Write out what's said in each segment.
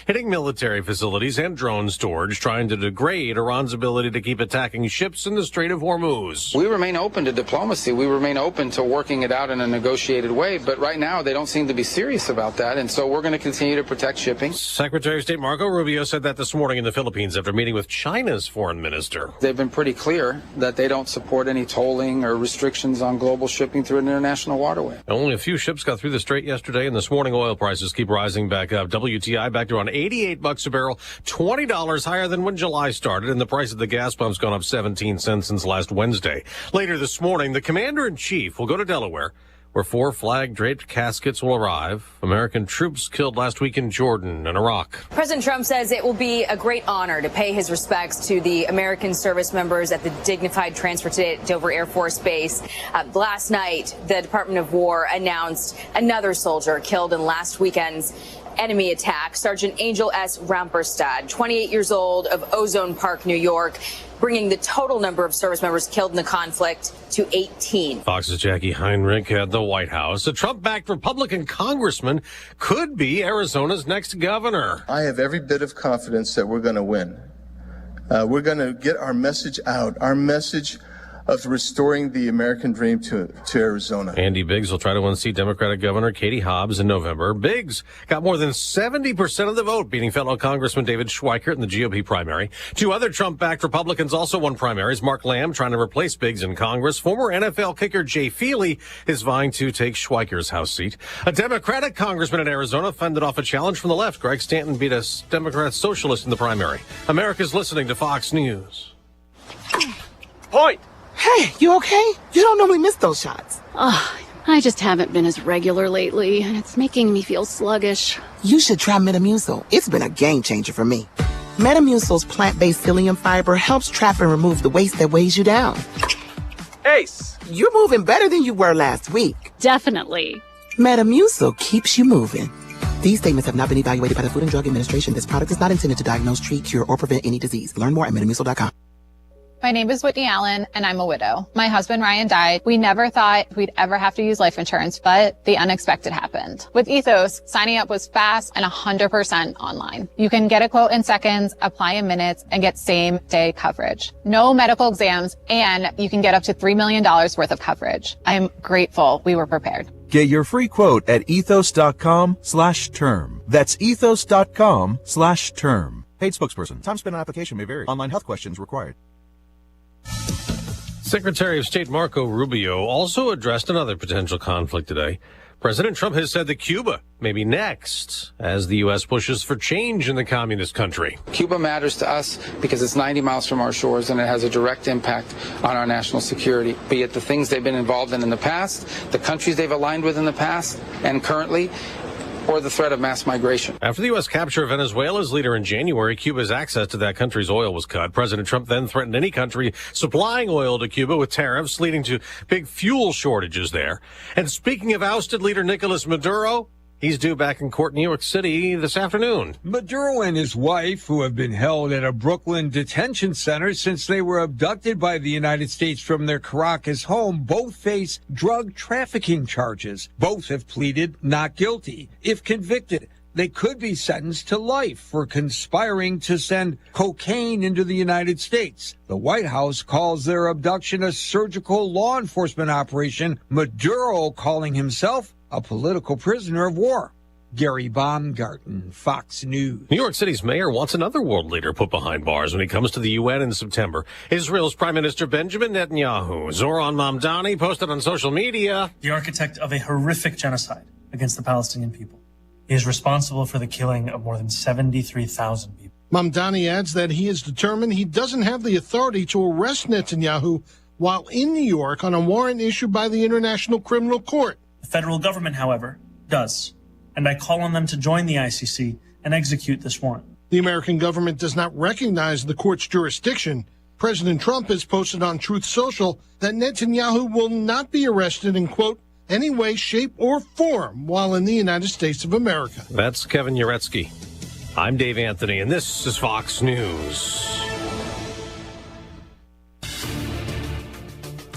hitting military facilities and drone storage, trying to degrade Iran's ability to keep attacking ships in the Strait of Hormuz. We remain open to diplomacy. We remain open to working it out in a negotiated way. But right now, they don't seem to be serious about that. And so we're going to continue to protect shipping. Secretary of State Marco Rubio said that this morning in the Philippines after meeting with China's foreign minister. They've been pretty clear that they don't support any tolling or restrictions on global shipping through an international waterway. Only a few ships got through the strait yesterday, and this morning oil prices keep rising back up. WTI back to around $88 a barrel, $20 higher than when July started, and the price of the gas pump's gone up 17 cents since last Wednesday. Later this morning, the commander-in-chief will go to Delaware, where 4 flag-draped caskets will arrive. American troops killed last week in Jordan and Iraq. President Trump says it will be a great honor to pay his respects to the American service members at the dignified transfer to Dover Air Force Base. Last night, the Department of War announced another soldier killed in last weekend's enemy attack. Sergeant Angel S. Ramperstad, 28 years old, of Ozone Park, New York, bringing the total number of service members killed in the conflict to 18. Fox's Jackie Heinrich at the White House. A Trump-backed Republican congressman could be Arizona's next governor. I have every bit of confidence that we're going to win. We're going to get our message out, our message of restoring the American dream to Arizona. Andy Biggs will try to unseat Democratic Governor Katie Hobbs in November. Biggs got more than 70% of the vote, beating fellow Congressman David Schweikert in the GOP primary. 2 other Trump-backed Republicans also won primaries. Mark Lamb trying to replace Biggs in Congress. Former NFL kicker Jay Feely is vying to take Schweikert's House seat. A Democratic congressman in Arizona fended off a challenge from the left. Greg Stanton beat a Democrat socialist in the primary. America's listening to Fox News. Point. Hey, you okay? You don't normally miss those shots. I just haven't been as regular lately, and it's making me feel sluggish. You should try Metamucil. It's been a game changer for me. Metamucil's plant-based psyllium fiber helps trap and remove the waste that weighs you down. Ace. You're moving better than you were last week. Definitely. Metamucil keeps you moving. These statements have not been evaluated by the Food and Drug Administration. This product is not intended to diagnose, treat, cure, or prevent any disease. Learn more at metamucil.com. My name is Whitney Allen, and I'm a widow. My husband, Ryan, died. We never thought we'd ever have to use life insurance, but the unexpected happened. With Ethos, signing up was fast and 100% online. You can get a quote in seconds, apply in minutes, and get same-day coverage. No medical exams, and you can get up to $3 million worth of coverage. I'm grateful we were prepared. Get your free quote at ethos.com/term. That's ethos.com/term. Paid spokesperson. Time spent on application may vary. Online health questions required. Secretary of State Marco Rubio also addressed another potential conflict today. President Trump has said that Cuba may be next as the U.S. pushes for change in the communist country. Cuba matters to us because it's 90 miles from our shores and it has a direct impact on our national security, be it the things they've been involved in the past, the countries they've aligned with in the past and currently, or the threat of mass migration. After the U.S. capture of Venezuela's leader in January, Cuba's access to that country's oil was cut. President Trump then threatened any country supplying oil to Cuba with tariffs, leading to big fuel shortages there. And speaking of ousted leader Nicolas Maduro, he's due back in court in New York City this afternoon. Maduro and his wife, who have been held at a Brooklyn detention center since they were abducted by the United States from their Caracas home, both face drug trafficking charges. Both have pleaded not guilty. If convicted, they could be sentenced to life for conspiring to send cocaine into the United States. The White House calls their abduction a surgical law enforcement operation, Maduro calling himself a political prisoner of war. Gary Baumgarten, Fox News. New York City's mayor wants another world leader put behind bars when he comes to the UN in September. Israel's Prime Minister Benjamin Netanyahu. Zoran Mamdani posted on social media, the architect of a horrific genocide against the Palestinian people. He is responsible for the killing of more than 73,000 people. Mamdani adds that he is determined he doesn't have the authority to arrest Netanyahu while in New York on a warrant issued by the International Criminal Court. The federal government, however, does, and I call on them to join the ICC and execute this warrant. The American government does not recognize the court's jurisdiction. President Trump has posted on Truth Social that Netanyahu will not be arrested in, quote, any way, shape, or form while in the United States of America. That's Kevin Uretsky. I'm Dave Anthony, and this is Fox News.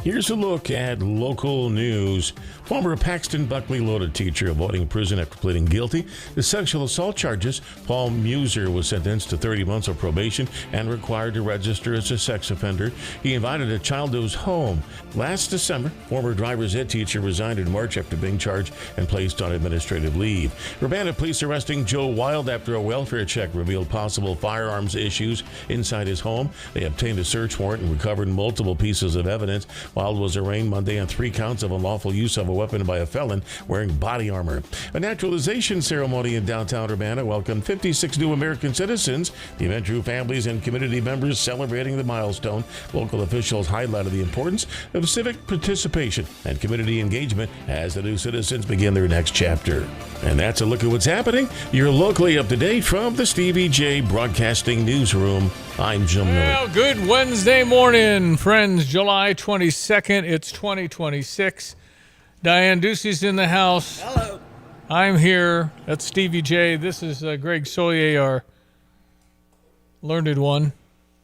Here's a look at local news. Former Paxton Buckley Loaded teacher avoiding prison after pleading guilty to sexual assault charges. Paul Muser was sentenced to 30 months of probation and required to register as a sex offender. He invited a child to his home. Last December, former driver's ed teacher resigned in March after being charged and placed on administrative leave. Urbana police arresting Joe Wild after a welfare check revealed possible firearms issues inside his home. They obtained a search warrant and recovered multiple pieces of evidence. Wild was arraigned Monday on 3 counts of unlawful use of a weapon by a felon wearing body armor. A naturalization ceremony in downtown Urbana welcomed 56 new American citizens. The event drew families and community members celebrating the milestone. Local officials highlighted the importance of civic participation and community engagement as the new citizens begin their next chapter. And that's a look at what's happening. You're locally up to date from the Stevie J Broadcasting Newsroom. I'm Jim Miller. Well, good Wednesday morning, friends. July 22nd. It's 2026. Diane Ducey's in the house. Hello. I'm here. That's Stevie J. This is Greg Soyer, our learned one,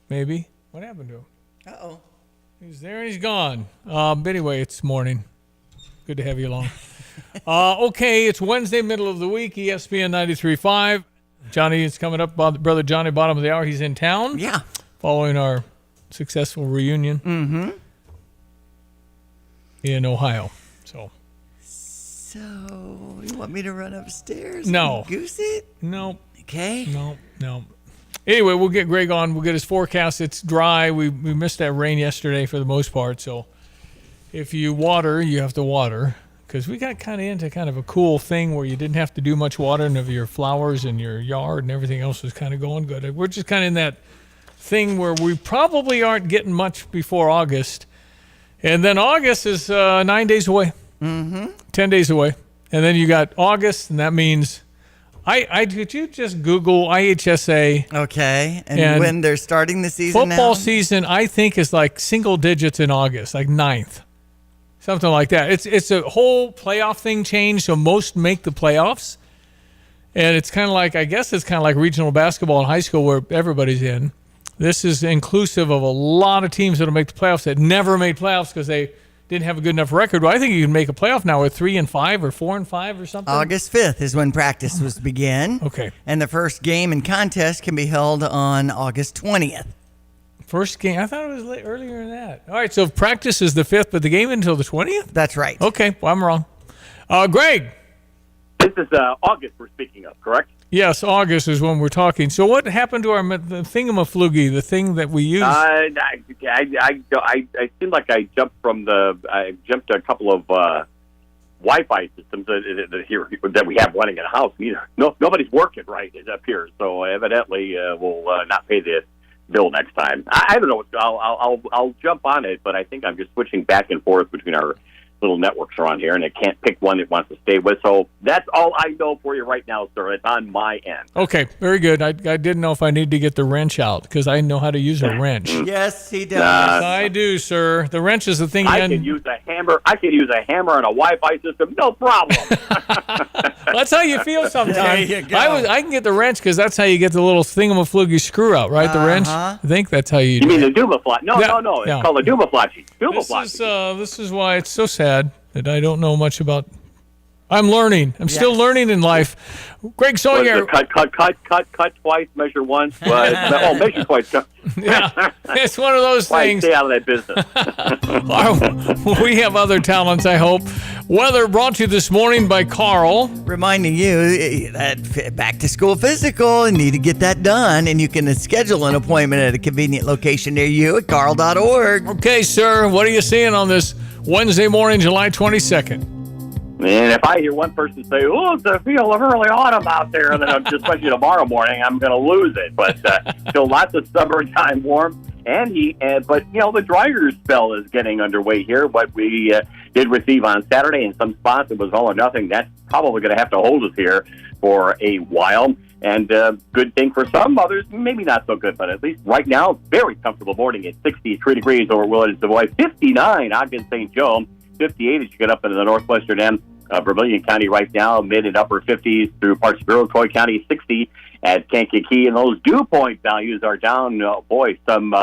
maybe. What happened to him? Uh-oh. He's there and he's gone. But anyway, it's morning. Good to have you along. Okay, it's Wednesday, middle of the week, ESPN 93.5. Johnny is coming up, Brother Johnny, bottom of the hour. He's in town. Yeah. Following our successful reunion in Ohio. So, you want me to run upstairs? No. And goose it? No. Okay. No. Anyway, we'll get Greg on. We'll get his forecast. It's dry. We missed that rain yesterday for the most part. So if you water, you have to water. Because we got kind of a cool thing where you didn't have to do much watering of your flowers and your yard and everything else was kind of going good. We're just kind of in that thing where we probably aren't getting much before August. And then August is 9 days away. 10 days away. And then you got August, and that means could you just Google IHSA? Okay. And when they're starting the season football now? Season, I think, is like single digits in August, like 9th. Something like that. It's a whole playoff thing changed, so most make the playoffs. And it's kind of like, I guess it's kind of like regional basketball in high school where everybody's in. This is inclusive of a lot of teams that will make the playoffs that never made playoffs because they didn't have a good enough record. Well, I think you can make a playoff now with 3-5 or 4-5 or something. August 5th is when practice was to begin. Okay. And the first game and contest can be held on August 20th. First game? I thought it was earlier than that. All right, so practice is the 5th, but the game until the 20th? That's right. Okay, well, I'm wrong. Greg. This is August we're speaking of, correct? Yes, August is when we're talking. So what happened to the thingamafloogie, the thing that we use? I seem like I jumped to a couple of Wi-Fi systems that we have running in the house. Nobody's working right, it appears. So evidently we'll not pay the bill next time. I don't know. I'll jump on it, but I think I'm just switching back and forth between our little networks around here, and I can't pick one it wants to stay with. So that's all I know for you right now, sir. It's on my end. Okay, very good. I didn't know if I need to get the wrench out because I know how to use a wrench. Yes, he does. I do, sir. The wrench is the thing. I can use a hammer. I can use a hammer on a Wi-Fi system, no problem. That's how you feel sometimes. There you go. I can get the wrench because that's how you get the little thingamafloogie screw out, right? The wrench. I think that's how you do mean it. the Dumaflash? No. It's called a Dumaflash. This is why it's so sad that I don't know much about. I'm learning. I'm still learning in life. Greg Sawyer. Cut twice, measure once. Measure twice. Yeah, it's one of those things. Stay out of that business. We have other talents, I hope. Weather brought to you this morning by Carl. Reminding you that back to school physical and need to get that done. And you can schedule an appointment at a convenient location near you at carl.org. Okay, sir. What are you seeing on this Wednesday morning, July 22nd? And if I hear one person say, "Oh, it's a feel of early autumn out there," then especially tomorrow morning, I'm going to lose it. But still lots of summertime warmth and heat. But, the drier spell is getting underway here. What we did receive on Saturday in some spots, it was all or nothing. That's probably going to have to hold us here for a while. And good thing for some, others maybe not so good. But at least right now, very comfortable morning at 63 degrees over Willits Savoy, 59 Ogden St. Joe, 58 as you get up into the northwestern end. Vermilion County right now, mid and upper 50s through parts of Iroquois County, 60 at Kankakee, and those dew point values are down, some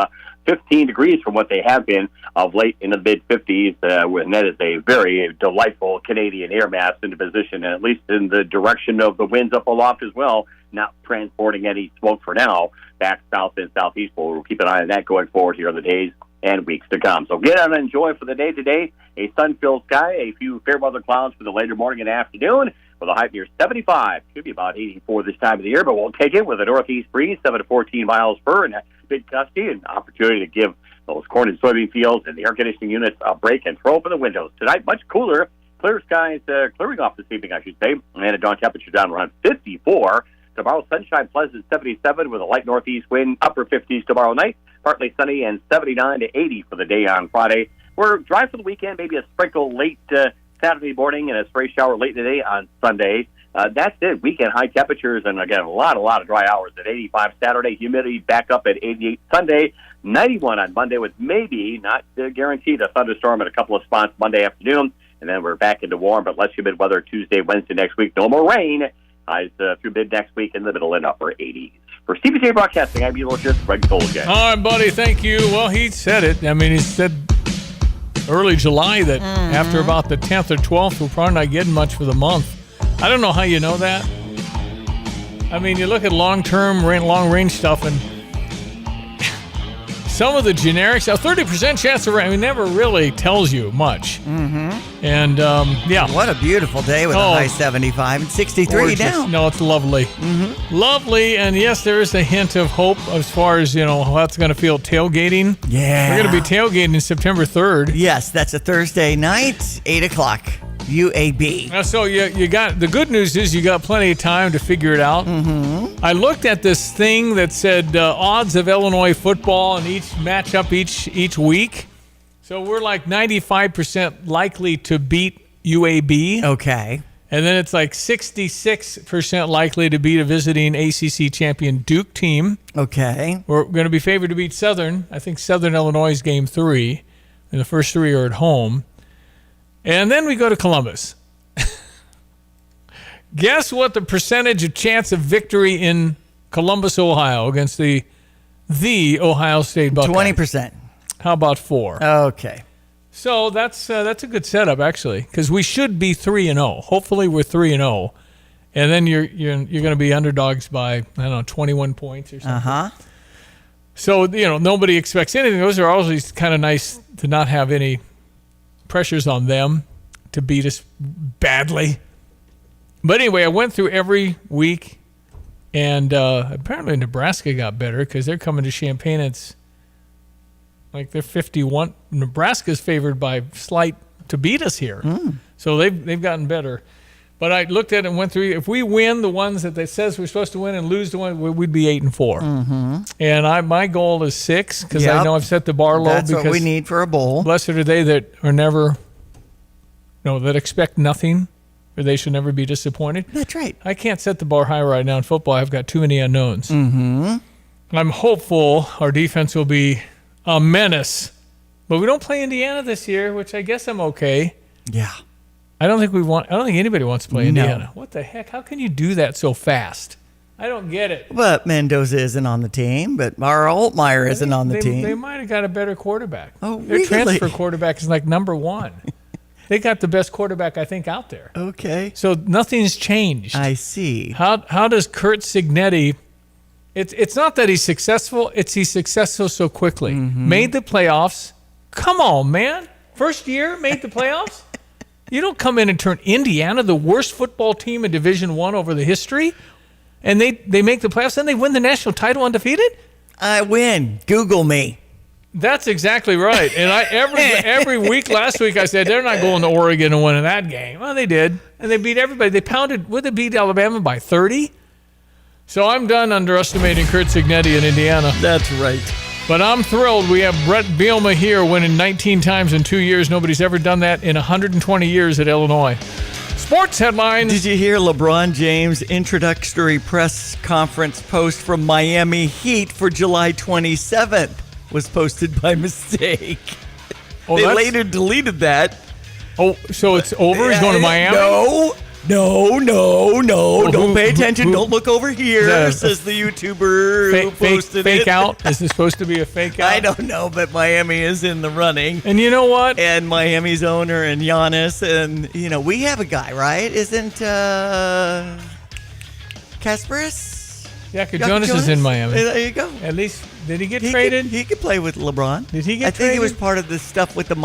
15 degrees from what they have been of late in the mid-50s, and that is a very delightful Canadian air mass into position, and at least in the direction of the winds up aloft as well, not transporting any smoke for now back south and southeast. We'll keep an eye on that going forward here in the days and weeks to come. So get out and enjoy for the day today. A sun-filled sky, a few fair weather clouds for the later morning and afternoon, with a high near 75. Should be about 84 this time of the year, but we'll take it with a northeast breeze, 7 to 14 miles per hour, and a bit gusty, an opportunity to give those corn and soybean fields and the air conditioning units a break and throw open the windows. Tonight, much cooler. Clear skies clearing off this evening, I should say, and a dawn temperature down around 54. Tomorrow, sunshine, pleasant 77 with a light northeast wind, upper 50s tomorrow night. Partly sunny and 79 to 80 for the day on Friday. We're dry for the weekend, maybe a sprinkle late Saturday morning and a stray shower late today on Sunday. That's it. Weekend high temperatures, and again, a lot of dry hours at 85 Saturday. Humidity back up at 88 Sunday. 91 on Monday with maybe, not guaranteed, a thunderstorm at a couple of spots Monday afternoon. And then we're back into warm but less humid weather Tuesday, Wednesday next week. No more rain. Highs through mid next week in the middle and upper 80s. For CBJ Broadcasting, I'm meteorologist Greg Tolga. All right, buddy. Thank you. Well, he said it. I mean, he said early July that after about the 10th or 12th, we're probably not getting much for the month. I don't know how you know that. I mean, you look at long-term, long-range stuff, and some of the generics, a 30% chance of rain, I mean, never really tells you much. And, yeah. What a beautiful day with a high 75 and 63 gorgeous. now. No, it's lovely. Lovely. And, yes, there is a hint of hope as far as, how that's going to feel tailgating. Yeah. We're going to be tailgating September 3rd. Yes, that's a Thursday night, 8 o'clock. UAB. So you got the good news is you got plenty of time to figure it out. I looked at this thing that said odds of Illinois football in each matchup each week. So we're like 95% likely to beat UAB. Okay. And then it's like 66% likely to beat a visiting ACC champion Duke team. Okay. We're going to be favored to beat Southern. I think Southern Illinois is game 3, and the first 3 are at home. And then we go to Columbus. Guess what the percentage of chance of victory in Columbus, Ohio, against the Ohio State Buckeyes? 20%. How about 4? Okay. So that's a good setup, actually, because we should be 3-0. Hopefully, we're 3-0, and then you're going to be underdogs by, I don't know, 21 points or something. So nobody expects anything. Those are always kind of nice to not have any pressures on them to beat us badly. But anyway, I went through every week, and apparently Nebraska got better because they're coming to Champaign. It's like they're 51. Nebraska's favored by slight to beat us here. So they've gotten better. But I looked at it and went through. If we win the ones that they says we're supposed to win and lose the one, we'd be 8-4. And my goal is 6 because I know I've set the bar low. That's what we need for a bowl. Blessed are they that are never, that expect nothing, or they should never be disappointed. That's right. I can't set the bar high right now in football. I've got too many unknowns. I'm hopeful our defense will be a menace. But we don't play Indiana this year, which I guess I'm okay. Yeah. I don't think anybody wants to play Indiana. What the heck? How can you do that so fast? I don't get it. But Mendoza isn't on the team, but Mara Altmaier isn't on the team. They might have got a better quarterback. Oh, Their really? transfer quarterback is like number 1. They got the best quarterback, I think, out there. Okay. So nothing's changed. I see. How does Kurt Cignetti... It's not that he's successful. It's he's successful so quickly. Made the playoffs. Come on, man. First year, made the playoffs? You don't come in and turn Indiana, the worst football team in Division I over the history, and they make the playoffs, and they win the national title undefeated? I win. Google me. That's exactly right. And every week last week I said they're not going to Oregon and winning that game. Well, they did, and they beat everybody. They beat Alabama by 30? So I'm done underestimating Kurt Cignetti in Indiana. That's right. But I'm thrilled. We have Brett Bielema here winning 19 times in 2 years. Nobody's ever done that in 120 years at Illinois. Sports headlines. Did you hear LeBron James' introductory press conference post from Miami Heat for July 27th was posted by mistake? They later deleted that. Oh, so it's over? He's going to Miami? No. No, don't pay attention. Don't look over here, says the YouTuber who posted fake it. out? Is this supposed to be a fake out? I don't know, but Miami is in the running. And you know what? And Miami's owner and Giannis, and, we have a guy, right? Isn't Kasparis? Yeah, Jonas is in Miami. There you go. At least, did he get traded? He could play with LeBron. Did he get I think he was traded? part of the stuff with the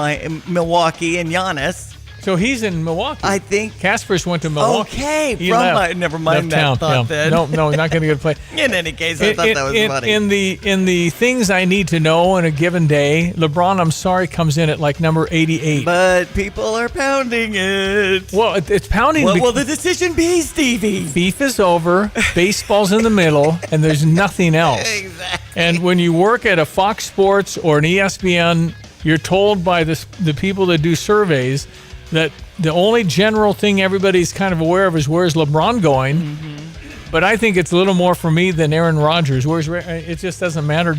Milwaukee and Giannis. So he's in Milwaukee. I think Kasparis went to Milwaukee. Okay, He from left. never mind Left that town. thought then. No, not going to get a play. In any case, I thought that was funny. In the things I need to know on a given day, LeBron, I'm sorry, comes in at like number 88. But people are pounding it. Well, it's pounding. What will the decision be, Stevie? Beef is over, baseball's in the middle, and there's nothing else. Exactly. And when you work at a Fox Sports or an ESPN, you're told by the people that do surveys that the only general thing everybody's kind of aware of is where's LeBron going. Mm-hmm. But I think it's a little more for me than Aaron Rodgers. It just doesn't matter.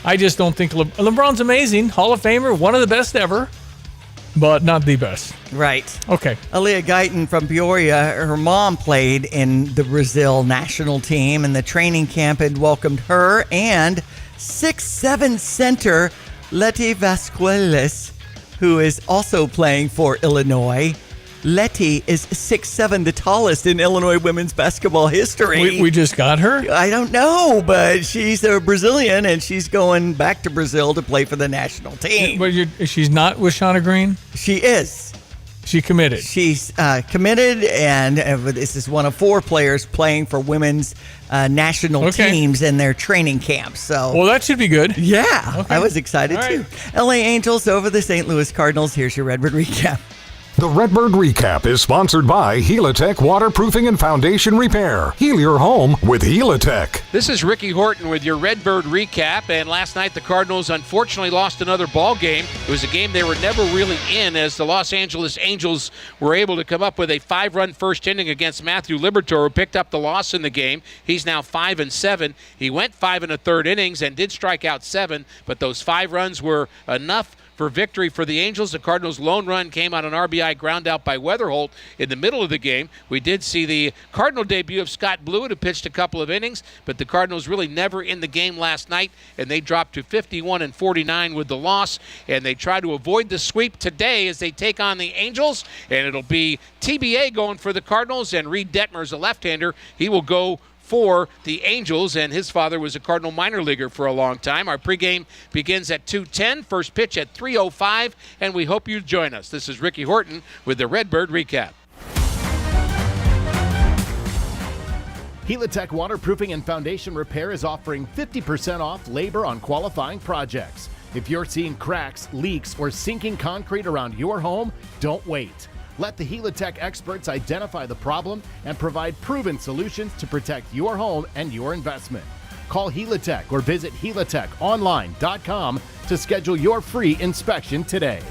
I just don't think LeBron's amazing, Hall of Famer, one of the best ever, but not the best. Right. Okay. Aaliyah Guyton from Peoria, her mom played in the Brazil national team, and the training camp had welcomed her and 6'7" center Leti Vasquez, who is also playing for Illinois. Letty is 6'7", the tallest in Illinois women's basketball history. We just got her? I don't know, but she's a Brazilian, and she's going back to Brazil to play for the national team. But she's not with Shauna Green? She is. She committed. She's committed, and this is one of 4 players playing for women's national teams in their training camps. So, well, that should be good. Yeah, Okay. I was excited All too. LA Angels over the St. Louis Cardinals. Here's your Redbird recap. The Redbird Recap is sponsored by Helitech Waterproofing and Foundation Repair. Heal your home with Helitech. This is Ricky Horton with your Redbird Recap, and last night the Cardinals unfortunately lost another ball game. It was a game they were never really in, as the Los Angeles Angels were able to come up with a 5-run first inning against Matthew Liberatore, who picked up the loss in the game. He's now 5-7. He went 5 1/3 innings and did strike out 7, but those 5 runs were enough for victory for the Angels. The Cardinals' lone run came on an RBI ground out by Weatherholt in the middle of the game. We did see the Cardinal debut of Scott Blewett, who pitched a couple of innings, but the Cardinals really never in the game last night, and they dropped to 51-49 with the loss, and they try to avoid the sweep today as they take on the Angels, and it'll be TBA going for the Cardinals, and Reed Detmer's a left-hander. He will go for the Angels, and his father was a Cardinal minor leaguer for a long time. Our pregame begins at 2:10, first pitch at 3:05, and we hope you join us. This is Ricky Horton with the Redbird Recap. Helitech Waterproofing and Foundation Repair is offering 50% off labor on qualifying projects. If you're seeing cracks, leaks, or sinking concrete around your home, don't wait. Let the Helitech experts identify the problem and provide proven solutions to protect your home and your investment. Call Helitech or visit helitechonline.com to schedule your free inspection today.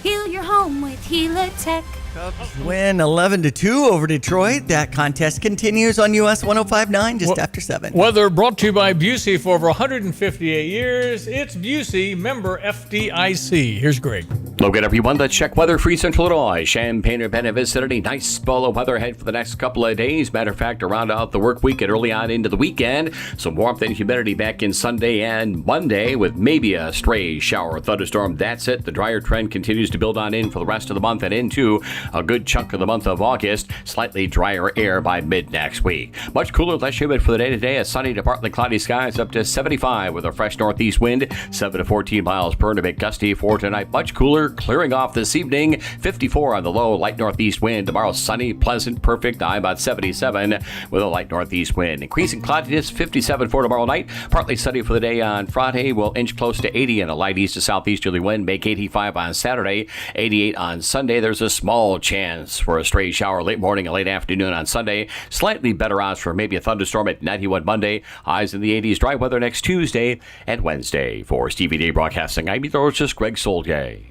Heal your home with Helitech. Cubs win 11-2 over Detroit. That contest continues on US 105.9 just after 7. Weather brought to you by Busey for over 158 years. It's Busey, member FDIC. Here's Greg. Look at everyone. Let's check weather for Central Illinois. Champaign-Urbana vicinity. Nice spell of weather ahead for the next couple of days. Matter of fact, to round out the work week and early on into the weekend. Some warmth and humidity back in Sunday and Monday with maybe a stray shower or thunderstorm. That's it. The drier trend continues to build on in for the rest of the month and into a good chunk of the month of August. Slightly drier air by mid next week. Much cooler, less humid for the day today. A sunny to partly cloudy skies up to 75 with a fresh northeast wind. 7 to 14 miles per hour, a bit gusty for tonight. Much cooler, clearing off this evening. 54 on the low, light northeast wind. Tomorrow sunny, pleasant, perfect. High about 77 with a light northeast wind. Increasing cloudiness, 57 for tomorrow night. Partly sunny for the day on Friday. We'll inch close to 80 and a light east to southeasterly wind. Make 85 on Saturday, 88 on Sunday. There's a small chance for a stray shower late morning and late afternoon on Sunday. Slightly better odds for maybe a thunderstorm at 91 Monday. Highs in the 80s. Dry weather next Tuesday and Wednesday. For Stevie Day Broadcasting, I'm meteorologist Greg Solgay.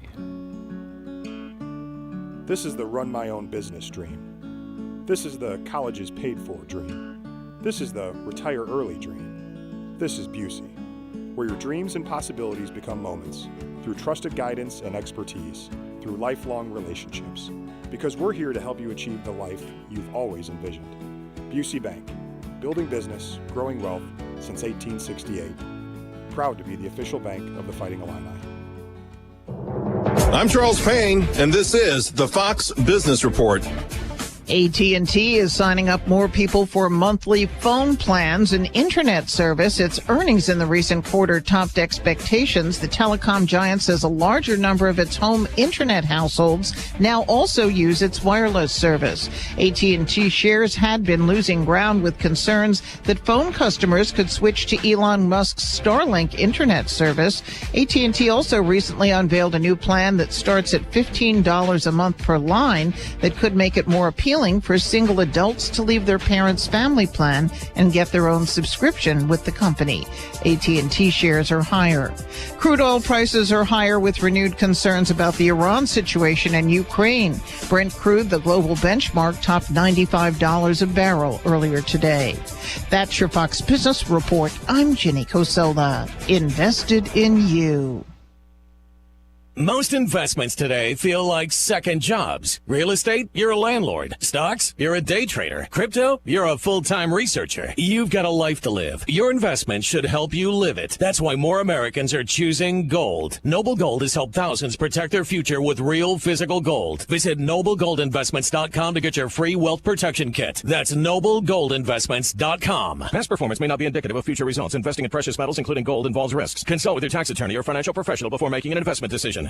This is the run my own business dream. This is the college is paid for dream. This is the retire early dream. This is Busey, where your dreams and possibilities become moments through trusted guidance and expertise, through lifelong relationships. because we're here to help you achieve the life you've always envisioned. Busey Bank, building business, growing wealth since 1868. Proud to be the official bank of the Fighting Illini. I'm Charles Payne, and this is the Fox Business Report. AT&T is signing up more people for monthly phone plans and internet service. Its earnings in the recent quarter topped expectations. The telecom giant says a larger number of its home internet households now also use its wireless service. AT&T shares had been losing ground with concerns that phone customers could switch to Elon Musk's Starlink internet service. AT&T also recently unveiled a new plan that starts at $15 a month per line that could make it more appealing for single adults to leave their parents' family plan and get their own subscription with the company. AT&T shares are higher. Crude oil prices are higher with renewed concerns about the Iran situation in Ukraine. Brent crude, the global benchmark, topped $95 a barrel earlier today. That's your Fox Business Report. I'm Jenny Cosola. Invested in you. Most investments today feel like second jobs. Real estate, you're a landlord. Stocks, you're a day trader. Crypto, you're a full-time researcher. You've got a life to live. Your investment should help you live it. That's why more Americans are choosing gold. Noble Gold has helped thousands protect their future with real physical gold. Visit NobleGoldInvestments.com to get your free wealth protection kit. That's NobleGoldInvestments.com. Past performance may not be indicative of future results. Investing in precious metals, including gold, involves risks. Consult with your tax attorney or financial professional before making an investment decision.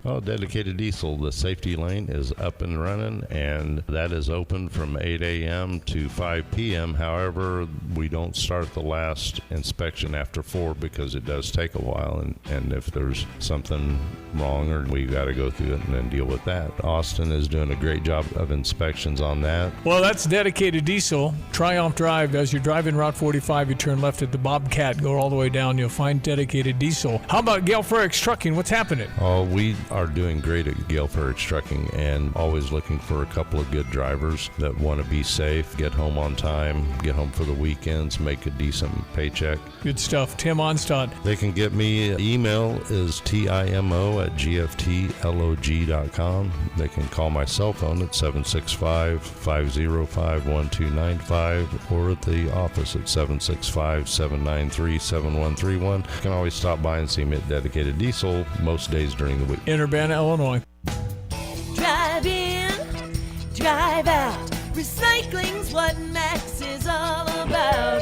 Oh, dedicated diesel. The safety lane is up and running, and that is open from 8 a.m. to 5 p.m. However, we don't start the last inspection after 4 because it does take a while, and if there's something wrong, or we got to go through it and then deal with that. Austin is doing a great job of inspections on that. Well, that's dedicated diesel. Triumph Drive. As you're driving Route 45, you turn left at the Bobcat, go all the way down. You'll find dedicated diesel. How about Gale Frericks Trucking? What's happening? Oh, we are doing great at Gale Frericks Trucking, and always looking for a couple of good drivers that want to be safe, get home on time, get home for the weekends, make a decent paycheck. Good stuff. Tim Onstad. They can get me. Email is timo@gftlog.com. They can call my cell phone at 765-505-1295 or at the office at 765-793-7131. You can always stop by and see me at Dedicated Diesel most days during the week. In Urbana, Illinois. Drive in, drive out. Recycling's what Max is all about.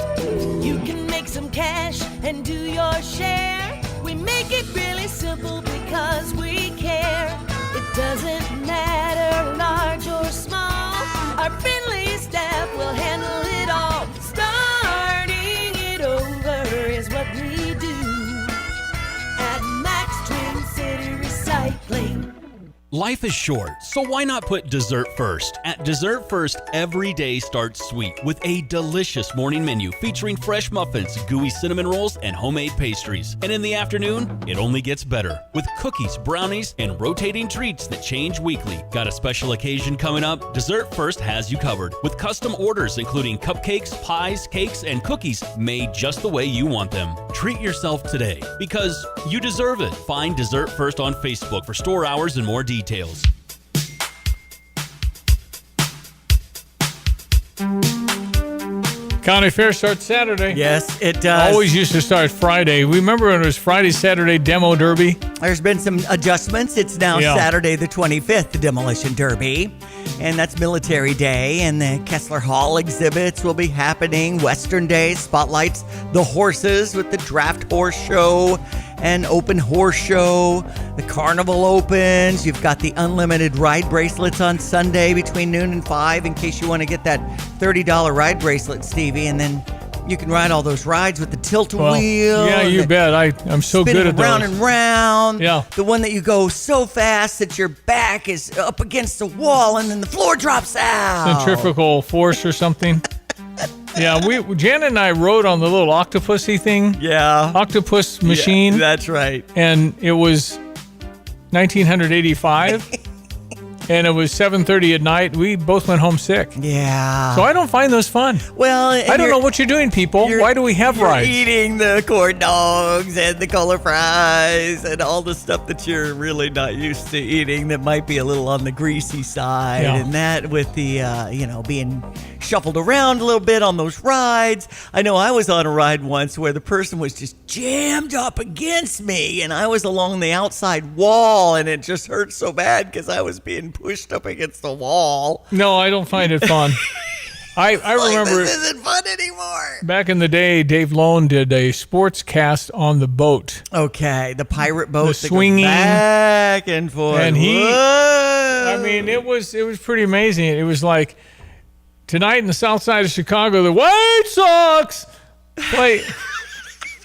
You can make some cash and do your share. We make it really simple because we care. It doesn't matter large or small. Our friendly staff will handle it all. Starting it over is what we do at Max Twin City Recycling. Life is short, so why not put dessert first? At Dessert First, every day starts sweet with a delicious morning menu featuring fresh muffins, gooey cinnamon rolls, and homemade pastries. And in the afternoon, it only gets better with cookies, brownies, and rotating treats that change weekly. Got a special occasion coming up? Dessert First has you covered with custom orders including cupcakes, pies, cakes, and cookies made just the way you want them. Treat yourself today because you deserve it. Find Dessert First on Facebook for store hours and more details. County Fair starts Saturday. Yes, it does. Always used to start Friday. We remember when it was Friday, Saturday Demo Derby. There's been some adjustments. It's now Saturday the 25th, the Demolition Derby. And that's Military Day. And the Kessler Hall exhibits will be happening. Western Day spotlights the horses with the Draft Horse Show and Open Horse Show. The Carnival opens. You've got the unlimited ride bracelets on Sunday between noon and 5 in case you want to get that $30 ride bracelet, Stevie. And then you can ride all those rides with the tilt-a-wheel. Yeah, you bet. I'm so good at those. Round and round. Yeah. The one that you go so fast that your back is up against the wall and then the floor drops out. Centrifugal force or something. Yeah, Jan and I rode on the little octopusy thing. Yeah. Octopus machine. Yeah, that's right. And it was 1985. and it was 7:30 at night. We both went home sick. Yeah. So I don't find those fun. Well, I don't know what you're doing, people. Why do we have rides? Eating the corn dogs and the color fries and all the stuff that you're really not used to eating that might be a little on the greasy side. Yeah. And that with the, being shuffled around a little bit on those rides. I know I was on a ride once where the person was just jammed up against me and I was along the outside wall and it just hurt so bad because I was being pushed up against the wall. No, I don't find it fun. I remember this isn't fun anymore. Back in the day, Dave Lone did a sports cast on the boat. Okay, the pirate boat, the swinging back and forth, and Whoa. I mean, it was pretty amazing. It was like tonight in the South Side of Chicago, the White Sox play.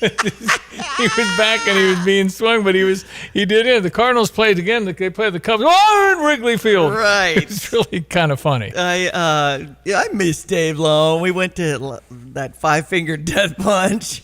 He was back and he was being swung, but he did it. The Cardinals played again. They played the Cubs. Oh, in Wrigley Field. Right. It's really kind of funny. I miss Dave Lone. We went to that Five-Finger Death Punch.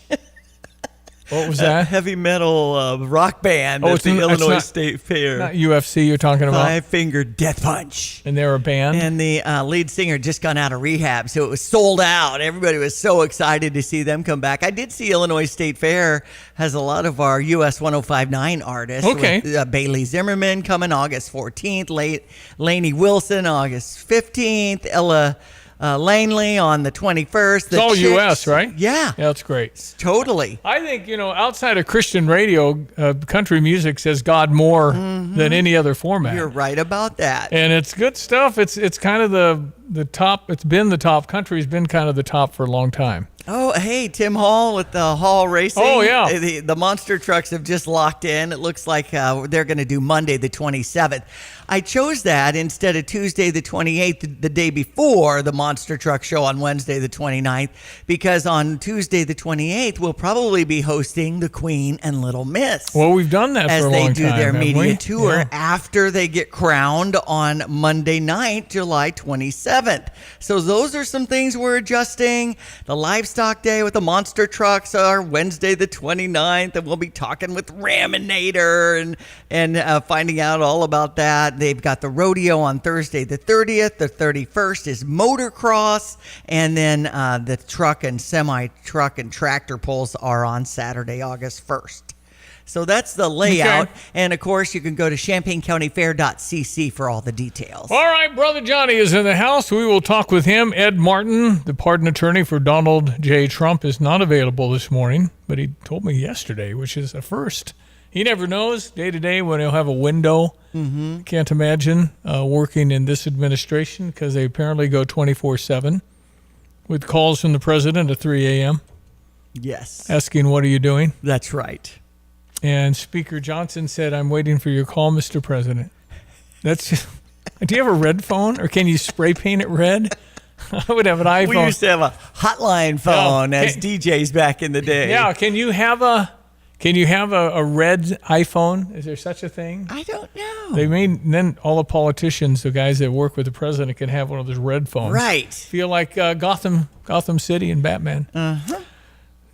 What was that? Heavy metal rock band at the Illinois State Fair. Not UFC you're talking about? Five-Finger Death Punch. And they're a band? And the lead singer had just gone out of rehab, so it was sold out. Everybody was so excited to see them come back. I did see Illinois State Fair has a lot of our US 105.9 artists. Okay. With, Bailey Zimmerman coming August 14th, Lainey Wilson August 15th, Ella Langley on the 21st. It's all U.S., right? Yeah. Yeah, that's great. Totally. I think, outside of Christian radio, country music says God more than any other format. You're right about that. And it's good stuff. It's kind of the top. It's been the top. Country's been kind of the top for a long time. Oh, hey, Tim Hall with the Hall Racing. Oh, yeah. The monster trucks have just locked in. It looks like they're going to do Monday the 27th. I chose that instead of Tuesday the 28th, the day before the monster truck show on Wednesday the 29th, because on Tuesday the 28th, we'll probably be hosting the Queen and Little Miss. Well, we've done that for a long time, as they do their media tour Yeah. after they get crowned on Monday night, July 27th. So those are some things we're adjusting. The livestock day with the monster trucks are Wednesday the 29th, and we'll be talking with Raminator and finding out all about that. They've got the rodeo on Thursday the 30th. The 31st is motocross, and then the truck and semi-truck and tractor pulls are on Saturday, August 1st. So that's the layout. Okay. And, of course, you can go to ChampaignCountyFair.cc for all the details. All right, Brother Johnny is in the house. We will talk with him. Ed Martin, the pardon attorney for Donald J. Trump, is not available this morning, but he told me yesterday, which is a first. He never knows day to day when he'll have a window. Mm-hmm. Can't imagine working in this administration because they apparently go 24/7 with calls from the president at 3 a.m. Yes. Asking, what are you doing? That's right. And Speaker Johnson said, I'm waiting for your call, Mr. President. That's just, do you have a red phone or can you spray paint it red? I would have an iPhone. We used to have a hotline phone as DJs back in the day. Yeah, can you have a red iPhone? Is there such a thing? I don't know. They made, then all the politicians, the guys that work with the president, can have one of those red phones. Right. Feel like Gotham City and Batman. Uh-huh.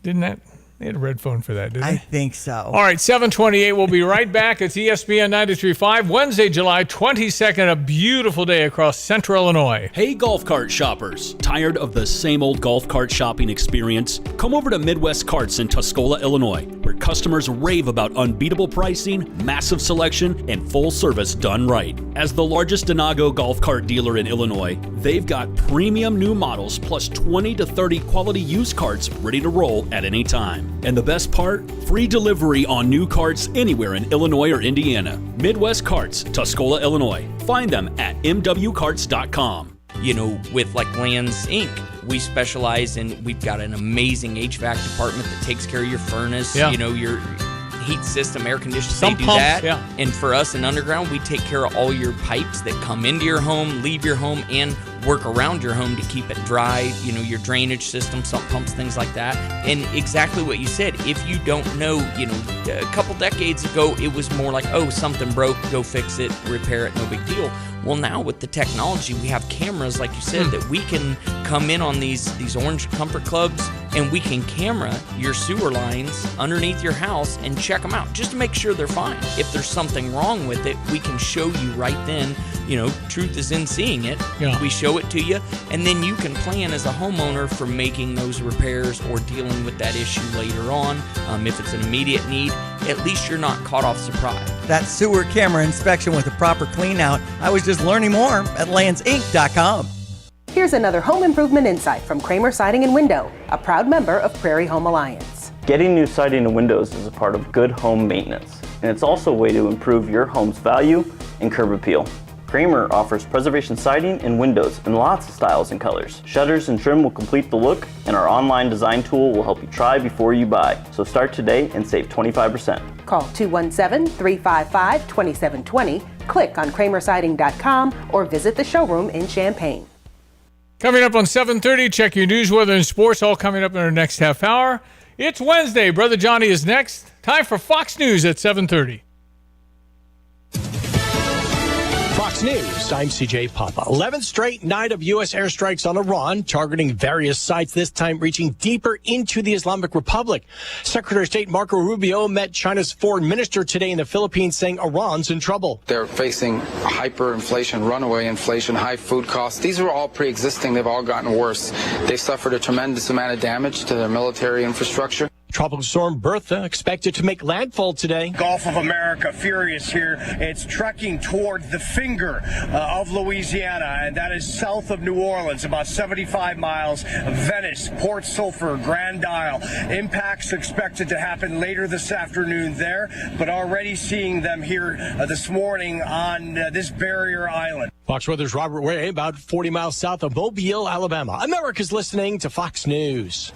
Didn't that? They had a red phone for that, didn't they? I think so. All right, 7:28. We'll be right back. It's ESPN 93.5, Wednesday, July 22nd, a beautiful day across central Illinois. Hey, golf cart shoppers. Tired of the same old golf cart shopping experience? Come over to Midwest Carts in Tuscola, Illinois, where customers rave about unbeatable pricing, massive selection, and full service done right. As the largest Denago golf cart dealer in Illinois, they've got premium new models plus 20 to 30 quality used carts ready to roll at any time. And the best part? Free delivery on new carts anywhere in Illinois or Indiana. Midwest Carts, Tuscola, Illinois. Find them at mwcarts.com. You know, with like Lands Inc., we specialize in, we've got an amazing HVAC department that takes care of your furnace, Yeah. you know, your heat system, air conditioning, Some they do pumps, that. yeah. And for us in Underground, we take care of all your pipes that come into your home, leave your home, and work around your home to keep it dry, you know, your drainage system, sump pumps, things like that. And exactly what you said, if you don't know, you know, a couple decades ago, it was more like, oh, something broke, go fix it, repair it, no big deal. Well, now with the technology, we have cameras, like you said, that we can come in on these orange comfort clubs, and we can camera your sewer lines underneath your house and check them out just to make sure they're fine. If there's something wrong with it, we can show you right then truth is in seeing it. Yeah. We show it to you, and then you can plan as a homeowner for making those repairs or dealing with that issue later on. If it's an immediate need, at least you're not caught off surprise. That sewer camera inspection with a proper clean out. I was just learning more at landsinc.com. Here's another home improvement insight from Kramer Siding and Window, a proud member of Prairie Home Alliance. Getting new siding and windows is a part of good home maintenance, and it's also a way to improve your home's value and curb appeal. Kramer offers preservation siding and windows in lots of styles and colors. Shutters and trim will complete the look, and our online design tool will help you try before you buy. So start today and save 25%. Call 217-355-2720, click on kramersiding.com, or visit the showroom in Champaign. Coming up on 7:30, check your news, weather, and sports, all coming up in our next half hour. It's Wednesday. Brother Johnny is next. Time for Fox News at 7:30. Fox News, I'm CJ Papa. 11th straight night of U.S. airstrikes on Iran, targeting various sites, this time reaching deeper into the Islamic Republic. Secretary of State Marco Rubio met China's foreign minister today in the Philippines, saying Iran's in trouble. They're facing hyperinflation, runaway inflation, high food costs. These are all pre-existing. They've all gotten worse. They've suffered a tremendous amount of damage to their military infrastructure. Tropical storm Bertha expected to make landfall today. Gulf of America furious here. It's trekking toward the finger of Louisiana, and that is south of New Orleans, about 75 miles. Venice, Port Sulphur, Grand Isle. Impacts expected to happen later this afternoon there, but already seeing them here this morning on this barrier island. Fox Weather's Robert Way, about 40 miles south of Mobile, Alabama. America's listening to Fox News.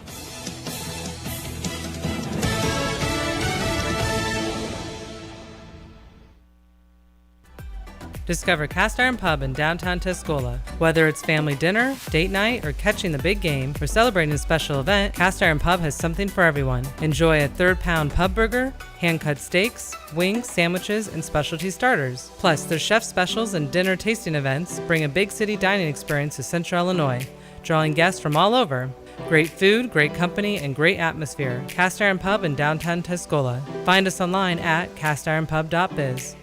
Discover Cast Iron Pub in downtown Tuscola. Whether it's family dinner, date night, or catching the big game, or celebrating a special event, Cast Iron Pub has something for everyone. Enjoy a third-pound pub burger, hand-cut steaks, wings, sandwiches, and specialty starters. Plus, their chef specials and dinner tasting events bring a big city dining experience to Central Illinois, drawing guests from all over. Great food, great company, and great atmosphere. Cast Iron Pub in downtown Tuscola. Find us online at castironpub.biz.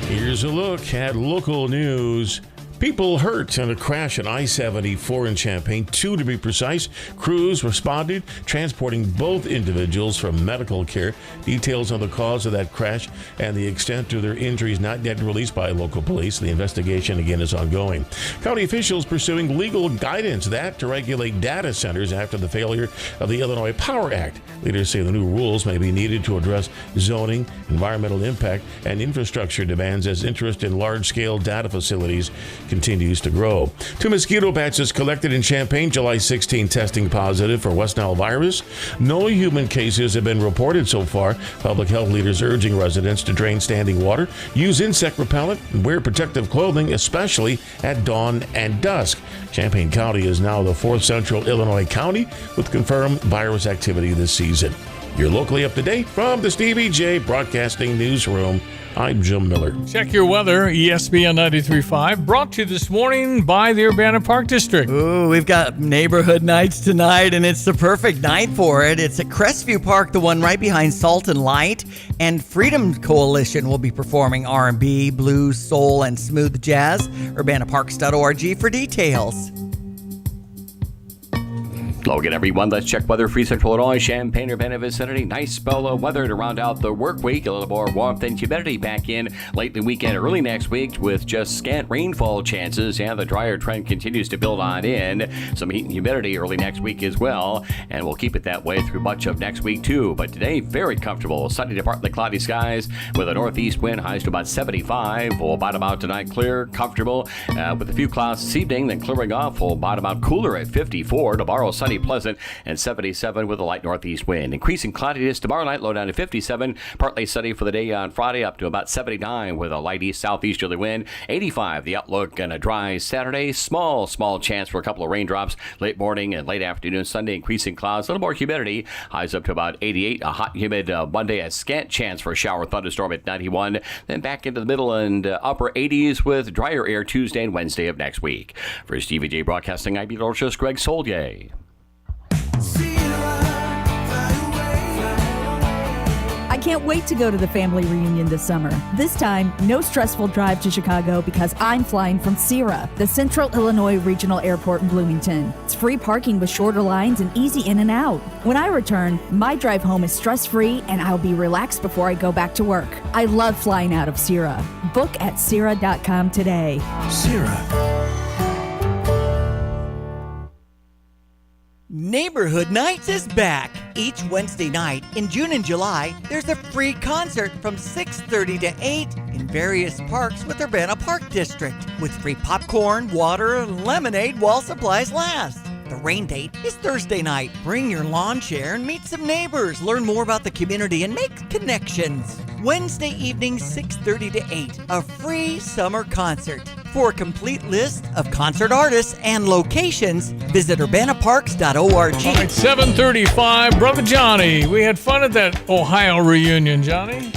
Here's a look at local news. People hurt in a crash at I-74 in Champaign, 2 to be precise. Crews responded, transporting both individuals from medical care. Details on the cause of that crash and the extent to their injuries not yet released by local police. The investigation, again, is ongoing. County officials pursuing legal guidance to regulate data centers after the failure of the Illinois Power Act. Leaders say the new rules may be needed to address zoning, environmental impact, and infrastructure demands as interest in large-scale data facilities continues to grow. 2 mosquito batches collected in Champaign, July 16, testing positive for West Nile virus. No human cases have been reported so far. Public health leaders urging residents to drain standing water, use insect repellent, and wear protective clothing, especially at dawn and dusk. Champaign County is now the 4th central Illinois county with confirmed virus activity this season. You're locally up to date from the Stevie J Broadcasting Newsroom. I'm Jim Miller. Check your weather, ESPN 93.5, brought to you this morning by the Urbana Park District. Ooh, we've got neighborhood nights tonight, and it's the perfect night for it. It's at Crestview Park, the one right behind Salt and Light, and Freedom Coalition will be performing R&B, blues, soul, and smooth jazz. UrbanaParks.org for details. Hello again, everyone. Let's check weather. Free Central Illinois, Champaign, Urbana vicinity. Nice spell of weather to round out the work week. A little more warmth and humidity back in late in the weekend, early next week with just scant rainfall chances. Yeah, the drier trend continues to build on in. Some heat and humidity early next week as well. And we'll keep it that way through much of next week, too. But today, very comfortable. Sunny to partly cloudy skies with a northeast wind, highs to about 75. We'll bottom out tonight clear, comfortable with a few clouds this evening. Then clearing off, we'll bottom out cooler at 54. Tomorrow, sunny, pleasant, and 77 with a light northeast wind. Increasing cloudiness tomorrow night, low down to 57. Partly sunny for the day on Friday, up to about 79 with a light east-southeasterly wind. 85, the outlook, and a dry Saturday. Small chance for a couple of raindrops late morning and late afternoon. Sunday, increasing clouds, a little more humidity. Highs up to about 88. A hot, humid Monday, a scant chance for a shower thunderstorm at 91. Then back into the middle and upper 80s with drier air Tuesday and Wednesday of next week. For Stevie J Broadcasting, I'm meteorologist Greg I can't can't wait to go to the family reunion this summer. This time, no stressful drive to Chicago because I'm flying from Sierra, the Central Illinois Regional Airport in Bloomington. It's free parking with shorter lines and easy in and out. When I return, my drive home is stress-free and I'll be relaxed before I go back to work. I love flying out of Sierra. Book at Sierra.com today. Sierra. Neighborhood Nights is back. Each Wednesday night in June and July, there's a free concert from 6:30 to 8 in various parks with Urbana Park District, with free popcorn, water, and lemonade while supplies last. The rain date is Thursday night. Bring your lawn chair and meet some neighbors, learn more about the community, and make connections. Wednesday evening, 6:30 to 8, a free summer concert. For a complete list of concert artists and locations, visit urbanaparks.org. All right, 7:35, Brother Johnny. We had fun at that Ohio reunion, Johnny.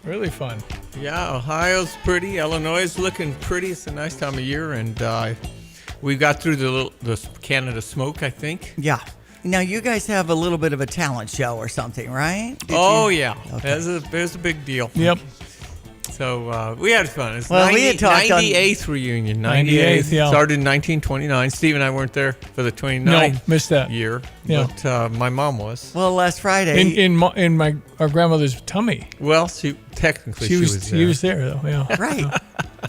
Really fun. Yeah, Ohio's pretty. Illinois is looking pretty. It's a nice time of year, and we got through the Canada smoke, I think. Yeah. Now, you guys have a little bit of a talent show or something, right? Yeah. Okay. It was a big deal. Yep. So we had fun. It's Well, we had talked 98th reunion. 98th, yeah. Started in 1929. Steve and I weren't there for the 29th missed that year. Yeah. But my mom was. Well, last Friday. In our grandmother's tummy. Well, she technically she was there. She was there, though, yeah. Right.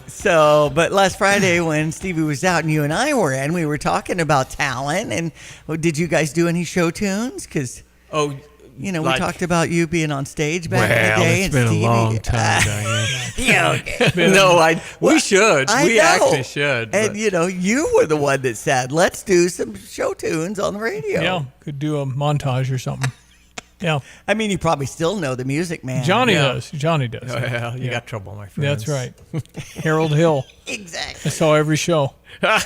So, but last Friday when Stevie was out and you and I were in, we were talking about talent. And did you guys do any show tunes? Because, we talked about you being on stage back in the day. It's been Stevie, a long time, Diane. Yeah, okay. No, we should. We know. actually should. And, you were the one that said, let's do some show tunes on the radio. Yeah, could do a montage or something. Yeah. I mean, you probably still know the music, man. Johnny does. Johnny does. Oh, yeah, you got trouble, my friend. That's right. Harold Hill. Exactly. I saw every show. Todd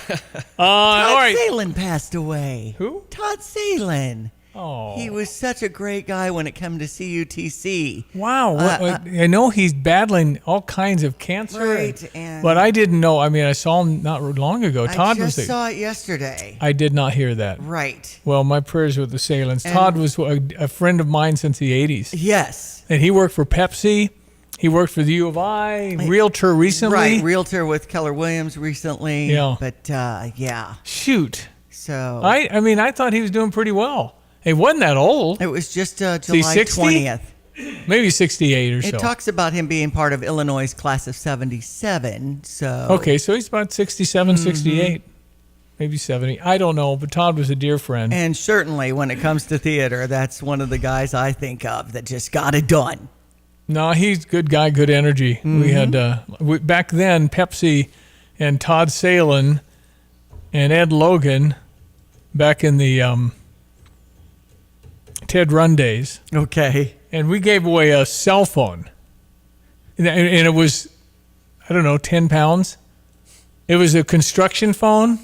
all right. Salin passed away. Who? Todd Salin. Oh. He was such a great guy when it came to CUTC. Wow. I know he's battling all kinds of cancer. Right. But I didn't know. I mean, I saw him not long ago. Todd I just saw it yesterday. I did not hear that. Right. Well, my prayers with the Salins. Todd was a friend of mine since the 80s. Yes. And he worked for Pepsi. He worked for the U of I, realtor recently. Right, realtor with Keller Williams recently. Yeah. But, yeah. Shoot. So. I mean, I thought he was doing pretty well. He wasn't that old. It was just July 60? 20th. Maybe 68 or so. It talks about him being part of Illinois' class of 77. So. Okay, so he's about 67, 68. Maybe 70. I don't know, but Todd was a dear friend. And certainly when it comes to theater, that's one of the guys I think of that just got it done. No, he's a good guy, good energy. We had, back then, Pepsi and Todd Salin and Ed Logan back in the Ted Run days. Okay. And we gave away a cell phone. And it was, I don't know, 10 pounds. It was a construction phone,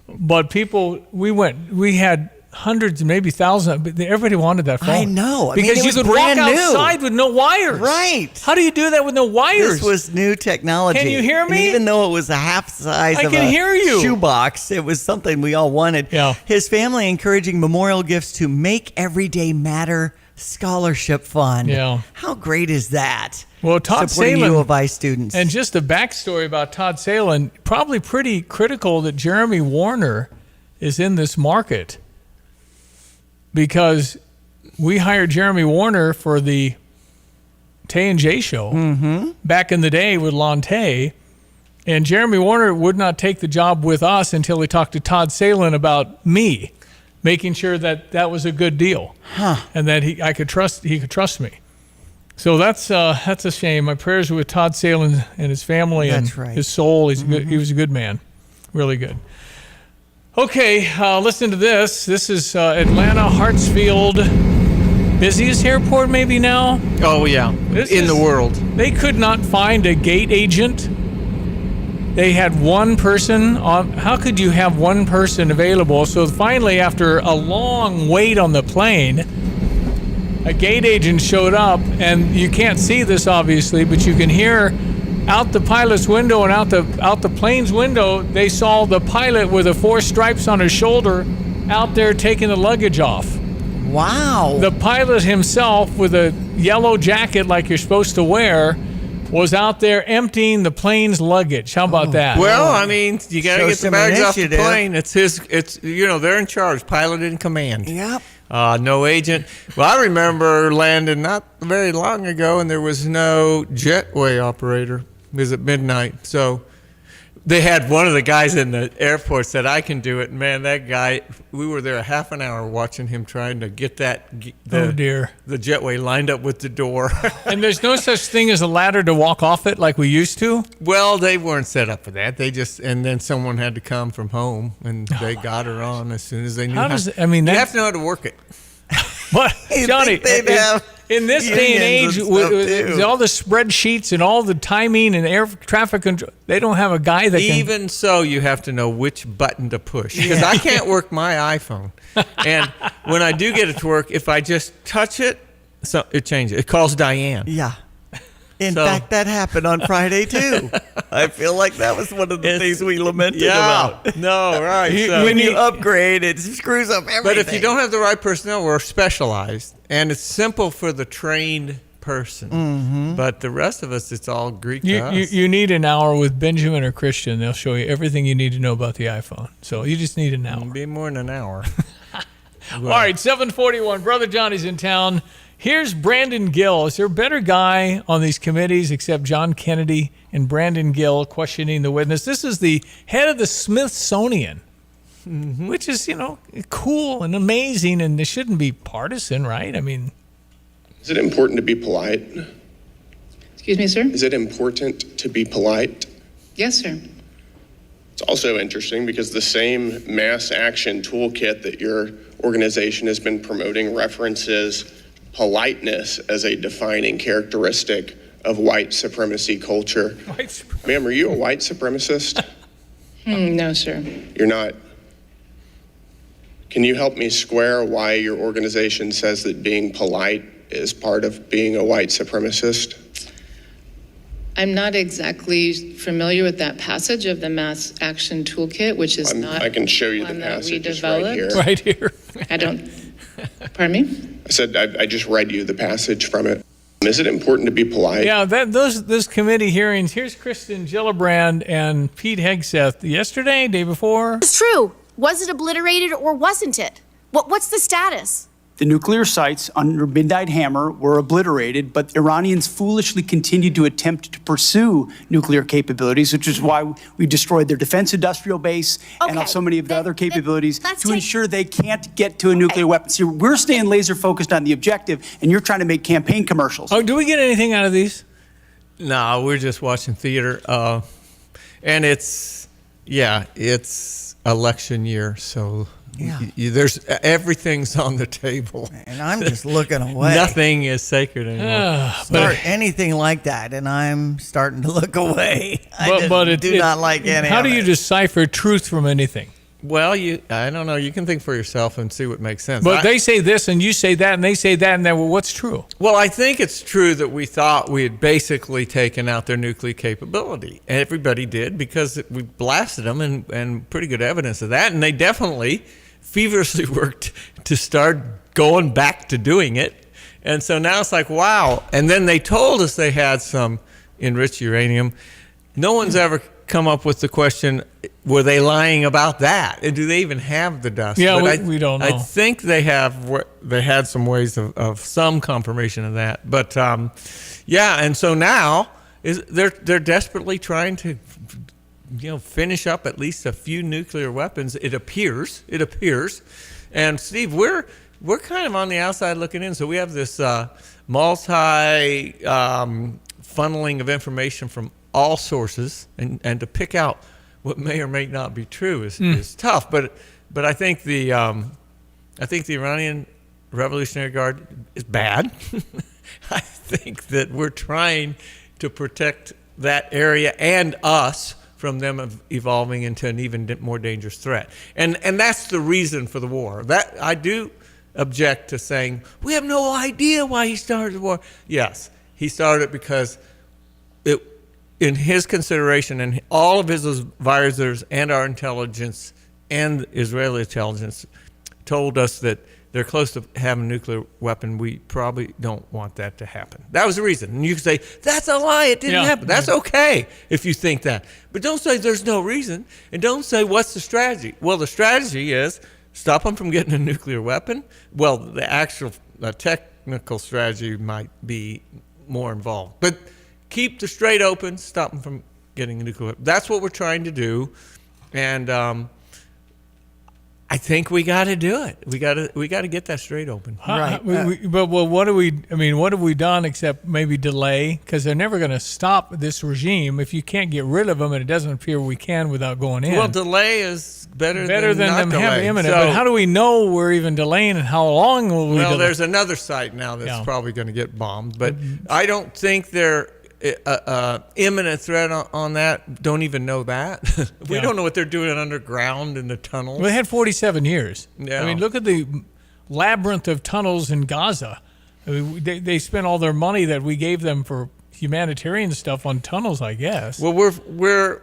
but we had hundreds, maybe thousands, but everybody wanted that phone. I know. Because you could walk outside with no wires. Right. How do you do that with no wires? This was new technology. Can you hear me? And even though it was a half size of a shoebox, it was something we all wanted. Yeah. His family encouraging memorial gifts to Make Everyday Matter Scholarship Fund. Yeah. How great is that? Well, Todd Supporting Salin, U of I students. And just a backstory about Todd Salin, probably pretty critical that Jeremy Warner is in this market, because we hired Jeremy Warner for the Tay and Jay show back in the day with Lon Tay, and Jeremy Warner would not take the job with us until he talked to Todd Salin about me, making sure that was a good deal, and that he could trust me. So that's a shame. My prayers are with Todd Salin and his family and his soul. He's good. He was a good man, really good. Okay, listen to this. This is Atlanta Hartsfield, busiest airport maybe now. Oh yeah, in the world. They could not find a gate agent. They had one person on. How could you have one person available? So finally, after a long wait on the plane, a gate agent showed up, and you can't see this obviously, but you can hear out the pilot's window and out the plane's window. They saw the pilot with the 4 stripes on his shoulder out there taking the luggage off. Wow. The pilot himself, with a yellow jacket like you're supposed to wear, was out there emptying the plane's luggage. How about that? Well, I mean, you got to Show get the some bags off the initiative. plane. It's they're in charge, pilot in command. Yep. No agent. Well, I remember landing not very long ago, and there was no jetway operator. It was at midnight, so they had one of the guys in the airport said, "I can do it." And man, that guy, we were there a half an hour watching him trying to get the jetway lined up with the door. And there's no such thing as a ladder to walk off it like we used to? Well, they weren't set up for that. And then someone had to come from home, and they got her on as soon as they knew How how. does it- I mean, you that- have to know how to work it. But, You'd Johnny, think they'd have in this day and age, unions and stuff, with too. all the spreadsheets and all the timing and air traffic control, they don't have a guy that can... Even so, you have to know which button to push, because I can't work my iPhone. And when I do get it to work, if I just touch it, so it changes. It calls Diane. Yeah. In fact, that happened on Friday, too. I feel like that was one of the things we lamented about. No, right. So. When you upgrade, it screws up everything. But if you don't have the right personnel, we're specialized. And it's simple for the trained person. Mm-hmm. But the rest of us, it's all Greek to us. You need an hour with Benjamin or Christian. They'll show you everything you need to know about the iPhone. So you just need an hour. It'll be more than an hour. All right, 7:41. Brother Johnny's in town. Here's Brandon Gill. Is there a better guy on these committees except John Kennedy and Brandon Gill questioning the witness? This is the head of the Smithsonian, which is, cool and amazing, and it shouldn't be partisan, right? I mean... Is it important to be polite? Excuse me, sir? Is it important to be polite? Yes, sir. It's also interesting because the same mass action toolkit that your organization has been promoting references politeness as a defining characteristic of white supremacy culture. Ma'am, are you a white supremacist? No, sir. You're not. Can you help me square why your organization says that being polite is part of being a white supremacist? I'm not exactly familiar with that passage of the Mass Action Toolkit, which is not. I can show you the one that we passage. It's right here. developed. Right here. I don't. Pardon me? I said I just read you the passage from it. Is it important to be polite? Yeah, those committee hearings. Here's Kristen Gillibrand and Pete Hegseth yesterday, day before. It's true. Was it obliterated or wasn't it? What's the status? The nuclear sites under Midnight Hammer were obliterated, but Iranians foolishly continued to attempt to pursue nuclear capabilities, which is why we destroyed their defense industrial base and so many of the other capabilities to ensure they can't get to a nuclear weapon. See, we're staying laser focused on the objective, and you're trying to make campaign commercials. Oh, do we get anything out of these? No, we're just watching theater. And it's election year, so... Yeah. There's everything's on the table, and I'm just looking away. Nothing is sacred anymore. Start anything like that, and I'm starting to look away. I do not like any. How of do you it. decipher truth from anything? Well, I don't know. You can think for yourself and see what makes sense. But they say this, and you say that, and they say that, and then, well, what's true? Well, I think it's true that we thought we had basically taken out their nuclear capability. Everybody did, because we blasted them, and pretty good evidence of that. And they definitely feverishly worked to start going back to doing it. And so now it's like, wow. And then they told us they had some enriched uranium. No one's ever come up with the question, were they lying about that? And do they even have the dust? Yeah, But we don't know. I think they had some ways of some confirmation of that. But and so now they're desperately trying to finish up at least a few nuclear weapons. It appears. And Steve, we're kind of on the outside looking in. So we have this multi funneling of information from all sources, and to pick out what may or may not be true is tough. But I think the Iranian Revolutionary Guard is bad. I think that we're trying to protect that area and us from them evolving into an even more dangerous threat. And that's the reason for the war. That I do object to saying, we have no idea why he started the war. Yes, he started it because in his consideration and all of his advisors and our intelligence and Israeli intelligence told us that they're close to having a nuclear weapon, we probably don't want that to happen. That was the reason. And you can say, that's a lie, it didn't happen. That's okay if you think that. But don't say there's no reason, and don't say, what's the strategy? Well, the strategy is stop them from getting a nuclear weapon. Well, the actual technical strategy might be more involved. But keep the strait open, stop them from getting a nuclear weapon. That's what we're trying to do. And I think we got to do it. We got to get that strait open. Right. But what do we? I mean, what have we done except maybe delay? Because they're never going to stop this regime if you can't get rid of them, and it doesn't appear we can without going in. Well, delay is better than them not having delay. imminent. So, but how do we know we're even delaying, and how long will we? Well, there's another site now that's probably going to get bombed, but I don't think they're imminent threat on that. Don't even know that. We don't know what they're doing underground in the tunnels. Well, they had 47 years. Yeah. I mean, look at the labyrinth of tunnels in Gaza. I mean, they spent all their money that we gave them for humanitarian stuff on tunnels, I guess. Well, we're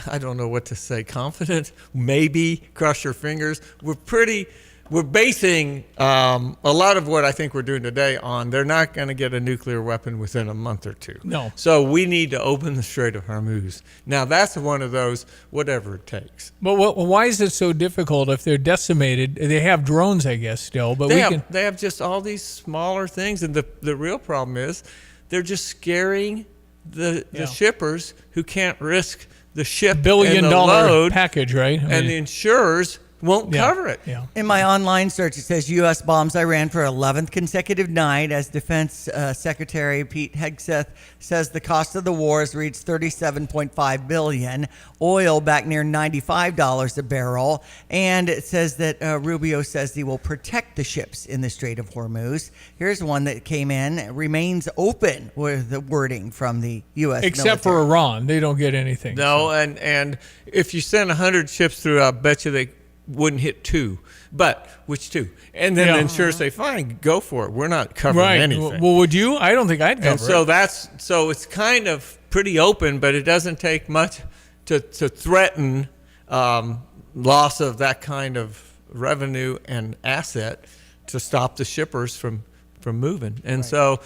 I don't know what to say. Confident, maybe. Cross your fingers. We're basing a lot of what I think we're doing today on they're not going to get a nuclear weapon within a month or two. No. So we need to open the Strait of Hormuz. Now, that's one of those, whatever it takes. But why is it so difficult if they're decimated? They have drones, I guess, still. But they have just all these smaller things. And the real problem is they're just scaring the shippers who can't risk the ship $1 billion and the load package, right? And the insurers won't cover it. Yeah. In my online search, it says U.S. bombs Iran for 11th consecutive night as Defense Secretary Pete Hegseth says the cost of the war has reached $37.5 billion, oil back near $95 a barrel, and it says that Rubio says he will protect the ships in the Strait of Hormuz. Here's one that came in, remains open with the wording from the U.S. Except for Iran. They don't get anything. No, and if you send 100 ships through, I bet you they wouldn't hit 2, but which 2? And then the insurers say, "Fine, go for it. We're not covering anything." Well, would you? I don't think I'd cover it. So it's kind of pretty open, but it doesn't take much to threaten loss of that kind of revenue and asset to stop the shippers from moving. And so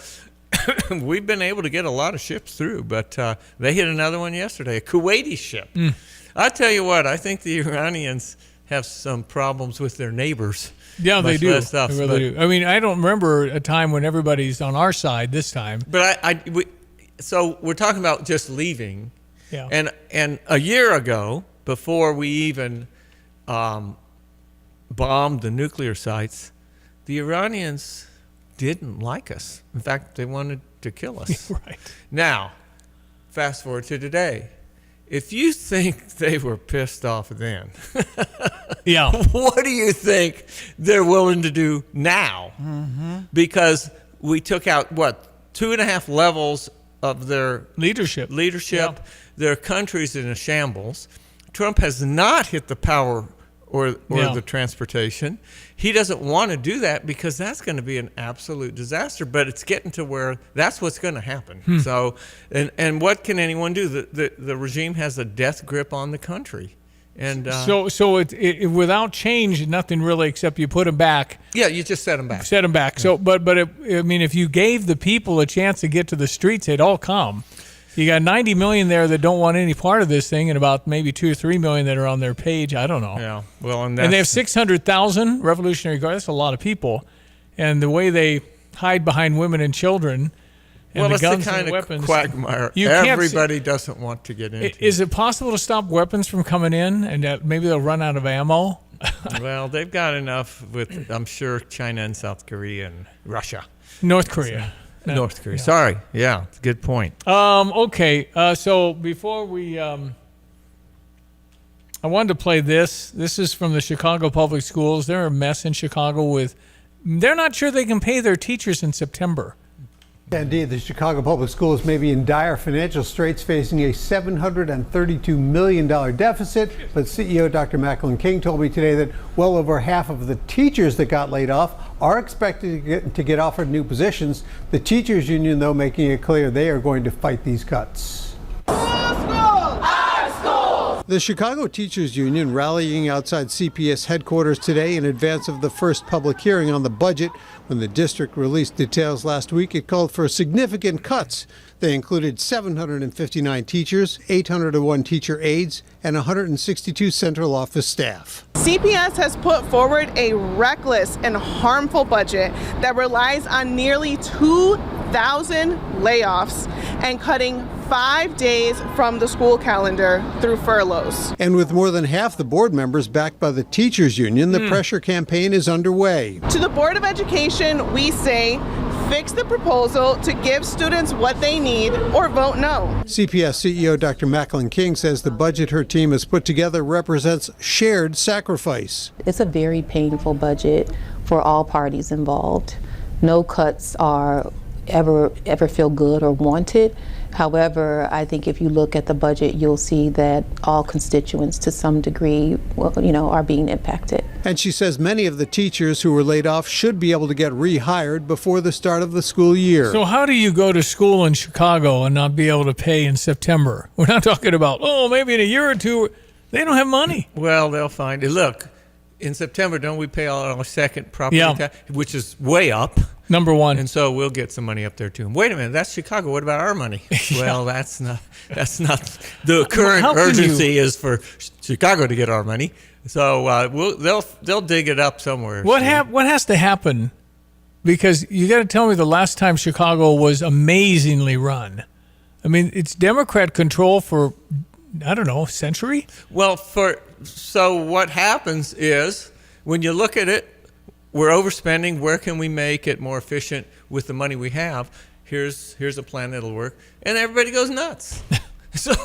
we've been able to get a lot of ships through, but they hit another one yesterday, a Kuwaiti ship. I tell you what, I think the Iranians have some problems with their neighbors. Yeah, they do. They really do. I mean, I don't remember a time when everybody's on our side this time. But so we're talking about just leaving. Yeah. And a year ago, before we even bombed the nuclear sites, the Iranians didn't like us. In fact, they wanted to kill us. Right. Now, fast forward to today. If you think they were pissed off then, what do you think they're willing to do now? Mm-hmm. Because we took out, 2.5 levels of their leadership. Their country's in a shambles. Trump has not hit the power or the transportation. He doesn't want to do that because that's going to be an absolute disaster. But it's getting to where that's what's going to happen. So, and what can anyone do? The regime has a death grip on the country. And so it without change, nothing really except you put them back. Yeah, you just set them back. Set them back. So, but I mean, if you gave the people a chance to get to the streets, they'd all come. You got 90 million there that don't want any part of this thing, and about maybe 2 or 3 million that are on their page. I don't know. Yeah. Well, and they have 600,000 Revolutionary Guard. That's a lot of people, and the way they hide behind women and children, and the guns and weapons. Quagmire everybody doesn't want to get into. Is it possible to stop weapons from coming in, and that maybe they'll run out of ammo? Well, they've got enough with, I'm sure, China and South Korea and Russia. North Korea. North Korea. Sorry. Yeah, good point. Okay. So before we, I wanted to play this. This is from the Chicago Public Schools. They're a mess in Chicago they're not sure they can pay their teachers in September. Indeed, the Chicago Public Schools may be in dire financial straits, facing a $732 million deficit. But CEO Dr. Macklin King told me today that well over half of the teachers that got laid off are expected to get offered new positions. The teachers union, though, making it clear they are going to fight these cuts. Our schools! The Chicago Teachers Union rallying outside CPS headquarters today in advance of the first public hearing on the budget. When the district released details last week, it called for significant cuts. They included 759 teachers, 801 teacher aides, and 162 central office staff. CPS has put forward a reckless and harmful budget that relies on nearly 2,000 layoffs and cutting 5 days from the school calendar through furloughs. And with more than half the board members backed by the teachers union, the pressure campaign is underway. To the Board of Education, we say, fix the proposal to give students what they need or vote no. CPS CEO Dr. Macklin King says the budget her team has put together represents shared sacrifice. It's a very painful budget for all parties involved. No cuts are ever feel good or wanted. However, I think if you look at the budget, you'll see that all constituents to some degree, are being impacted. And she says many of the teachers who were laid off should be able to get rehired before the start of the school year. So how do you go to school in Chicago and not be able to pay in September? We're not talking about, maybe in a year or two. They don't have money. Well, they'll find it. Look, in September, don't we pay our second property tax, which is way up? Number one. And so we'll get some money up there too. Wait a minute, that's Chicago. What about our money? Well, that's not the current urgency is for Chicago to get our money. So they'll dig it up somewhere. What has to happen? Because you got to tell me the last time Chicago was amazingly run. I mean, it's Democrat control for a century. Well, so what happens is when you look at it, we're overspending. Where can we make it more efficient with the money we have? Here's a plan that'll work, and everybody goes nuts. So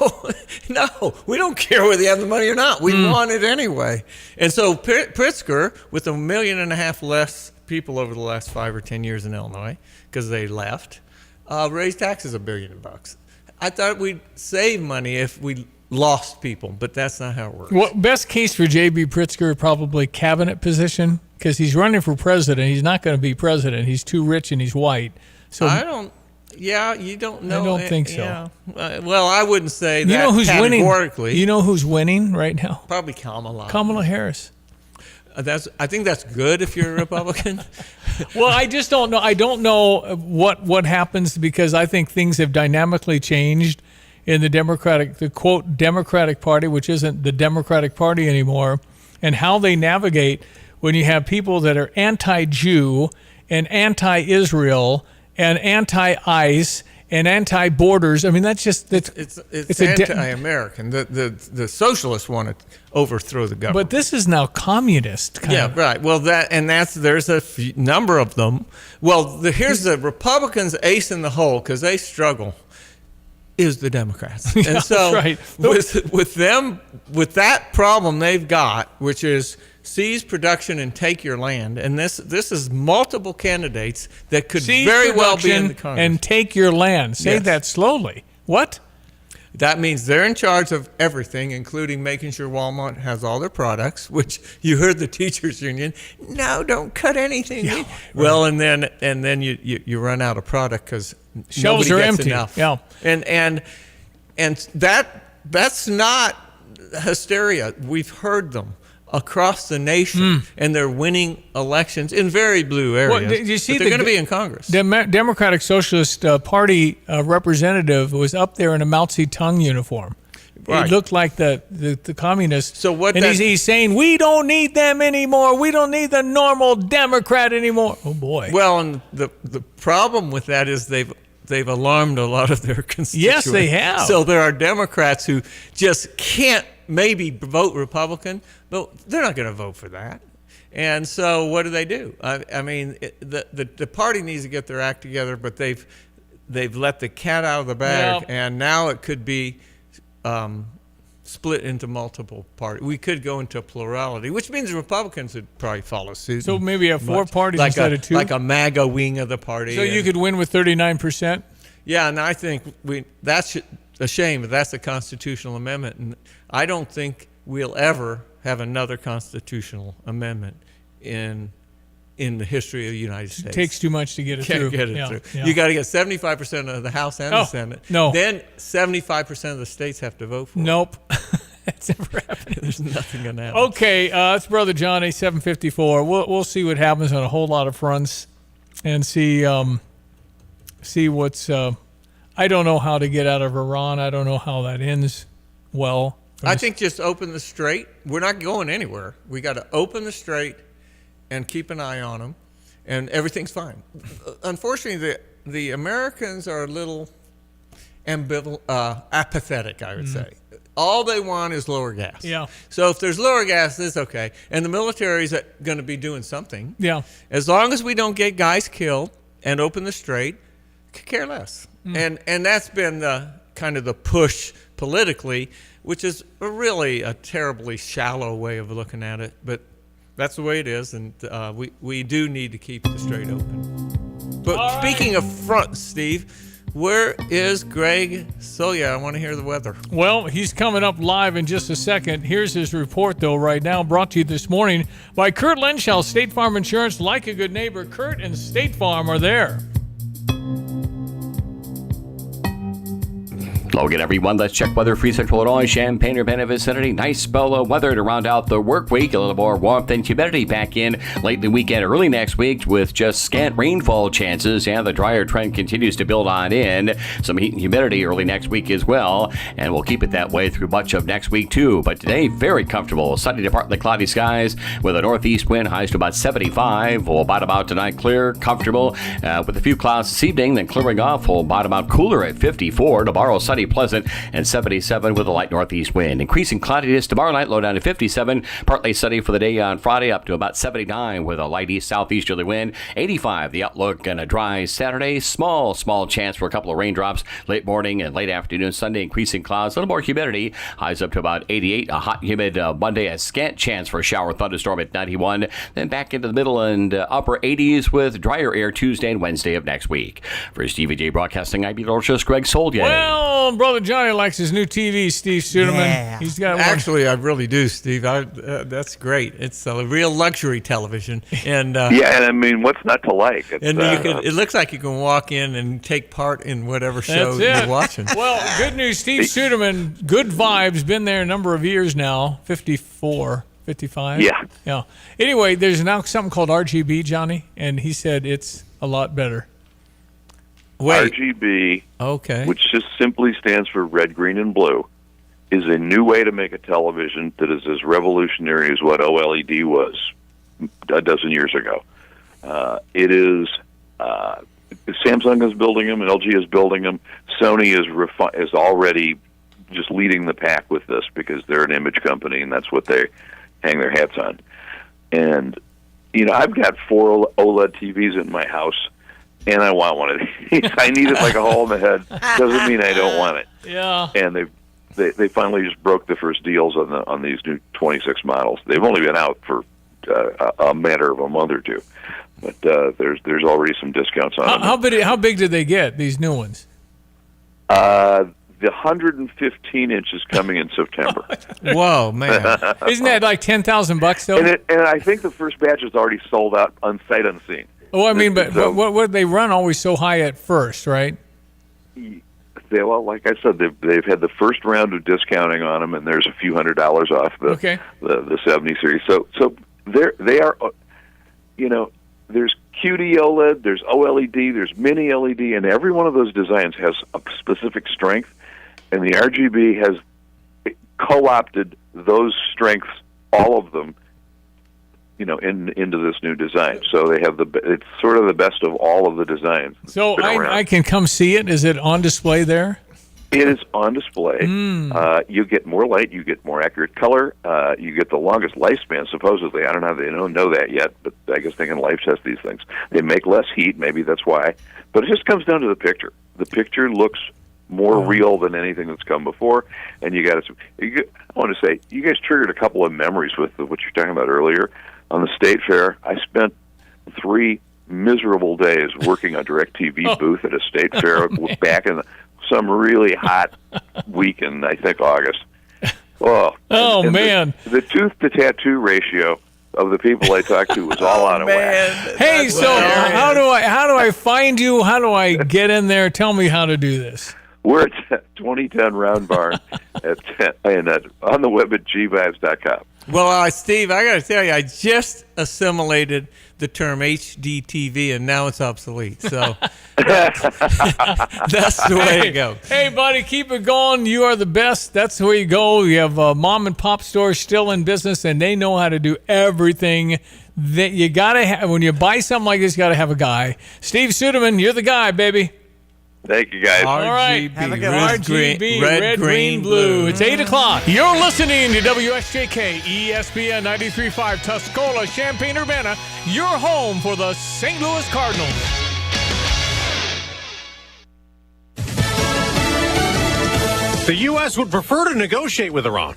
no, we don't care whether you have the money or not. We want it anyway. And so Pritzker, with 1.5 million less people over the last 5 or 10 years in Illinois, because they left, raised taxes $1 billion. I thought we'd save money if we lost people, but that's not how it works. Well, best case for J.B. Pritzker, probably cabinet position, because he's running for president. He's not going to be president. He's too rich and he's white. So you don't know. I don't think so. Yeah. Well, I wouldn't say that. You know who's winning? Categorically. You know who's winning right now? Probably Kamala. Kamala Harris. I think that's good if you're a Republican. Well, I just don't know. I don't know what happens, because I think things have dynamically changed in the quote Democratic Party, which isn't the Democratic Party anymore, and how they navigate when you have people that are anti-Jew and anti-Israel and anti-ICE and anti-borders. I mean, that's just it's anti-American. The socialists want to overthrow the government, but this is now communist. Right. Well, there's a number of them. Well, here's the Republicans' ace in the hole, because they struggle, is the Democrats. And so right. with them, with that problem they've got, which is seize production and take your land, and this is multiple candidates that could very well be in the Congress. And take your land. Say that slowly. What? That means they're in charge of everything, including making sure Walmart has all their products, which you heard the teachers union, no, don't cut anything. Yeah, right. Well, and then you run out of product because shelves are empty. Enough. Yeah. And that's not hysteria. We've heard them across the nation, and they're winning elections in very blue areas. Well, you see, but they're going to be in Congress. The Democratic Socialist Party representative was up there in a Mao Zedong uniform. Right. He looked like the communists. So what? And he's saying, we don't need them anymore. We don't need the normal Democrat anymore. Oh boy. Well, and the problem with that is they've alarmed a lot of their constituents. Yes, they have. So there are Democrats who just can't maybe vote Republican, but they're not going to vote for that. And so what do? I mean, the party needs to get their act together, but they've let the cat out of the bag, and now it could be split into multiple parties. We could go into plurality, which means Republicans would probably follow suit. So maybe have 4 parties instead of 2? Like a MAGA wing of the party. So you could win with 39%? Yeah, and I think that's a shame, but that's a constitutional amendment. And I don't think we'll ever have another constitutional amendment in the history of the United States. It takes too much to get it through. Can't get it through. Yeah. You got to get 75% of the House and the Senate. No. Then 75% of the states have to vote for it. Nope. That's never happened. There's nothing going to happen. Okay, it's Brother Johnny, 754. We'll see what happens on a whole lot of fronts and see what's. I don't know how to get out of Iran. I don't know how that ends well. I think just open the strait. We're not going anywhere. We got to open the strait and keep an eye on them, and everything's fine. Unfortunately, the Americans are a little apathetic, I would say. All they want is lower gas. Yeah. So if there's lower gas, it's okay. And the military's going to be doing something. Yeah. As long as we don't get guys killed and open the strait, could care less. And that's been kind of the push politically, which is really a terribly shallow way of looking at it. But that's the way it is, and we do need to keep the strait open. But speaking of fronts, Steve, where is Greg Soya? I want to hear the weather. Well, he's coming up live in just a second. Here's his report, though, right now, brought to you this morning by Kurt Lenschow, State Farm Insurance. Like a good neighbor, Kurt and State Farm are there. Hello again, everyone. Let's check weather. Free Central Illinois, Champaign-Urbana vicinity. Nice spell of weather to round out the work week. A little more warmth and humidity back in late in the weekend, early next week with just scant rainfall chances. And the drier trend continues to build on in. Some heat and humidity early next week as well. And we'll keep it that way through much of next week, too. But today, very comfortable. Sunny to partly cloudy skies with a northeast wind, highs to about 75. We'll bottom out tonight clear, comfortable with a few clouds this evening. Then clearing off, we'll bottom out cooler at 54. Tomorrow, sunny, pleasant, and 77 with a light northeast wind. Increasing cloudiness tomorrow night, low down to 57. Partly sunny for the day on Friday, up to about 79 with a light east-southeasterly wind. 85 the outlook, and a dry Saturday. Small chance for a couple of raindrops late morning and late afternoon. Sunday, increasing clouds, a little more humidity. Highs up to about 88. A hot, humid Monday, a scant chance for a shower thunderstorm at 91. Then back into the middle and upper 80s with drier air Tuesday and Wednesday of next week. For TVJ Broadcasting, I'm meteorologist Greg Soldier. Well, Brother Johnny likes his new TV, Steve Suderman. Yeah. He's got one. Actually, I really do, Steve. That's great. It's a real luxury television, and yeah, and I mean, what's not to like? It's, and it looks like you can walk in and take part in whatever show you're watching. Well, good news, Steve Suderman. Good vibes. Been there a number of years now. 54, 55. Yeah. Anyway, there's now something called RGB, Johnny, and he said it's a lot better. Wait. RGB, okay, which just simply stands for red, green, and blue, is a new way to make a television that is as revolutionary as what OLED was a dozen years ago. It is Samsung is building them, and LG is building them. Sony is already just leading the pack with this because they're an image company, and that's what they hang their hats on. And I've got 4 OLED TVs in my house. And I want one of these. I need it like a hole in the head. Doesn't mean I don't want it. Yeah. And they finally just broke the first deals on these new 26 models. They've only been out for a matter of a month or two, but there's already some discounts on them. How big did they get, these new ones? The 115 inches coming in September. Whoa, man! Isn't that like $10,000 though? And I think the first batch is already sold out on sight unseen. Oh, I mean, but what they run always so high at first, right? Well, like I said, they've had the first round of discounting on them, and there's a few $100s off the 70 series. So they are, there's QD OLED, there's OLED, there's mini LED, and every one of those designs has a specific strength, and the RGB has co-opted those strengths, all of them, into this new design. So they have it's sort of the best of all of the designs. So I can come see it. Is it on display there? It is on display. You get more light. You get more accurate color. You get the longest lifespan, supposedly. I don't know. They don't know that yet, but I guess they can life test these things. They make less heat. Maybe that's why. But it just comes down to the picture. The picture looks more real than anything that's come before. And I want to say, you guys triggered a couple of memories with what you're talking about earlier. On the State Fair, I spent 3 miserable days working a DirecTV booth at a State Fair back in some really hot week in, I think, August. And man. The tooth-to-tattoo ratio of the people I talked to was all out of whack. Hey, so how do I find you? How do I get in there? Tell me how to do this. We're at 2010 Round Barn on the web at gvibes.com. Well, Steve, I got to tell you, I just assimilated the term HDTV, and now it's obsolete. So that's the way to go. Hey, buddy, keep it going. You are the best. That's the way you go. You have mom and pop stores still in business, and they know how to do everything. That you got to have. When you buy something like this, you got to have a guy. Steve Suderman, you're the guy, baby. Thank you, guys. All right. Have a good RGB, red, green, blue. It's 8 o'clock. You're listening to WSJK, ESPN 93.5, Tuscola, Champaign-Urbana, your home for the St. Louis Cardinals. The U.S. would prefer to negotiate with Iran.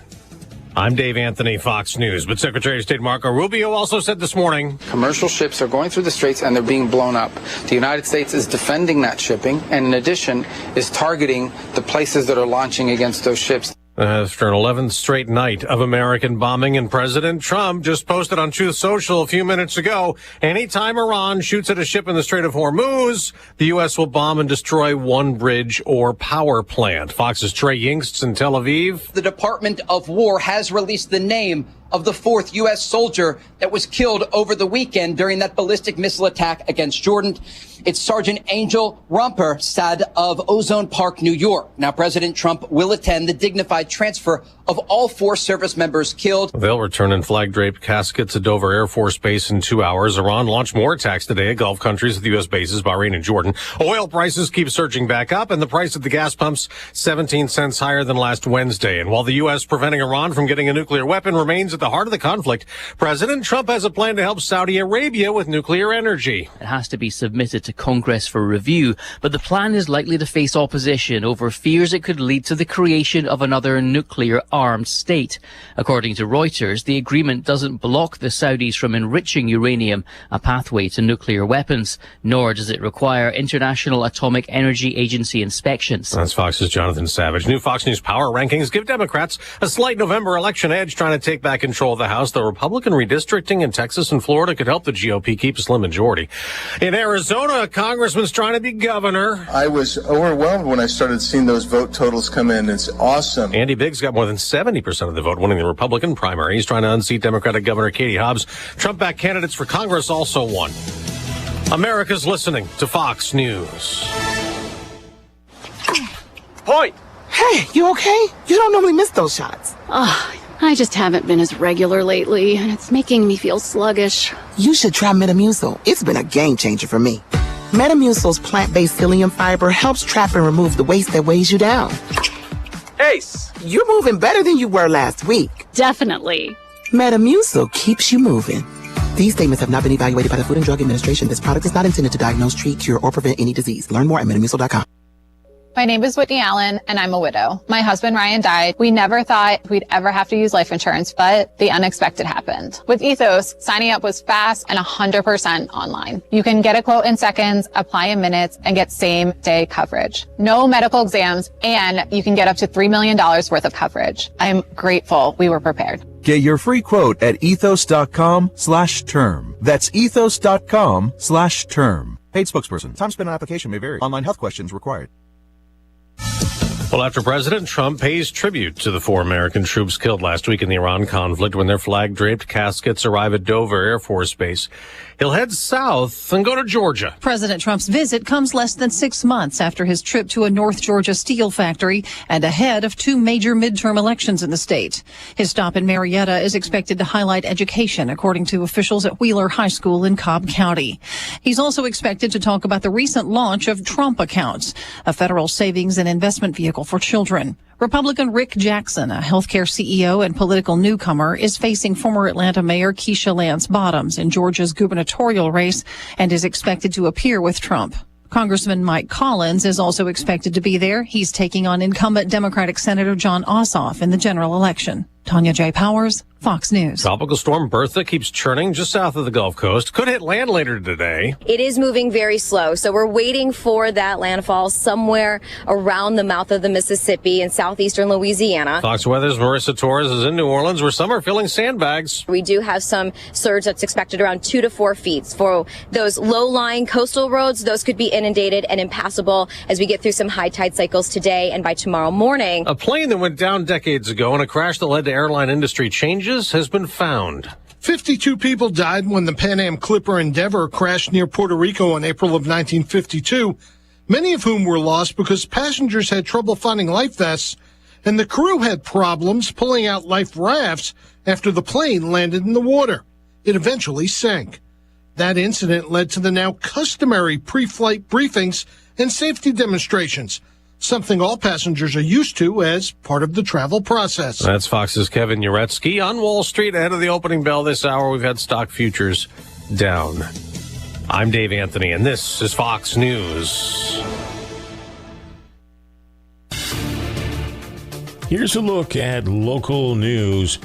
I'm Dave Anthony, Fox News. But Secretary of State Marco Rubio also said this morning, commercial ships are going through the straits and they're being blown up. The United States is defending that shipping and in addition is targeting the places that are launching against those ships. After an 11th straight night of American bombing, and President Trump just posted on Truth Social a few minutes ago, anytime Iran shoots at a ship in the Strait of Hormuz, the U.S. will bomb and destroy one bridge or power plant. Fox's Trey Yingst in Tel Aviv. The Department of War has released the name of the 4th U.S. soldier that was killed over the weekend during that ballistic missile attack against Jordan. It's Sergeant Angel Romper-Sad of Ozone Park, New York. Now, President Trump will attend the dignified transfer of all 4 service members killed. They'll return in flag-draped caskets at Dover Air Force Base in 2 hours. Iran launched more attacks today at Gulf countries with U.S. bases, Bahrain and Jordan. Oil prices keep surging back up, and the price at the gas pumps 17 cents higher than last Wednesday. And while the U.S. preventing Iran from getting a nuclear weapon remains at the heart of the conflict, President Trump has a plan to help Saudi Arabia with nuclear energy. It has to be submitted to Congress for review, but the plan is likely to face opposition over fears it could lead to the creation of another nuclear-armed state. According to Reuters, the agreement doesn't block the Saudis from enriching uranium, a pathway to nuclear weapons, nor does it require International Atomic Energy Agency inspections. That's Fox's Jonathan Savage. New Fox News power rankings give Democrats a slight November election edge, trying to take back control of the House. The Republican redistricting in Texas and Florida could help the GOP keep a slim majority. In Arizona, a congressman's trying to be governor. I was overwhelmed when I started seeing those vote totals come in. It's awesome. Andy Biggs got more than 70% of the vote, winning the Republican primary. He's trying to unseat Democratic Governor Katie Hobbs. Trump-backed candidates for Congress also won. America's listening to Fox News. Point. Hey, you okay? You don't normally miss those shots. I just haven't been as regular lately, and it's making me feel sluggish. You should try Metamucil. It's been a game changer for me. Metamucil's plant-based psyllium fiber helps trap and remove the waste that weighs you down. Ace, you're moving better than you were last week. Definitely. Metamucil keeps you moving. These statements have not been evaluated by the Food and Drug Administration. This product is not intended to diagnose, treat, cure, or prevent any disease. Learn more at metamucil.com. My name is Whitney Allen, and I'm a widow. My husband, Ryan, died. We never thought we'd ever have to use life insurance, but the unexpected happened. With Ethos, signing up was fast and 100% online. You can get a quote in seconds, apply in minutes, and get same-day coverage. No medical exams, and you can get up to $3 million worth of coverage. I'm grateful we were prepared. Get your free quote at ethos.com/term. That's ethos.com/term. Paid spokesperson. Time spent on application may vary. Online health questions required. Well, after President Trump pays tribute to the 4 American troops killed last week in the Iran conflict when their flag-draped caskets arrive at Dover Air Force Base, he'll head south and go to Georgia. President Trump's visit comes less than 6 months after his trip to a North Georgia steel factory and ahead of 2 major midterm elections in the state. His stop in Marietta is expected to highlight education, according to officials at Wheeler High School in Cobb County. He's also expected to talk about the recent launch of Trump Accounts, a federal savings and investment vehicle for children. Republican Rick Jackson, a healthcare CEO and political newcomer, is facing former Atlanta Mayor Keisha Lance Bottoms in Georgia's gubernatorial race and is expected to appear with Trump. Congressman Mike Collins is also expected to be there. He's taking on incumbent Democratic Senator John Ossoff in the general election. Tanya J. Powers, Fox News. Tropical storm Bertha keeps churning just south of the Gulf Coast. Could hit land later today. It is moving very slow, so we're waiting for that landfall somewhere around the mouth of the Mississippi in southeastern Louisiana. Fox Weather's Marissa Torres is in New Orleans, where some are filling sandbags. We do have some surge that's expected around 2 to 4 feet. For those low-lying coastal roads, those could be inundated and impassable as we get through some high tide cycles today and by tomorrow morning. A plane that went down decades ago in a crash that led to airline industry changes has been found. 52 people died when the Pan Am Clipper Endeavour crashed near Puerto Rico in April of 1952, many of whom were lost because passengers had trouble finding life vests, and the crew had problems pulling out life rafts after the plane landed in the water. It eventually sank. That incident led to the now customary pre-flight briefings and safety demonstrations, something all passengers are used to as part of the travel process. That's Fox's Kevin Uretsky. On Wall Street, ahead of the opening bell this hour, we've had stock futures down. I'm Dave Anthony, and this is Fox News. Here's a look at local news.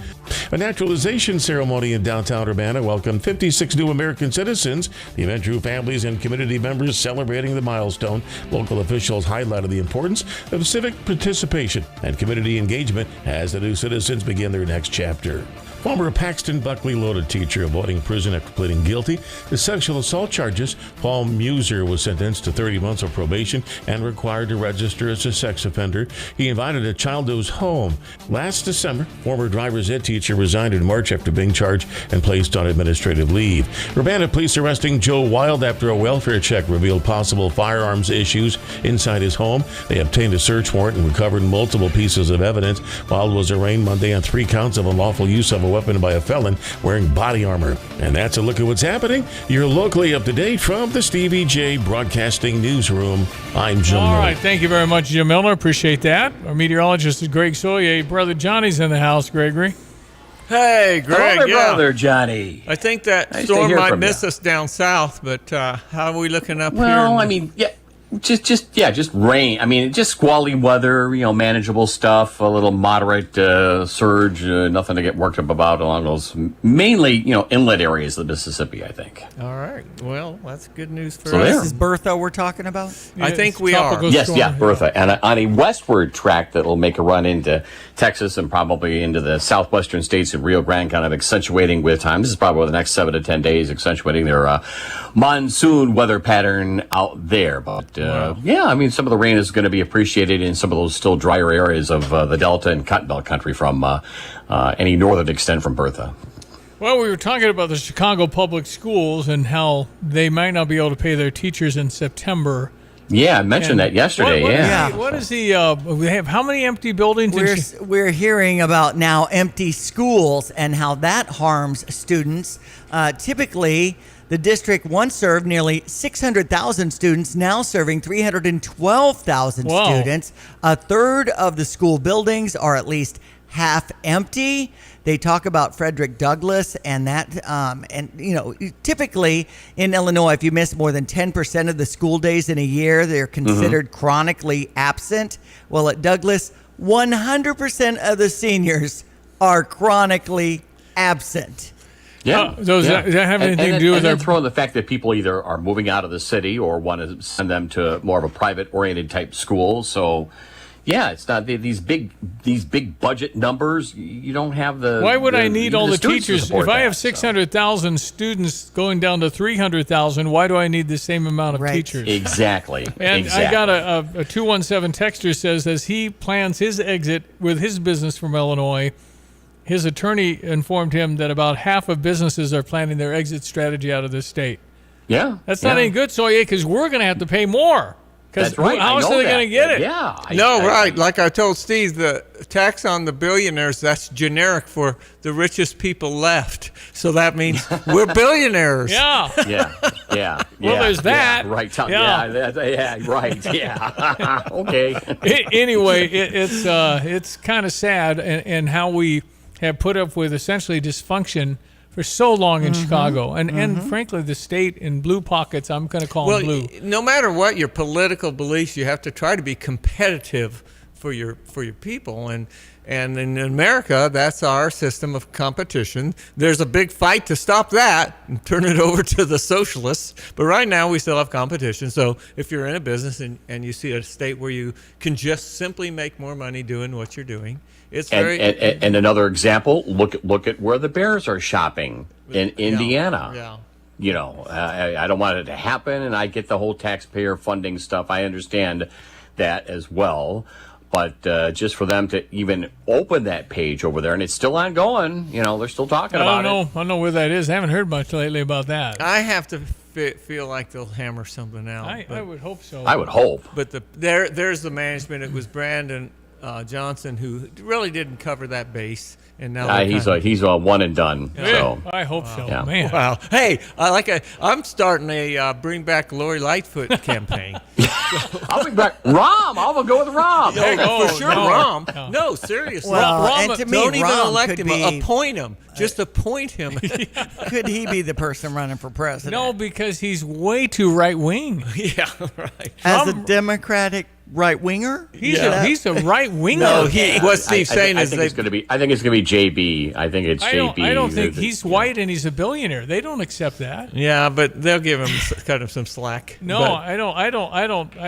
A naturalization ceremony in downtown Urbana welcomed 56 new American citizens. The event drew families and community members celebrating the milestone. Local officials highlighted the importance of civic participation and community engagement as the new citizens begin their next chapter. Former Paxton Buckley loaded teacher avoiding prison after pleading guilty to sexual assault charges. Paul Muser was sentenced to 30 months of probation and required to register as a sex offender. He invited a child to his home. Last December, former driver's ed teacher resigned in March after being charged and placed on administrative leave. Urbana police arresting Joe Wild after a welfare check revealed possible firearms issues inside his home. They obtained a search warrant and recovered multiple pieces of evidence. Wild was arraigned Monday on 3 counts of unlawful use of a weapon by a felon wearing body armor. And that's a look at what's happening. You're locally up to date from the Stevie J Broadcasting Newsroom. I'm Jim All Miller. right, thank you very much, Jim Miller. Appreciate that. Our meteorologist is Greg Soye. Brother Johnny's in the house, Gregory. Hey, Greg. Hello, my yeah. brother Johnny. I think that Nice to storm hear might from miss you. us down south, but how are we looking up here? Well, I mean, yeah. Just rain. I mean, just squally weather, manageable stuff, a little moderate surge, nothing to get worked up about along those mainly, inlet areas of the Mississippi, I think. All right. Well, that's good news for So us. there. This is Bertha we're talking about? I think we are. Yes, Bertha. And on a westward track that'll make a run into Texas and probably into the southwestern states of Rio Grande, kind of accentuating with time. This is probably over the next 7 to 10 days, accentuating their monsoon weather pattern out there. But yeah, I mean, some of the rain is going to be appreciated in some of those still drier areas of the Delta and Cotton Belt country from any northern extent from Bertha. Well, we were talking about the Chicago public schools and how they might not be able to pay their teachers in September. Yeah, I mentioned that yesterday. What is the? We have how many empty buildings? We're hearing about now empty schools and how that harms students. Typically, the district once served nearly 600,000 students, now serving 312,000 students. A third of the school buildings are at least half empty. They talk about Frederick Douglass and that, typically in Illinois, if you miss more than 10% of the school days in a year, they're considered chronically absent. Well, at Douglass, 100% of the seniors are chronically absent. Yeah. Does that have anything to do with and throw in the fact that people either are moving out of the city or want to send them to more of a private-oriented type school. So, yeah, it's not these big budget numbers. You don't have the. Why would I need all the students to teachers? support If I that, have 600,000 students going down to 300,000, why do I need the same amount of teachers? Exactly. And I got a 217 texter says, as he plans his exit with his business from Illinois, his attorney informed him that about half of businesses are planning their exit strategy out of this state. Yeah. That's not any good, Soye, because we're going to have to pay more. That's right. How else are they going to get it? Yeah. Right. Like I told Steve, the tax on the billionaires, that's generic for the richest people left. So that means we're billionaires. Yeah. Yeah. Well, there's that. Yeah, right. Yeah. Right. Yeah. Okay. Anyway, it's kind of sad and how we have put up with essentially dysfunction for so long in Chicago. And frankly, the state in blue pockets, I'm going to call them blue. No matter what your political beliefs, you have to try to be competitive for your people. And And in America, that's our system of competition. There's a big fight to stop that and turn it over to the socialists. But right now, we still have competition. So if you're in a business and you see a state where you can just simply make more money doing what you're doing, it's very... And another example, look at where the Bears are shopping in Indiana. Yeah. You know, I don't want it to happen, and I get the whole taxpayer funding stuff. I understand that as well. But just for them to even open that page over there, and it's still ongoing, you know, they're still talking about it. I don't know where that is. I haven't heard much lately about that. I have to feel like they'll hammer something out. I would hope so. I would hope. But there's the management. It was Brandon Johnson who really didn't cover that base. And now he's a one and done. Yeah, So I hope so, yeah. man. Wow. Hey, I'm starting a Bring Back Lori Lightfoot campaign. I'll be back. Rom. I'll go with Rom. Hey, for sure, no. Rom. No, seriously. Well, Rom, and to me, don't even Rom elect could him. be- Appoint him. Just appoint him. Could he be the person running for president? No, because he's way too right wing. Yeah, right. As a Democratic right winger? He's a right winger. No, what Steve's saying I is think it's going to be. I think it's going to be JB. I think it's JB. I don't think he's white and he's a billionaire. They don't accept that. Yeah, but they'll cut him some slack. No, But- I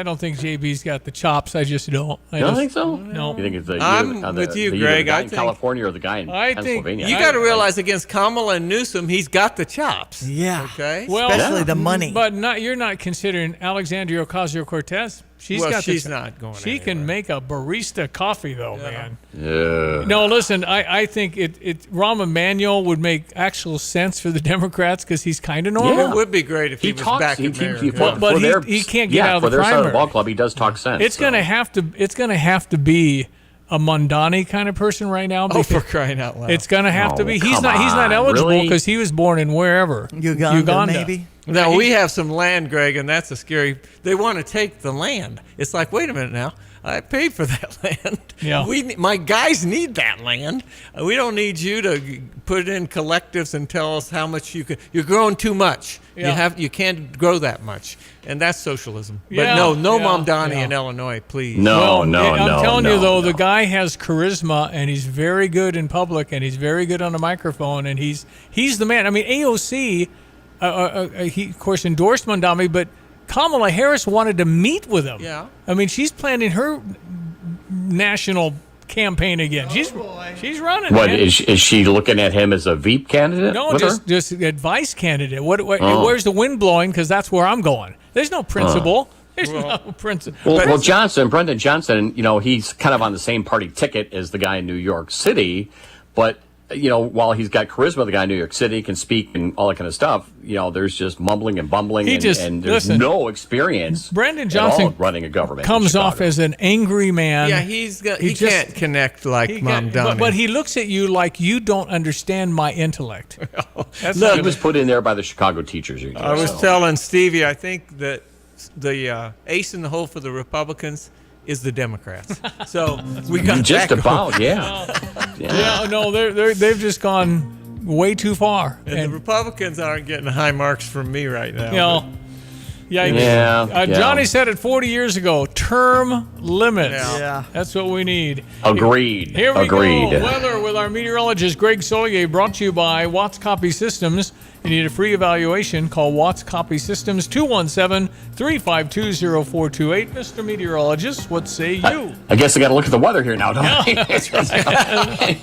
don't think JB's got the chops. I just don't. You don't think so? No. You think it's the I'm either with you, the Greg. guy I in think- California or the guy in I think Pennsylvania? You got to realize against Kamala and Newsom, he's got the chops. Yeah. Okay. Well, Especially the money. But you're not considering Alexandria Ocasio-Cortez. She's not going. She can make a barista coffee, though, man. Yeah. No, listen. I think Rahm Emanuel would make actual sense for the Democrats because he's kind of normal. It would be great if he was talks. back in He, America. But he can't get out of the for their side of primary. the ball club, he does talk sense. It's gonna have to be a Mondani kind of person right now. Oh, for crying out loud! It's gonna have to Oh, be. He's come not on, eligible really? because he was born in wherever Uganda, maybe? Now we have some land, Greg, and that's a scary. They want to take the land. It's like, wait a minute now. I paid for that land. Yeah. My guys need that land. We don't need you to put in collectives and tell us how much you can. You're growing too much. Yeah. You can't grow that much, and that's socialism. Yeah, But no yeah, Mamdani yeah. in Illinois, please. No, I'm no. telling you though, no. the guy has charisma and he's very good in public and he's very good on the microphone and he's the man. I mean, AOC, he of course endorsed Mondani, but Kamala Harris wanted to meet with him. Yeah. I mean, she's planning her national campaign again. She's running. What man. is she looking at him as a Veep candidate? No, with her? just advice candidate. Oh. Where's the wind blowing? Because that's where I'm going. There's no principle. There's no principle. Well, Brendan Johnson, you know, he's kind of on the same party ticket as the guy in New York City, but you know, while he's got charisma, the guy in New York City can speak and all that kind of stuff. You know, there's just mumbling and bumbling, and there's no experience. Brandon at Johnson all running a government comes in off Chicago. as an angry man. Yeah, he can't connect like Mamdani. But he looks at you like you don't understand my intellect. No, he was put in there by the Chicago teachers union. I was telling Stevie, I think that the ace in the hole for the Republicans is the Democrats. So we got just that about, going. Yeah, no, they've just gone way too far. And the Republicans aren't getting high marks from me right now. You know, Johnny said it 40 years ago. Term limits. Yeah. That's what we need. Agreed. Here we Agreed. go. Weather with our meteorologist Greg Solier, brought to you by Watts Copy Systems. You need a free evaluation. Call Watts Copy Systems 217-352-0428. Mr. Meteorologist, what say you? I guess I got to look at the weather here now, don't I? That's right.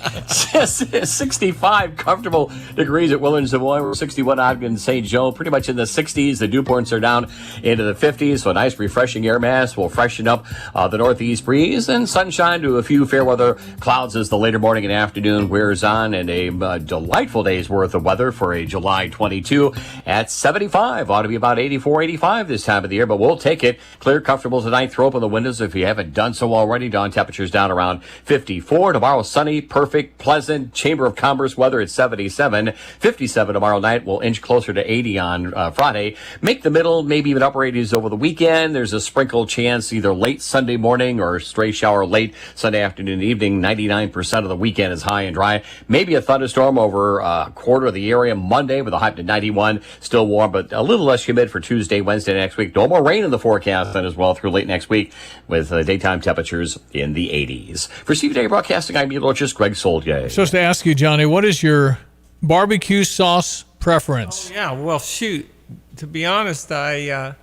65 comfortable degrees at Willard and Savoy. We're 61 Ogden and St. Joe. Pretty much in the 60s. The dew points are down into the 50s. So a nice refreshing air mass will freshen up the northeast breeze, and sunshine to a few fair weather clouds as the later morning and afternoon wears on, and a delightful day's worth of weather for a July 22 at 75. Ought to be about 84, 85 this time of the year, but we'll take it. Clear, comfortable tonight. Throw open the windows if you haven't done so already. Dawn temperatures down around 54. Tomorrow, sunny, perfect, pleasant. Chamber of Commerce weather at 77. 57 tomorrow night. We'll inch closer to 80 on Friday. Make the middle, maybe even upper 80s over the weekend. There's a sprinkle chance either late Sunday morning or stray shower late Sunday afternoon, evening. 99% of the weekend is high and dry. Maybe a thunderstorm over a quarter of the area Monday with the high to 91. Still warm, but a little less humid for Tuesday, Wednesday next week. No more rain in the forecast then as well through late next week with daytime temperatures in the 80s. For CVJ Broadcasting, I'm meteorologist Greg Soldier. I'm supposed to ask you, Johnny, what is your barbecue sauce preference? Yeah, well, shoot. To be honest, I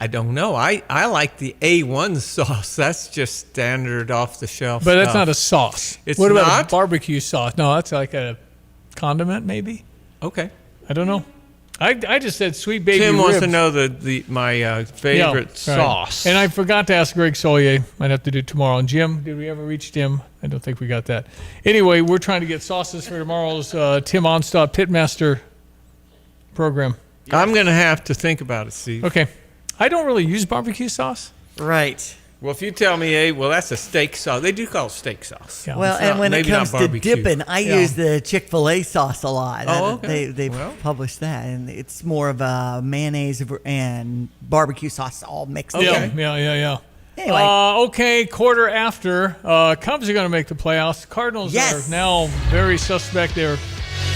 don't know. I like the A1 sauce. That's just standard off the shelf. But that's stuff. not a sauce. It's what about not? a barbecue sauce? No, that's like a condiment, maybe. Okay. I don't know. I just said sweet baby Tim ribs. wants to know my favorite right. sauce. And I forgot to ask Greg Solier. Might have to do it tomorrow. And Jim, did we ever reach Jim? I don't think we got that. Anyway, we're trying to get sauces for tomorrow's Tim Onstop Pitmaster program. I'm going to have to think about it, Steve. Okay. I don't really use barbecue sauce. Right. Well, if you tell me, well, that's a steak sauce. They do call it steak sauce. Yeah. Well, and when it comes to dipping, I use the Chick-fil-A sauce a lot. Oh, okay. They've published that, and it's more of a mayonnaise and barbecue sauce all mixed in. Yeah. Anyway. Okay, quarter after. Cubs are going to make the playoffs. Cardinals are now very suspect. They're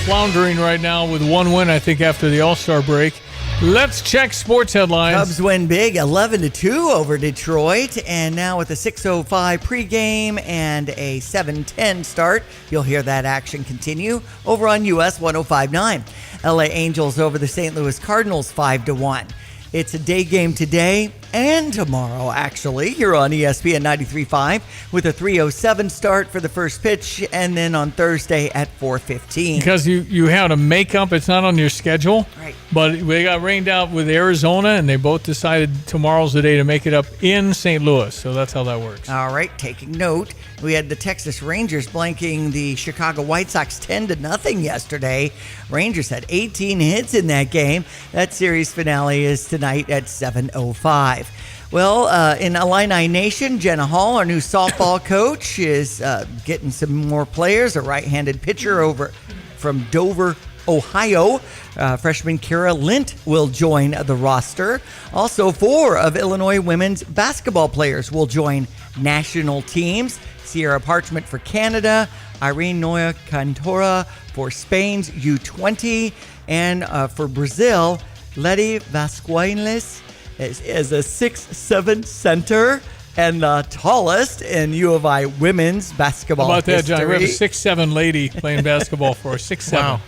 floundering right now with one win, I think, after the All-Star break. Let's check sports headlines. Cubs win big, 11-2 over Detroit, and now with a 6:05 pregame and a 7:10 start, you'll hear that action continue over on US 105.9. LA Angels over the St. Louis Cardinals 5-1. It's a day game today and tomorrow, actually, here on ESPN 93.5 with a 3:07 start for the first pitch, and then on Thursday at 4:15. Because you had a makeup, it's not on your schedule. Right. But they got rained out with Arizona, and they both decided tomorrow's the day to make it up in St. Louis. So that's how that works. All right, taking note, we had the Texas Rangers blanking the Chicago White Sox 10-0 yesterday. Rangers had 18 hits in that game. That series finale is tonight at 7:05. Well, in Illini Nation, Jenna Hall, our new softball coach, is getting some more players. A right-handed pitcher over from Dover, Ohio. Freshman Kara Lint will join the roster. Also, 4 of Illinois women's basketball players will join national teams. Sierra Parchment for Canada, Irene Noya Cantora for Spain's U20, and for Brazil, Letty Vasconcelos is a 6'7" center and the tallest in U of I women's basketball How about that, history. John? We have a 6'7" lady playing basketball for us. 6'7". Wow.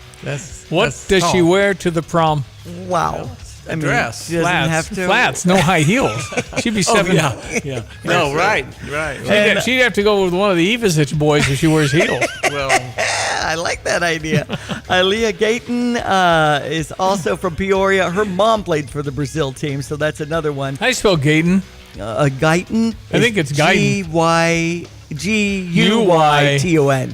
What does she wear to the prom? Wow. A dress. She doesn't have to. Flats, no high heels. She'd be 7. Yeah. No, right. She'd have to go with one of the Ivasic boys if she wears heels. Well, I like that idea. Aaliyah Gayton is also from Peoria. Her mom played for the Brazil team, so that's another one. How do you spell Gayton? Guyton. I think it's Guyton. Guyton.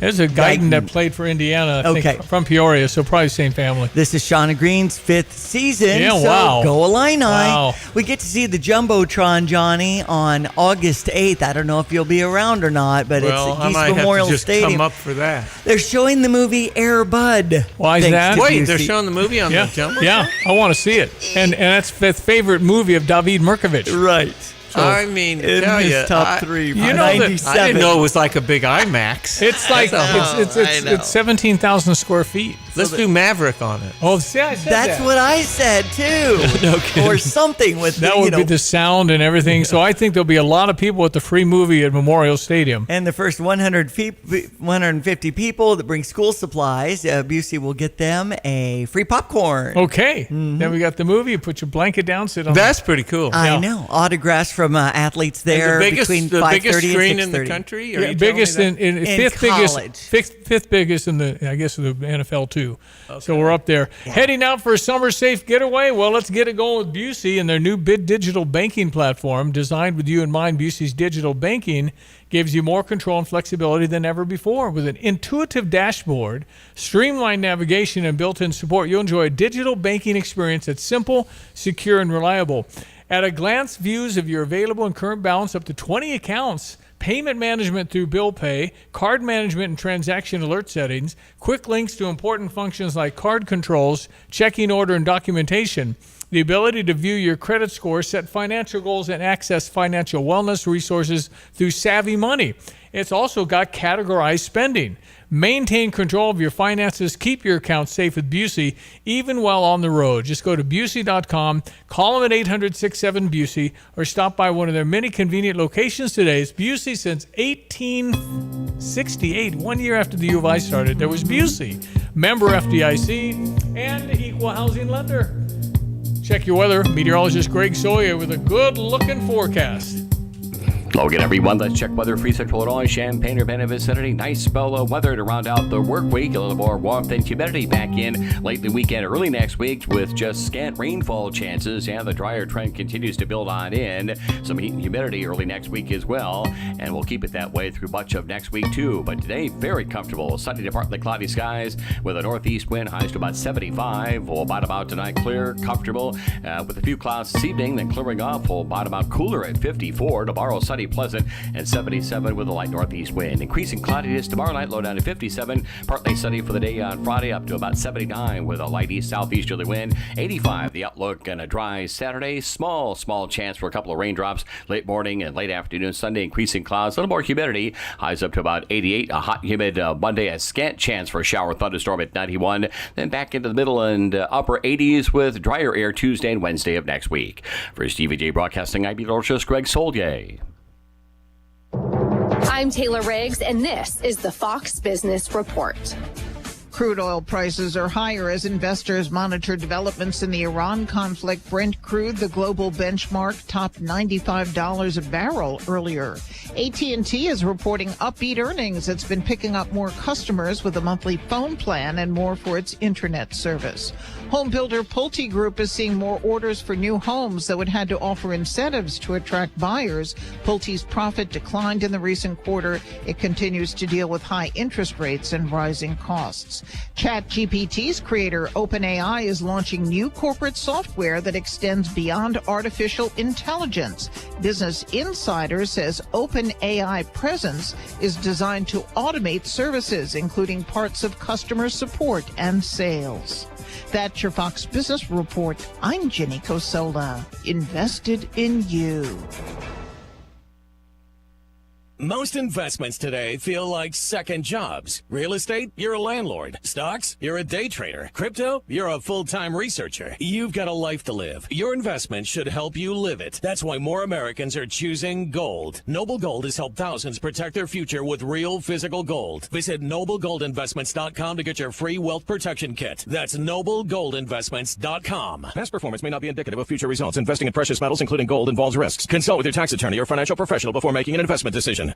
There's a Guyton that played for Indiana, I think, from Peoria, so probably same family. This is Shauna Green's 5th season. Yeah, so wow. Go Illini. Wow. We get to see the Jumbotron, Johnny, on August 8th. I don't know if you'll be around or not, but well, it's I at might East Memorial have to just Stadium. come up for that. They're showing the movie Air Bud. Why is that? Wait, they're showing the movie on the Jumbotron? Yeah, I want to see it. And that's the favorite movie of David Mirkovic. Right. I mean, in tell his you, top 3, you know that, I didn't know it was like a big IMAX. It's like it's 17,000 square feet. Let's do Maverick on it. Oh, see, I said That's that. what I said too. No kidding. Or something with That would be the sound and everything. So I think there'll be a lot of people at the free movie at Memorial Stadium. And the first 150 people that bring school supplies, Busey will get them a free popcorn. Okay. Then we got the movie. You put your blanket down, sit on. That's pretty cool. I know. Autographs from athletes there between 5:30 screen and 6:30. in the country. Yeah, biggest in fifth college. biggest, fifth biggest in the the NFL too. So we're up there. Heading out for a summer safe getaway. Well, let's get it going with Busey and their new Bid Digital banking platform, designed with you in mind. Busey's digital banking gives you more control and flexibility than ever before. With an intuitive dashboard, streamlined navigation, and built-in support, you'll enjoy a digital banking experience that's simple, secure, and reliable. At a glance, views of your available and current balance, up to 20 accounts, payment management through bill pay, card management and transaction alert settings, quick links to important functions like card controls, checking order, and documentation, the ability to view your credit score, set financial goals, and access financial wellness resources through Savvy Money. It's also got categorized spending. Maintain control of your finances. Keep your accounts safe with Busey, even while on the road. Just go to Busey.com, call them at 800-67-BUSEY, or stop by one of their many convenient locations today. It's Busey since 1868, 1 year after the U of I started. There was Busey, member FDIC, and equal housing lender. Check your weather. Meteorologist Greg Soya with a good-looking forecast. Hello again, everyone. Let's check weather for Central Illinois, Champaign-Urbana vicinity. Nice spell of weather to round out the work week. A little more warmth and humidity back in late in the weekend, early next week with just scant rainfall chances. Yeah, the drier trend continues to build on in. Some heat and humidity early next week as well. And we'll keep it that way through much of next week, too. But today, very comfortable. Sunny to partly cloudy skies with a northeast wind, highs to about 75. We'll bottom out tonight clear, comfortable with a few clouds this evening, then clearing off. We'll bottom out cooler at 54. Tomorrow, sunny, pleasant, and 77 with a light northeast wind. Increasing cloudiness tomorrow night, low down to 57. Partly sunny for the day on Friday, up to about 79 with a light east-southeasterly wind. 85 the outlook, and a dry Saturday. Small chance for a couple of raindrops late morning and late afternoon. Sunday, increasing clouds, a little more humidity. Highs up to about 88. A hot, humid Monday, a scant chance for a shower thunderstorm at 91. Then back into the middle and upper 80s with drier air Tuesday and Wednesday of next week. For Stevie J Broadcasting, I'm meteorologist Greg Soldier. I'm Taylor Riggs, and this is the Fox Business Report. Crude oil prices are higher as investors monitor developments in the Iran conflict. Brent crude, the global benchmark, topped $95 a barrel earlier. AT&T is reporting upbeat earnings. It's been picking up more customers with a monthly phone plan and more for its internet service. Home builder Pulte Group is seeing more orders for new homes, though it had to offer incentives to attract buyers. Pulte's profit declined in the recent quarter. It continues to deal with high interest rates and rising costs. ChatGPT's creator, OpenAI, is launching new corporate software that extends beyond artificial intelligence. Business Insider says OpenAI Presence is designed to automate services, including parts of customer support and sales. That's your Fox Business Report. I'm Jenny Cosola. Invested in you. Most investments today feel like second jobs. Real estate, you're a landlord. Stocks, you're a day trader. Crypto, you're a full-time researcher. You've got a life to live. Your investment should help you live it. That's why more Americans are choosing gold. Noble Gold has helped thousands protect their future with real physical gold. Visit noblegoldinvestments.com to get your free wealth protection kit. That's noblegoldinvestments.com. Past performance may not be indicative of future results. Investing in precious metals, including gold, involves risks. Consult with your tax attorney or financial professional before making an investment decision.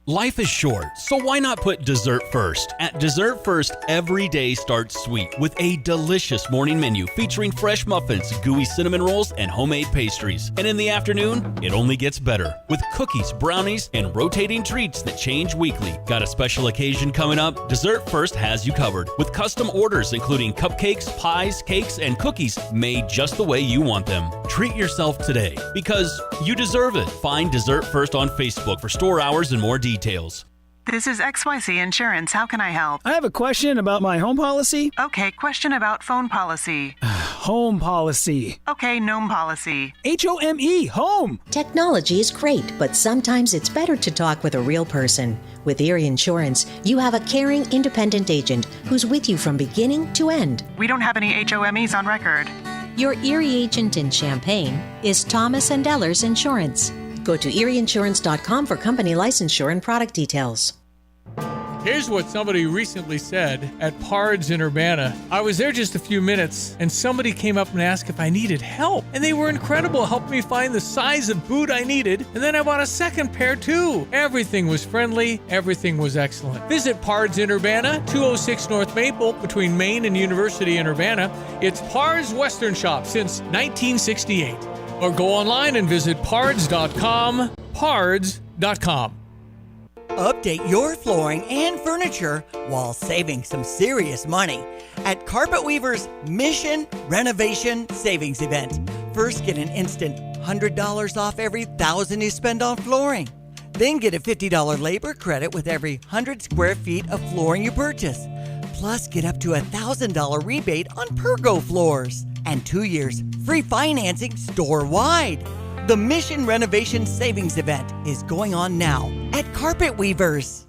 Life is short, so why not put dessert first? At Dessert First, every day starts sweet with a delicious morning menu featuring fresh muffins, gooey cinnamon rolls, and homemade pastries. And in the afternoon, it only gets better with cookies, brownies, and rotating treats that change weekly. Got a special occasion coming up? Dessert First has you covered with custom orders including cupcakes, pies, cakes, and cookies made just the way you want them. Treat yourself today because you deserve it. Find Dessert First on Facebook for store hours and more details. This is XYZ Insurance. How can I help? I have a question about my home policy. Okay, question about phone policy. Home policy. Okay, gnome policy. HOME, home. Technology is great, but sometimes it's better to talk with a real person. With Erie Insurance, you have a caring, independent agent who's with you from beginning to end. We don't have any HOMEs on record. Your Erie agent in Champaign is Thomas & Ellers Insurance. Go to erieinsurance.com for company licensure and product details. Here's what somebody recently said at Pards in Urbana. I was there just a few minutes, and somebody came up and asked if I needed help. And they were incredible, helped me find the size of boot I needed, and then I bought a second pair too. Everything was friendly, everything was excellent. Visit Pards in Urbana, 206 North Maple, between Main and University in Urbana. It's Pards Western Shop since 1968. Or go online and visit pards.com, pards.com. Update your flooring and furniture while saving some serious money at Carpet Weaver's Mission Renovation Savings Event. First, get an instant $100 off every $1,000 you spend on flooring. Then get a $50 labor credit with every 100 square feet of flooring you purchase. Plus, get up to a $1,000 rebate on Pergo floors. And 2 years free financing store-wide. The Mission Renovation Savings Event is going on now at Carpet Weavers.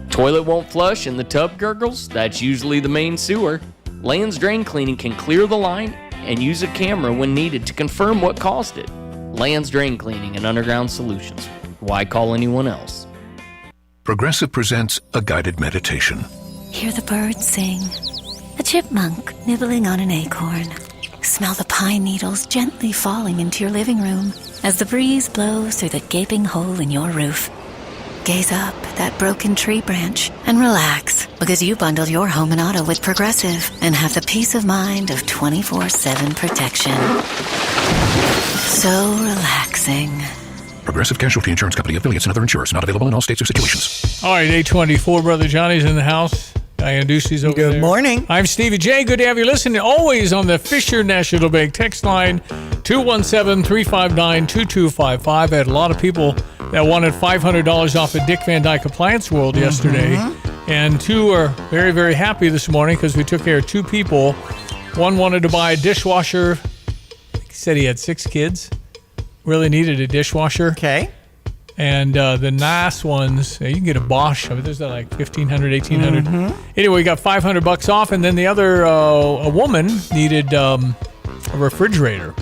Toilet won't flush and the tub gurgles? That's usually the main sewer. Land's Drain Cleaning can clear the line and use a camera when needed to confirm what caused it. Land's Drain Cleaning and Underground Solutions. Why call anyone else? Progressive presents a guided meditation. Hear the birds sing. A chipmunk nibbling on an acorn. Smell the pine needles gently falling into your living room as the breeze blows through the gaping hole in your roof. Gaze up at that broken tree branch and relax, because you bundled your home and auto with Progressive and have the peace of mind of 24/7 protection. So relaxing. Progressive Casualty Insurance Company, affiliates, and other insurers. Not available in all states or situations. All right, 824, Brother Johnny's in the house. Diane Ducey's over there. Good morning. I'm Stevie J. Good to have you listening. Always on the Fisher National Bank text line, 217-359-2255. I had a lot of people that wanted $500 off of Dick Van Dyke Appliance World yesterday. And two are very, very happy this morning because we took care of two people. One wanted to buy a dishwasher. He said he had 6 kids. Really needed a dishwasher. Okay. And the nice ones, you can get a Bosch. I mean, there's like $1,500, $1,800. Anyway, we got $500 off, and then the other, a woman needed a refrigerator.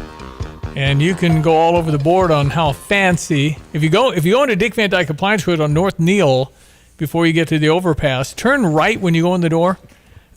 And you can go all over the board on how fancy. If you go into Dick Van Dyke Appliance Road on North Neal, before you get to the overpass, turn right when you go in the door.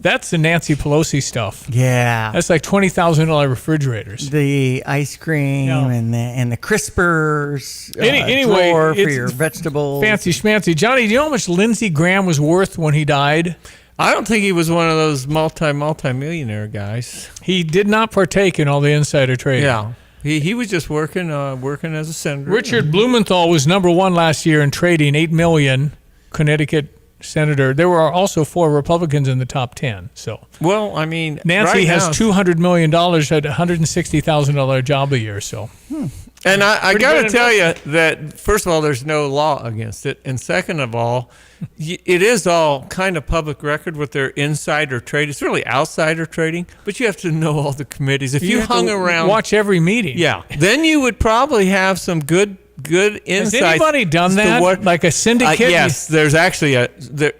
That's the Nancy Pelosi stuff. Yeah. That's like $20,000 refrigerators. The ice cream and the crispers. Anyway, drawer for it's your vegetables. Fancy schmancy. Johnny, do you know how much Lindsey Graham was worth when he died? I don't think he was one of those multi-millionaire guys. He did not partake in all the insider trading. Yeah. He was just working as a senator. Richard Blumenthal was number 1 last year in trading, $8 million, Connecticut senator. There were also 4 Republicans in the top 10. So, well, I mean, Nancy right has now, $200 million at $160,000 job a year. So, and I got to tell you that, first of all, there's no law against it, and second of all, it is all kind of public record with their insider trade. It's really outsider trading, but you have to know all the committees. If you hung around, watch every meeting. Yeah, then you would probably have some good insights. Has anybody done that? Like a syndicate? Yes, there's actually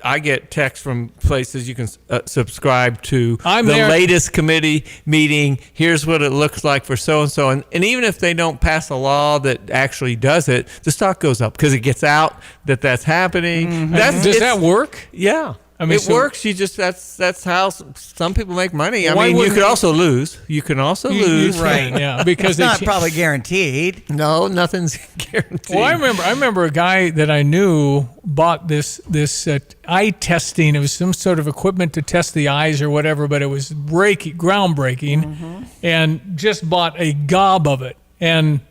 I get texts from places you can subscribe to. The latest committee meeting. Here's what it looks like for so and so, and even if they don't pass a law that actually does it, the stock goes up because it gets out that that's happening. Does that work? Yeah. I mean, it works. You just that's how some people make money. I Why mean, you wouldn't could they- also lose. You can also lose, Right. Yeah, because it's not probably guaranteed. No, nothing's guaranteed. Well, I remember a guy that I knew bought this eye testing. It was some sort of equipment to test the eyes or whatever, but it was groundbreaking, and just bought a gob of it. And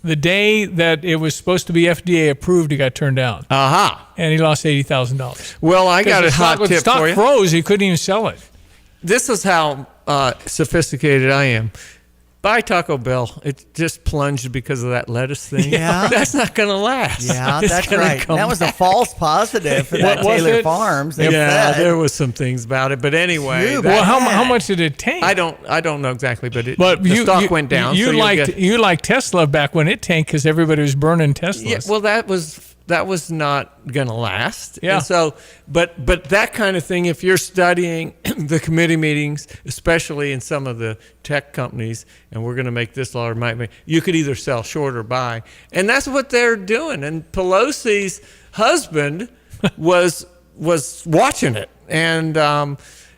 the day that it was supposed to be FDA approved, it got turned down. Aha! And he lost $80,000. Well, I got a hot tip stock for you. froze. He couldn't even sell it. This is how sophisticated I am. Buy Taco Bell. It just plunged because of that lettuce thing. Yeah. That's not going to last. Yeah, It's that's gonna right. come That was a back. false positive for that What was Taylor it? Farms. They Yeah, said. there was some things about it, but anyway. Phew, Well, how much did it tank? I don't know exactly, but the you, stock went down. You so you'll liked get- you liked Tesla back when it tanked because everybody was burning Teslas. Yeah, well, that was not going to last. Yeah. And so, but that kind of thing, if you're studying the committee meetings, especially in some of the tech companies, and we're going to make this law or might make, you could either sell short or buy. And that's what they're doing. And Pelosi's husband was watching it. And,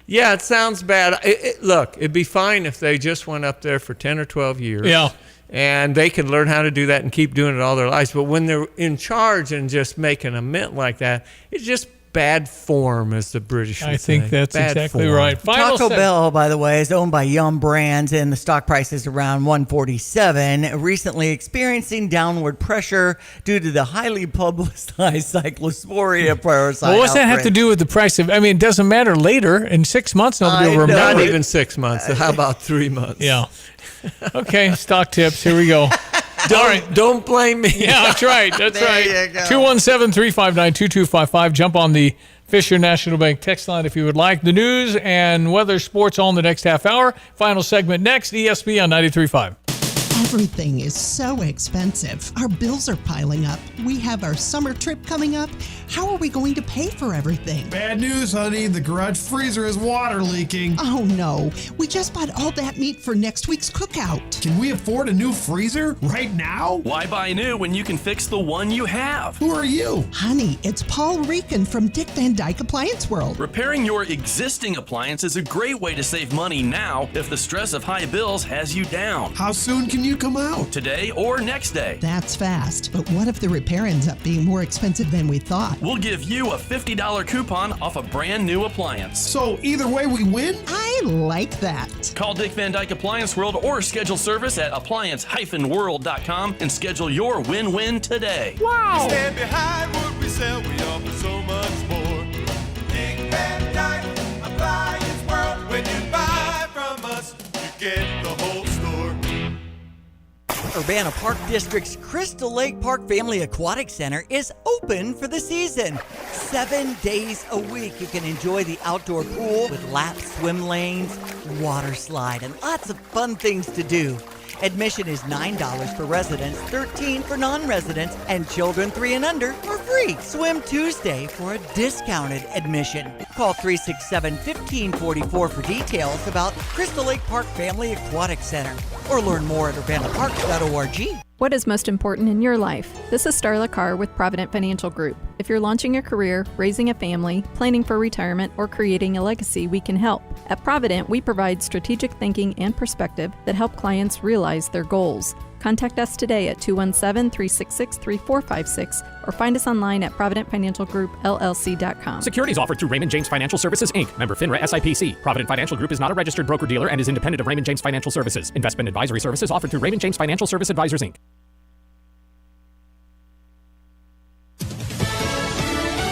yeah, it sounds bad. Look, it'd be fine if they just went up there for 10 or 12 years. Yeah. And they could learn how to do that and keep doing it all their lives. But when they're in charge and just making a mint like that, it's just bad form, as the British would I think say. that's Bad exactly form. right. Final Taco set. Bell, by the way, is owned by Yum Brands, and the stock price is around $147, recently experiencing downward pressure due to the highly publicized cyclosporia parasite. Well, what's that have to outbreak. do with the price of? I mean, it doesn't matter later. In 6 months, nobody I will know. remember. Not it. even 6 months. How about 3 months? Yeah. Okay, stock tips. Here we go. Don't blame me. Yeah, that's right. That's There right. you go. 217-359-2255. Jump on the Fisher National Bank text line if you would like. The news and weather, sports all in the next half hour. Final segment next. ESPN 93.5. Everything is so expensive. Our bills are piling up. We have our summer trip coming up. How are we going to pay for everything? Bad news, honey. The garage freezer is water leaking. Oh no. We just bought all that meat for next week's cookout. Can we afford a new freezer right now? Why buy new when you can fix the one you have? Who are you? Honey, it's Paul Rican from Dick Van Dyke Appliance World. Repairing your existing appliance is a great way to save money now if the stress of high bills has you down. How soon can you come out? Today or next day. That's fast, but what if the repair ends up being more expensive than we thought? We'll give you a $50 coupon off a brand new appliance. So either way we win? I like that. Call Dick Van Dyke Appliance World or schedule service at appliance-world.com and schedule your win-win today. Wow! Stand behind what we sell, we offer so much more. Dick Van Dyke Appliance World. When you buy from us, you get the whole store. Urbana Park District's Crystal Lake Park Family Aquatic Center is open for the season. 7 days a week, you can enjoy the outdoor pool with lap swim lanes, water slide, and lots of fun things to do. Admission is $9 for residents, $13 for non-residents, and children 3 and under are free. Swim Tuesday for a discounted admission. Call 367-1544 for details about Crystal Lake Park Family Aquatic Center, or learn more at urbanaparks.org. What is most important in your life? This is Starla Carr with Provident Financial Group. If you're launching a career, raising a family, planning for retirement, or creating a legacy, we can help. At Provident, we provide strategic thinking and perspective that help clients realize their goals. Contact us today at 217-366-3456 or find us online at providentfinancialgroupllc.com. Securities offered through Raymond James Financial Services, Inc., member FINRA SIPC. Provident Financial Group is not a registered broker-dealer and is independent of Raymond James Financial Services. Investment advisory services offered through Raymond James Financial Service Advisors, Inc.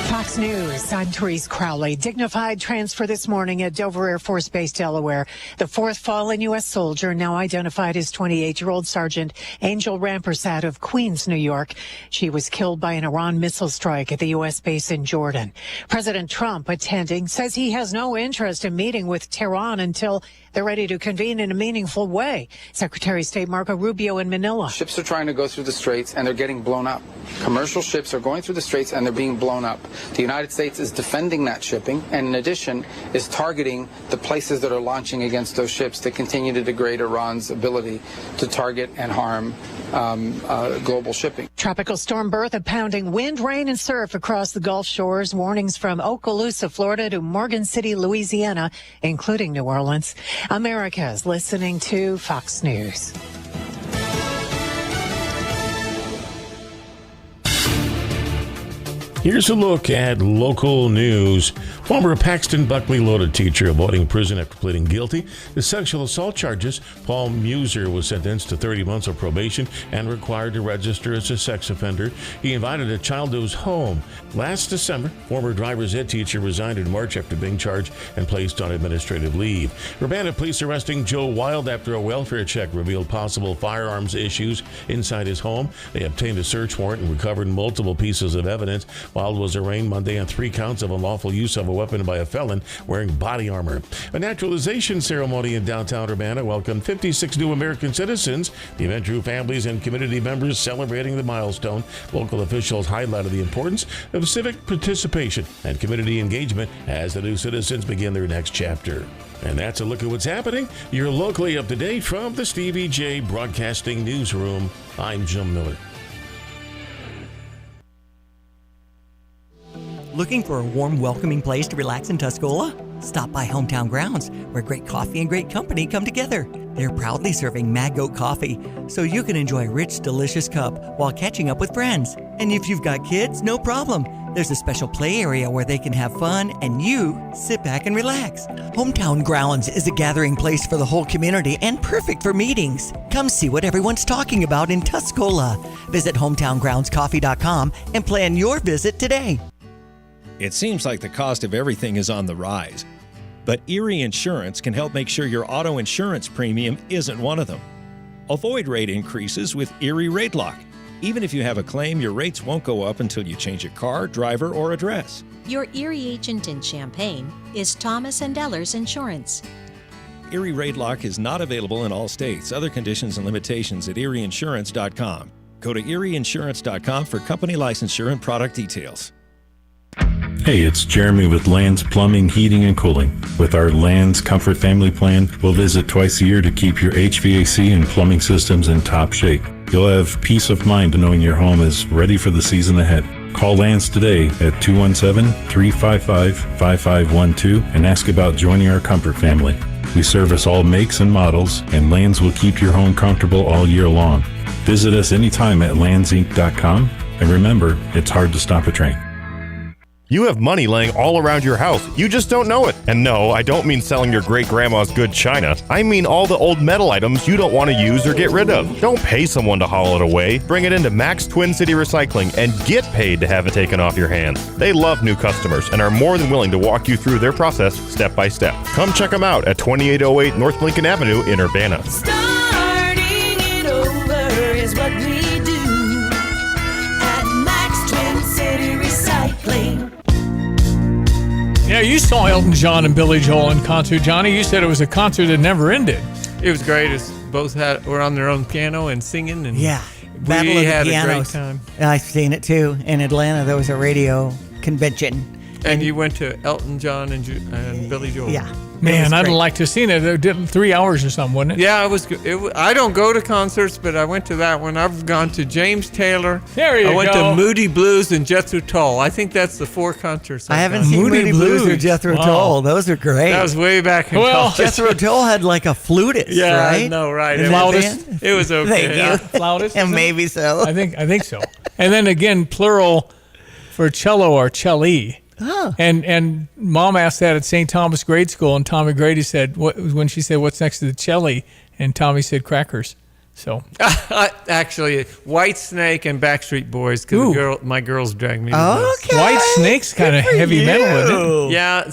Fox News, I'm Therese Crowley. Dignified transfer this morning at Dover Air Force Base, Delaware. The fourth fallen U.S. soldier, now identified as 28-year-old Sergeant Angel Rampersad of Queens, New York. She was killed by an Iran missile strike at the U.S. base in Jordan. President Trump, attending, says he has no interest in meeting with Tehran until they're ready to convene in a meaningful way. Secretary of State Marco Rubio in Manila. Ships are trying to go through the straits and they're getting blown up. Commercial ships are going through the straits and they're being blown up. The United States is defending that shipping and in addition is targeting the places that are launching against those ships to continue to degrade Iran's ability to target and harm global shipping. Tropical storm Bertha pounding wind, rain, and surf across the Gulf shores. Warnings from Okaloosa, Florida to Morgan City, Louisiana, including New Orleans. America's listening to Fox News. Here's a look at local news. Former Paxton Buckley loaded teacher avoiding prison after pleading guilty to sexual assault charges. Paul Muser was sentenced to 30 months of probation and required to register as a sex offender. He invited a child to his home. Last December, former driver's ed teacher resigned in March after being charged and placed on administrative leave. Urbana police arresting Joe Wild after a welfare check revealed possible firearms issues inside his home. They obtained a search warrant and recovered multiple pieces of evidence. Wild was arraigned Monday on 3 counts of unlawful use of a weapon by a felon wearing body armor. A naturalization ceremony in downtown Urbana welcomed 56 new American citizens. The event drew families and community members celebrating the milestone. Local officials highlighted the importance of civic participation and community engagement as the new citizens begin their next chapter. And that's a look at what's happening. You're locally up to date from the Stevie J Broadcasting Newsroom. I'm Jim Miller. Looking for a warm, welcoming place to relax in Tuscola? Stop by Hometown Grounds, where great coffee and great company come together. They're proudly serving Mad Goat coffee, so you can enjoy a rich, delicious cup while catching up with friends. And if you've got kids, no problem. There's a special play area where they can have fun and you sit back and relax. Hometown Grounds is a gathering place for the whole community and perfect for meetings. Come see what everyone's talking about in Tuscola. Visit hometowngroundscoffee.com and plan your visit today. It seems like the cost of everything is on the rise, but Erie Insurance can help make sure your auto insurance premium isn't one of them. Avoid rate increases with Erie Rate Lock. Even if you have a claim, your rates won't go up until you change your car, driver, or address. Your Erie agent in Champaign is Thomas & Ellers Insurance. Erie Raid Lock is not available in all states. Other conditions and limitations at erieinsurance.com. Go to erieinsurance.com for company licensure and product details. Hey, it's Jeremy with Land's Plumbing, Heating, and Cooling. With our Land's Comfort Family Plan, we'll visit twice a year to keep your HVAC and plumbing systems in top shape. You'll have peace of mind knowing your home is ready for the season ahead. Call Land's today at 217-355-5512 and ask about joining our Comfort Family. We service all makes and models, and Land's will keep your home comfortable all year long. Visit us anytime at landsinc.com, and remember, it's hard to stop a train. You have money laying all around your house. You just don't know it. And no, I don't mean selling your great-grandma's good china. I mean all the old metal items you don't want to use or get rid of. Don't pay someone to haul it away. Bring it into Max Twin City Recycling and get paid to have it taken off your hands. They love new customers and are more than willing to walk you through their process step by step. Come check them out at 2808 North Lincoln Avenue in Urbana. Starting it over is what we do at Max Twin City Recycling. Yeah, you saw Elton John and Billy Joel in concert, Johnny. You said it was a concert that never ended. It was great. It's both were on their own piano and singing, and Battle we of the had Pianos. a great time. I've seen it too in Atlanta. There was a radio convention. And you went to Elton John and Billy Joel. Yeah. Man, I'd like to have seen it. It did 3 hours or something, wasn't it? Yeah, it was. I don't go to concerts, but I went to that one. I've gone to James Taylor. There you I went go. to Moody Blues and Jethro Tull. I think that's the 4 concerts. I haven't seen Moody Blues or Jethro Tull. Those are great. That was way back in college. Jethro Tull had like a flutist, Yeah, right? I know, right. In Flautist. that band? It was okay. Thank Yeah. you. Flautist? And maybe so. I think so. And then again, plural for cello or celli. Oh. And Mom asked that at St. Thomas Grade School, and Tommy Grady said, when she said, "What's next to the celli?" and Tommy said, "Crackers." So Actually, White Snake and Backstreet Boys, because my girls dragged me to those. Okay. White Snake's kind of heavy metal, isn't it? Yeah,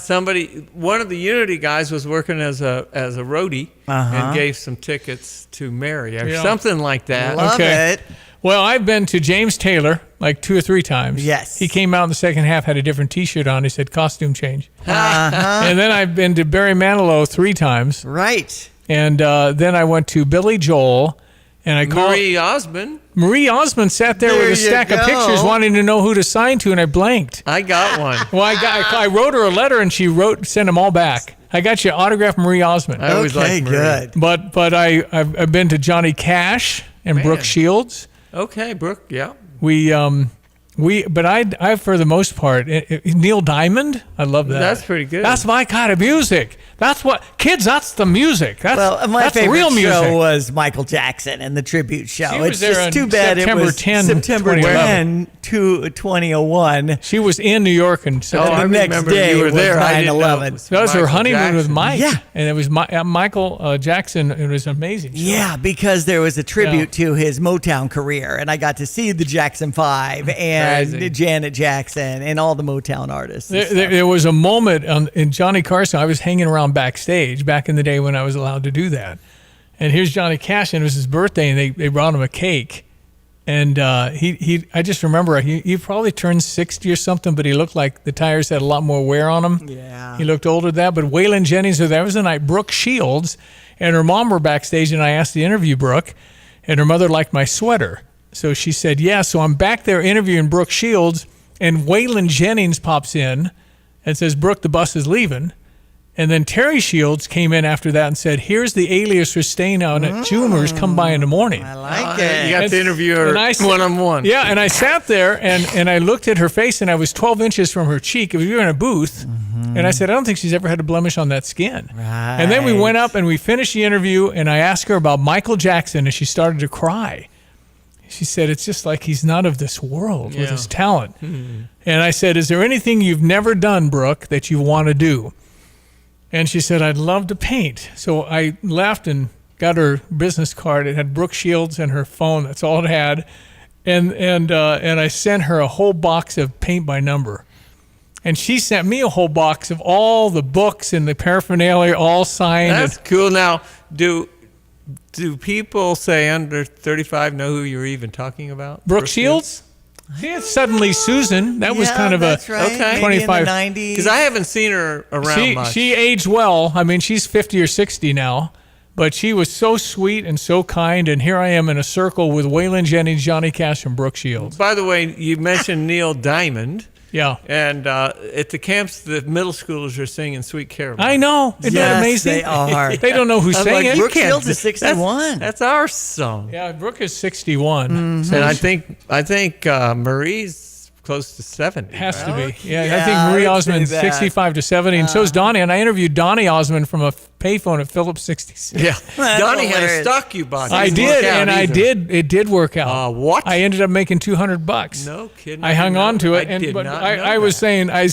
one of the Unity guys was working as a roadie and gave some tickets to Mary or something like that. Love it. Well, I've been to James Taylor like 2 or 3 times. Yes. He came out in the second half, had a different T-shirt on. He said, "Costume change." Uh-huh. And then I've been to Barry Manilow 3 times. Right. And then I went to Billy Joel, and I called Marie Osmond. Marie Osmond sat there with a stack of pictures, wanting to know who to sign to, and I blanked. I got one. Well, I wrote her a letter, and she sent them all back. I got you autographed Marie Osmond. I always liked Marie. Good. But I've been to Johnny Cash and Brooke Shields. Okay, Brooke. Yeah. But I for the most part, Neil Diamond, I love that. That's pretty good. That's my kind of music. That's what kids. That's the music. That's My that's favorite real music. show was Michael Jackson and the tribute show. She was It's there just on too bad September it was 10, September 2011. 10 to 2001. She was in New York and the next day you were was there. I didn't know it 9/11. was that was her Michael honeymoon with Jackson. Mike. Yeah. And it was Michael Jackson. It was amazing. Show. Yeah, because there was a tribute to his Motown career, and I got to see the Jackson 5 and Crazy. Janet Jackson and all the Motown artists. and stuff. There was a moment in Johnny Carson. I was hanging around backstage back in the day when I was allowed to do that. And here's Johnny Cash, and it was his birthday, and they brought him a cake. And I just remember he probably turned 60 or something, but he looked like the tires had a lot more wear on him. Yeah. He looked older than that. But Waylon Jennings, so that was the night. Brooke Shields and her mom were backstage, and I asked to interview Brooke, and her mother liked my sweater. So she said, yeah. So I'm back there interviewing Brooke Shields, and Waylon Jennings pops in and says, "Brooke, the bus is leaving." And then Terry Shields came in after that and said, "Here's the alias for staying out at Jumer's. Come by in the morning." I like it. You got to interview her And I said- one-on-one. Yeah, and I sat there and I looked at her face, and I was 12 inches from her cheek. We were in a booth, and I said, "I don't think she's ever had a blemish on that skin." Right. And then we went up and we finished the interview, and I asked her about Michael Jackson, and she started to cry. She said, "It's just like he's not of this world with his talent." And I said, "Is there anything you've never done, Brooke, that you want to do?" And she said, "I'd love to paint." So I left and got her business card. It had Brooke Shields and her phone. That's all it had. And I sent her a whole box of paint by number. And she sent me a whole box of all the books and the paraphernalia all signed. That's cool. Now, do people say under 35 know who you're even talking about? Brooke Shields? See, it's Suddenly Susan. That was kind of that's a right. Okay. 25. Because I haven't seen her around much. She aged well. I mean, she's 50 or 60 now, but she was so sweet and so kind. And here I am in a circle with Waylon Jennings, Johnny Cash, and Brooke Shields. By the way, you mentioned Neil Diamond. Yeah. And at the camps, the middle schoolers are singing Sweet Caroline. I know. Isn't that amazing? They are. They don't know who I'm sang like, it. you Brooke can't- Shields is 61. That's our song. Yeah, Brooke is 61. Mm-hmm. And I think Marie's close to 70. Has to be. Okay. Yeah, I Yeah, think Marie I would Osmond's say that. 65 to 70, and so is Donnie. And I interviewed Donnie Osmond from a payphone at Phillips 66. Yeah. That's Donnie had a hilarious. stock you bought. I Didn't did, work out and I either. did. It did work out. What? I ended up making $200. No kidding. I hung on to it, I did but not I know was that. saying, I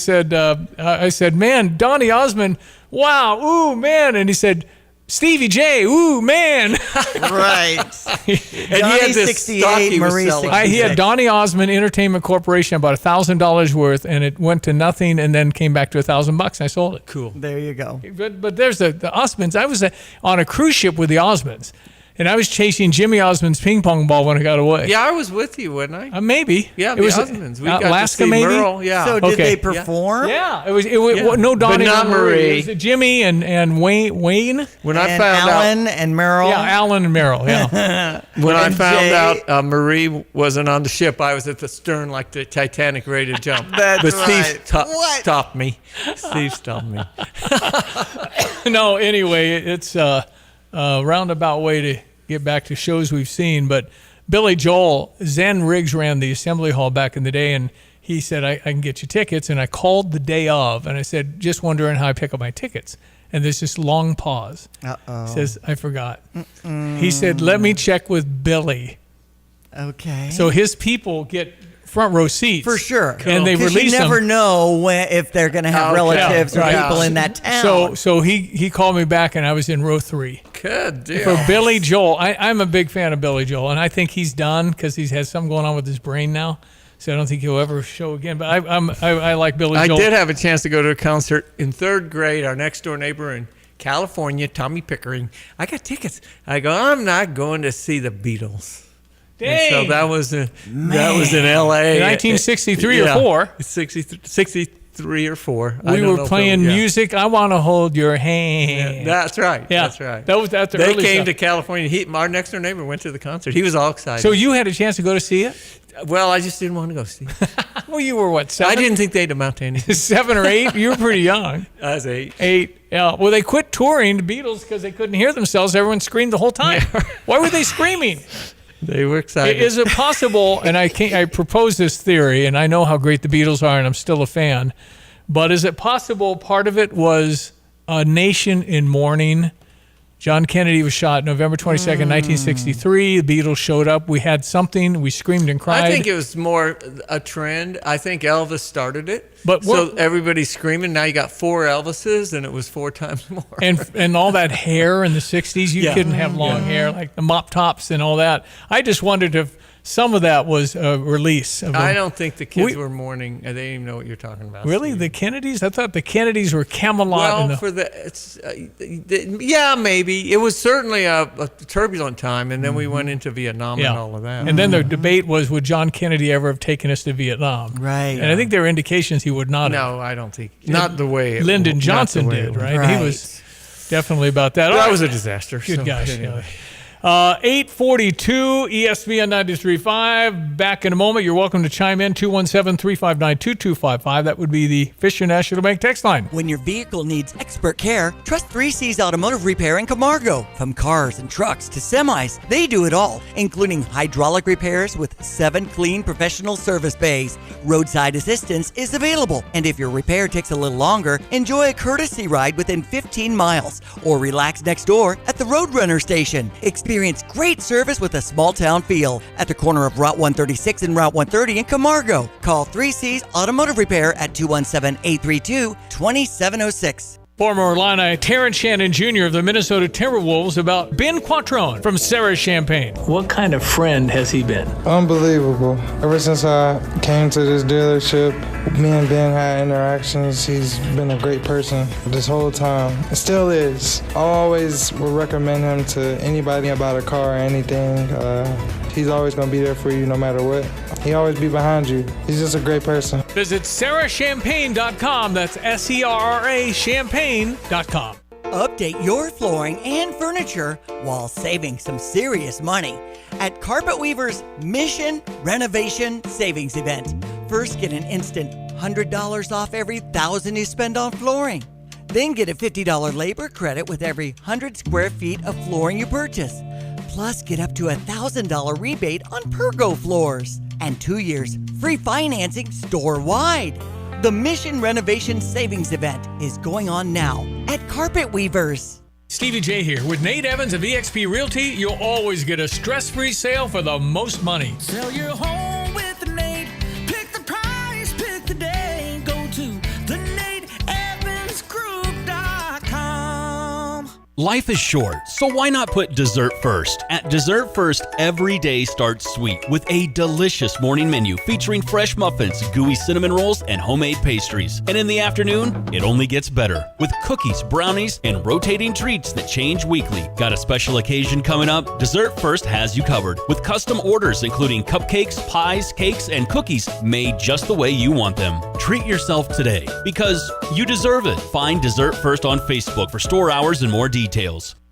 said, man, Donnie Osmond, wow, ooh, man, and he said, Stevie J, ooh, man. Right. And he Donnie's had this 68, stock he was Marie's selling. 66. He had Donnie Osmond Entertainment Corporation, about $1,000 worth, and it went to nothing, and then came back to $1,000. I sold it. Cool. There you go. But there's the Osmonds. I was on a cruise ship with the Osmonds, and I was chasing Jimmy Osmond's ping pong ball when I got away. Yeah, I was with you, wasn't I? Maybe. Yeah, it the was Osmonds. We got to Alaska, see maybe. Merle. Yeah. So did Okay. they perform? Yeah, it was Yeah. no Donnie, But not or Marie. Marie. It was Jimmy and Wayne. When I And found Alan and Merrill. Yeah, Alan and Merrill. Yeah. When I And found Jay. out Marie wasn't on the ship, I was at the stern like the Titanic ready to jump. That's but right. Steve What? stopped me. Steve stopped me. No, anyway, it's a roundabout way to get back to shows we've seen. But Billy Joel, Zen Riggs ran the Assembly Hall back in the day, and he said, I can get you tickets. And I called the day of, and I said, just wondering how I pick up my tickets. And there's this long pause. Uh-oh. He says, I forgot. He said, let me check with Billy. Okay. So his people get front row seats. For sure. And they 'Cause release you never them. know if they're going to have relatives or right. people in that town. So he called me back, and I was in row 3. Good deal. For Billy Joel. I'm a big fan of Billy Joel, and I think he's done because he has something going on with his brain now. So I don't think he'll ever show again. But I like Billy Joel. I did have a chance to go to a concert in 3rd grade. Our next door neighbor in California, Tommy Pickering. I got tickets. I go, I'm not going to see the Beatles. And so Dang. that was in L.A. In 1963 or 4. 63 or 4. I We don't were know if playing it was- yeah. music. I want to hold your hand. That's right. Yeah. That's right. That's the they early came stuff. to California. Our next door neighbor went to the concert. He was all excited. So you had a chance to go to see it? Well, I just didn't want to go see it. Well, you were what, 7? I didn't think they'd amount to anything. 7 or 8? You were pretty young. I was 8. 8. Yeah. Well, they quit touring the Beatles because they couldn't hear themselves. Everyone screamed the whole time. Why were they screaming? They were excited. Is it possible, and I propose this theory, and I know how great the Beatles are, and I'm still a fan, but is it possible part of it was a nation in mourning? John Kennedy was shot November 22nd, 1963. The Beatles showed up. We had something. We screamed and cried. I think it was more a trend. I think Elvis started it. But so everybody's screaming. Now you got 4 Elvises, and it was 4 times more. and all that hair in the 60s, you Yeah. couldn't have long hair, like the mop tops and all that. I just wondered if some of that was a release. Of I don't think the kids were mourning. They didn't even know what you're talking about. Really? The Kennedys? I thought the Kennedys were Camelot. Well, yeah, maybe. It was certainly a turbulent time, and then we went into Vietnam and all of that. And then the debate was, would John Kennedy ever have taken us to Vietnam? Right. And I think there were indications he would not have. No, I don't think. Not the way Lyndon Johnson not the way did, it right? went. He was definitely about that. That was a disaster. Good so, gosh. anyway. 842 ESPN 93.5. Back in a moment. You're welcome to chime in. 217-359-2255. That would be the Fisher National Bank text line. When your vehicle needs expert care, trust 3C's Automotive Repair in Camargo. From cars and trucks to semis, they do it all, including hydraulic repairs with 7 clean professional service bays. Roadside assistance is available, and if your repair takes a little longer, enjoy a courtesy ride within 15 miles or relax next door at the Roadrunner station. Experience great service with a small town feel at the corner of Route 136 and Route 130 in Camargo. Call 3C's Automotive Repair at 217-832-2706. Former Illini Terrence Shannon Jr. of the Minnesota Timberwolves about Ben Quattrone from Sarah Champagne. What kind of friend has he been? Unbelievable. Ever since I came to this dealership, me and Ben had interactions. He's been a great person this whole time. It still is. I always would recommend him to anybody about a car or anything. He's always going to be there for you no matter what. He always be behind you. He's just a great person. Visit sarahchampagne.com. That's SERRA champagne.com. Update your flooring and furniture while saving some serious money at Carpet Weaver's Mission Renovation Savings Event. First, get an instant $100 off every $1,000 you spend on flooring. Then get a $50 labor credit with every 100 square feet of flooring you purchase. Plus, get up to a $1,000 rebate on Pergo floors. And 2 years free financing store-wide. The Mission Renovation Savings Event is going on now at Carpet Weavers. Stevie J here. With Nate Evans of eXp Realty, you'll always get a stress-free sale for the most money. Sell your home with Nate. Pick the price, pick the day. Go to thenateevansgroup.com. Life is short, so why not put dessert first? At Dessert First, every day starts sweet with a delicious morning menu featuring fresh muffins, gooey cinnamon rolls, and homemade pastries. And in the afternoon, it only gets better with cookies, brownies, and rotating treats that change weekly. Got a special occasion coming up? Dessert First has you covered with custom orders including cupcakes, pies, cakes, and cookies made just the way you want them. Treat yourself today because you deserve it. Find Dessert First on Facebook for store hours and more details.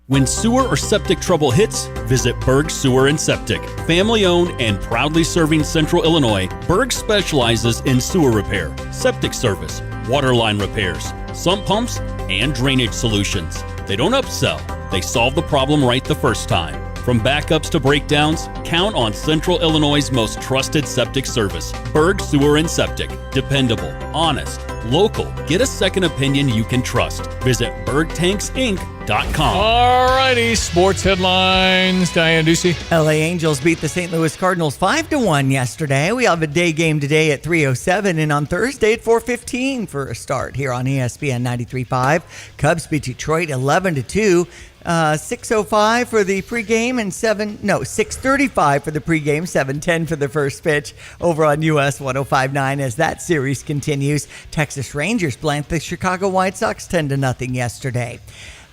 When sewer or septic trouble hits, visit Berg Sewer and Septic. Family owned and proudly serving Central Illinois, Berg specializes in sewer repair, septic service, water line repairs, sump pumps, and drainage solutions. They don't upsell, they solve the problem right the first time. From backups to breakdowns, count on Central Illinois' most trusted septic service. Berg Sewer and Septic. Dependable, honest, local. Get a second opinion you can trust. Visit bergtanksinc.com. All righty, sports headlines. Diane Ducey. LA Angels beat the St. Louis Cardinals 5-1 yesterday. We have a day game today at 3:07 and on Thursday at 4:15 for a start here on ESPN 93.5. Cubs beat Detroit 11-2. 6:05 for the pregame and 6:35 for the pregame, 7:10 for the first pitch over on US 105.9 as that series continues. Texas Rangers blanked the Chicago White Sox 10-0 yesterday.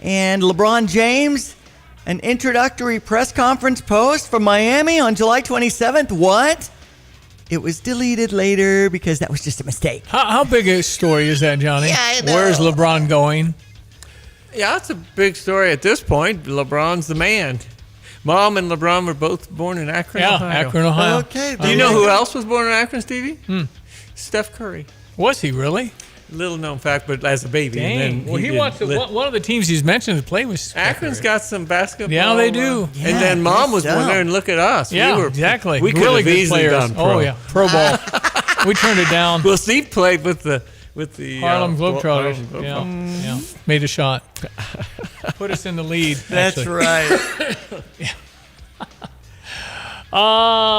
And LeBron James, an introductory press conference post from Miami on July 27th. What? It was deleted later because that was just a mistake. How big a story is that, Johnny? Yeah, I know. Where's LeBron going? Yeah, that's a big story at this point. LeBron's the man. Mom and LeBron were both born in Akron, Ohio. Akron, Ohio. Okay. Do you know who else was born in Akron, Stevie? Steph Curry. Was he really? Little known fact, but as a baby. Dang. And then Well, he wants to, one of the teams he's mentioned to play was Akron's got some basketball. Yeah, they do. And then Mom was born there, and look at us. Yeah, we were, exactly. We could really have good easily players. done pro. Oh, yeah. Pro ball. We turned it down. Well, Steve played with the Harlem Globetrotters. Harlem Globetrotters. Yeah. Made a shot. Put us in the lead. That's actually. right.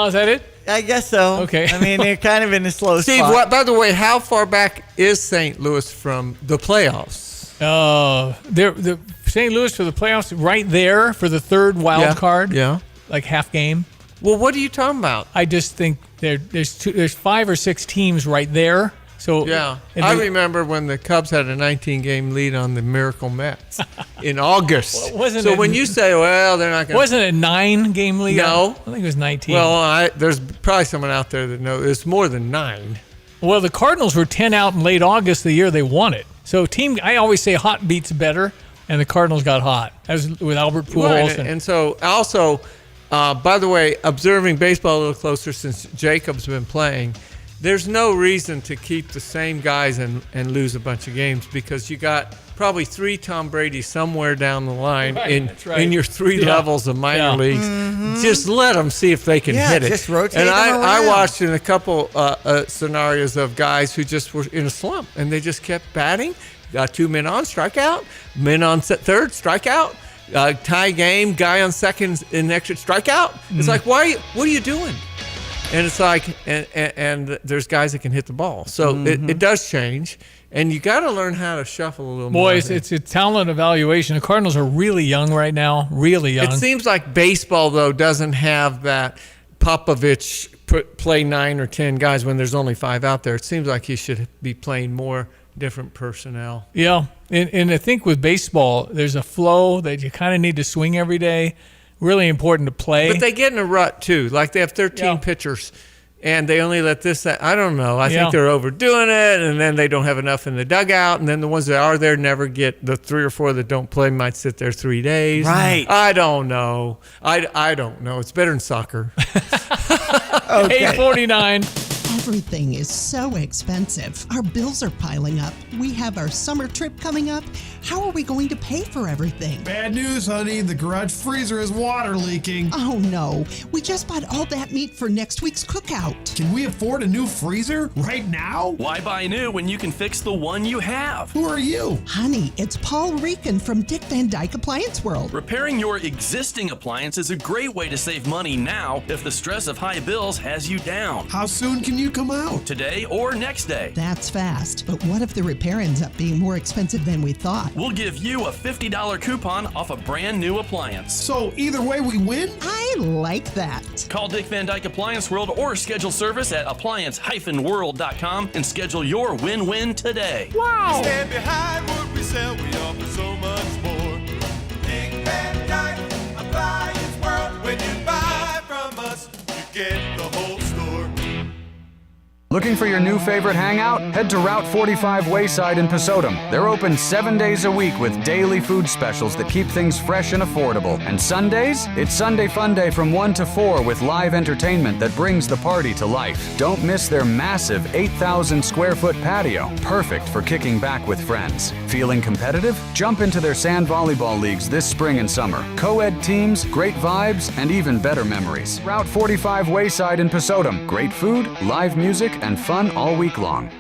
Is that it? I guess so. Okay. I mean, they're kind of in a slow Steve, spot. by the way, how far back is St. Louis from the playoffs? The St. Louis for the playoffs, right there for the third wild card. Yeah. Like half game. Well, what are you talking about? I just think there's 5 or 6 teams right there. So yeah, I remember when the Cubs had a 19-game lead on the Miracle Mets in August. When you say, well, they're not going to... Wasn't it a 9-game lead? No. I think it was 19. Well, there's probably someone out there that knows. It's more than 9. Well, the Cardinals were 10 out in late August the year they won it. So I always say hot beats better, and the Cardinals got hot. That was with Albert Pujols. Right, and so also, by the way, observing baseball a little closer since Jacob's been playing, there's no reason to keep the same guys and lose a bunch of games because you got probably 3 Tom Brady somewhere down the line in your 3 levels of minor leagues. Mm-hmm. Just let them see if they can hit it. Just rotate and them I around. watched in a couple scenarios of guys who just were in a slump and they just kept batting. Got 2 men on, strikeout. Men on third, strikeout. Tie game, guy on second in extra strikeout. It's like, what are you doing? And it's like, and there's guys that can hit the ball. So it does change. And you got to learn how to shuffle a little more. Boys, it's a talent evaluation. The Cardinals are really young right now, really young. It seems like baseball, though, doesn't have that Popovich play 9 or 10 guys when there's only 5 out there. It seems like he should be playing more different personnel. Yeah, and I think with baseball, there's a flow that you kind of need to swing every day. really important to play. But they get in a rut too. Like they have 13 pitchers, and they only let this. That, I don't know. I think they're overdoing it, and then they don't have enough in the dugout, and then the ones that are there never get. The 3 or 4 that don't play might sit there 3 days. Right. I don't know. I don't know. It's better than soccer. Okay. 8:49. Everything is so expensive. Our bills are piling up. We have our summer trip coming up. How are we going to pay for everything? Bad news, honey. The garage freezer is water leaking. Oh no, we just bought all that meat for next week's cookout. Can we afford a new freezer right now? Why buy new when you can fix the one you have? Who are you? Honey, it's Paul Rican from Dick Van Dyke Appliance World. Repairing your existing appliance is a great way to save money now if the stress of high bills has you down. How soon can you come out? Today or next day. That's fast, but what if the repair ends up being more expensive than we thought? We'll give you a $50 coupon off a brand new appliance. So either way we win? I like that. Call Dick Van Dyke Appliance World or schedule service at appliance-world.com and schedule your win-win today. Wow. Stand behind what we sell, we offer so much more. Dick Van Dyke Appliance World. When you buy from us, you get the whole store. Looking for your new favorite hangout? Head to Route 45 Wayside in Pasodum. They're open 7 days a week with daily food specials that keep things fresh and affordable. And Sundays? It's Sunday Fun Day from 1 to 4 with live entertainment that brings the party to life. Don't miss their massive 8,000 square foot patio, perfect for kicking back with friends. Feeling competitive? Jump into their sand volleyball leagues this spring and summer. Co-ed teams, great vibes, and even better memories. Route 45 Wayside in Pasodum. Great food, live music, and fun all week long.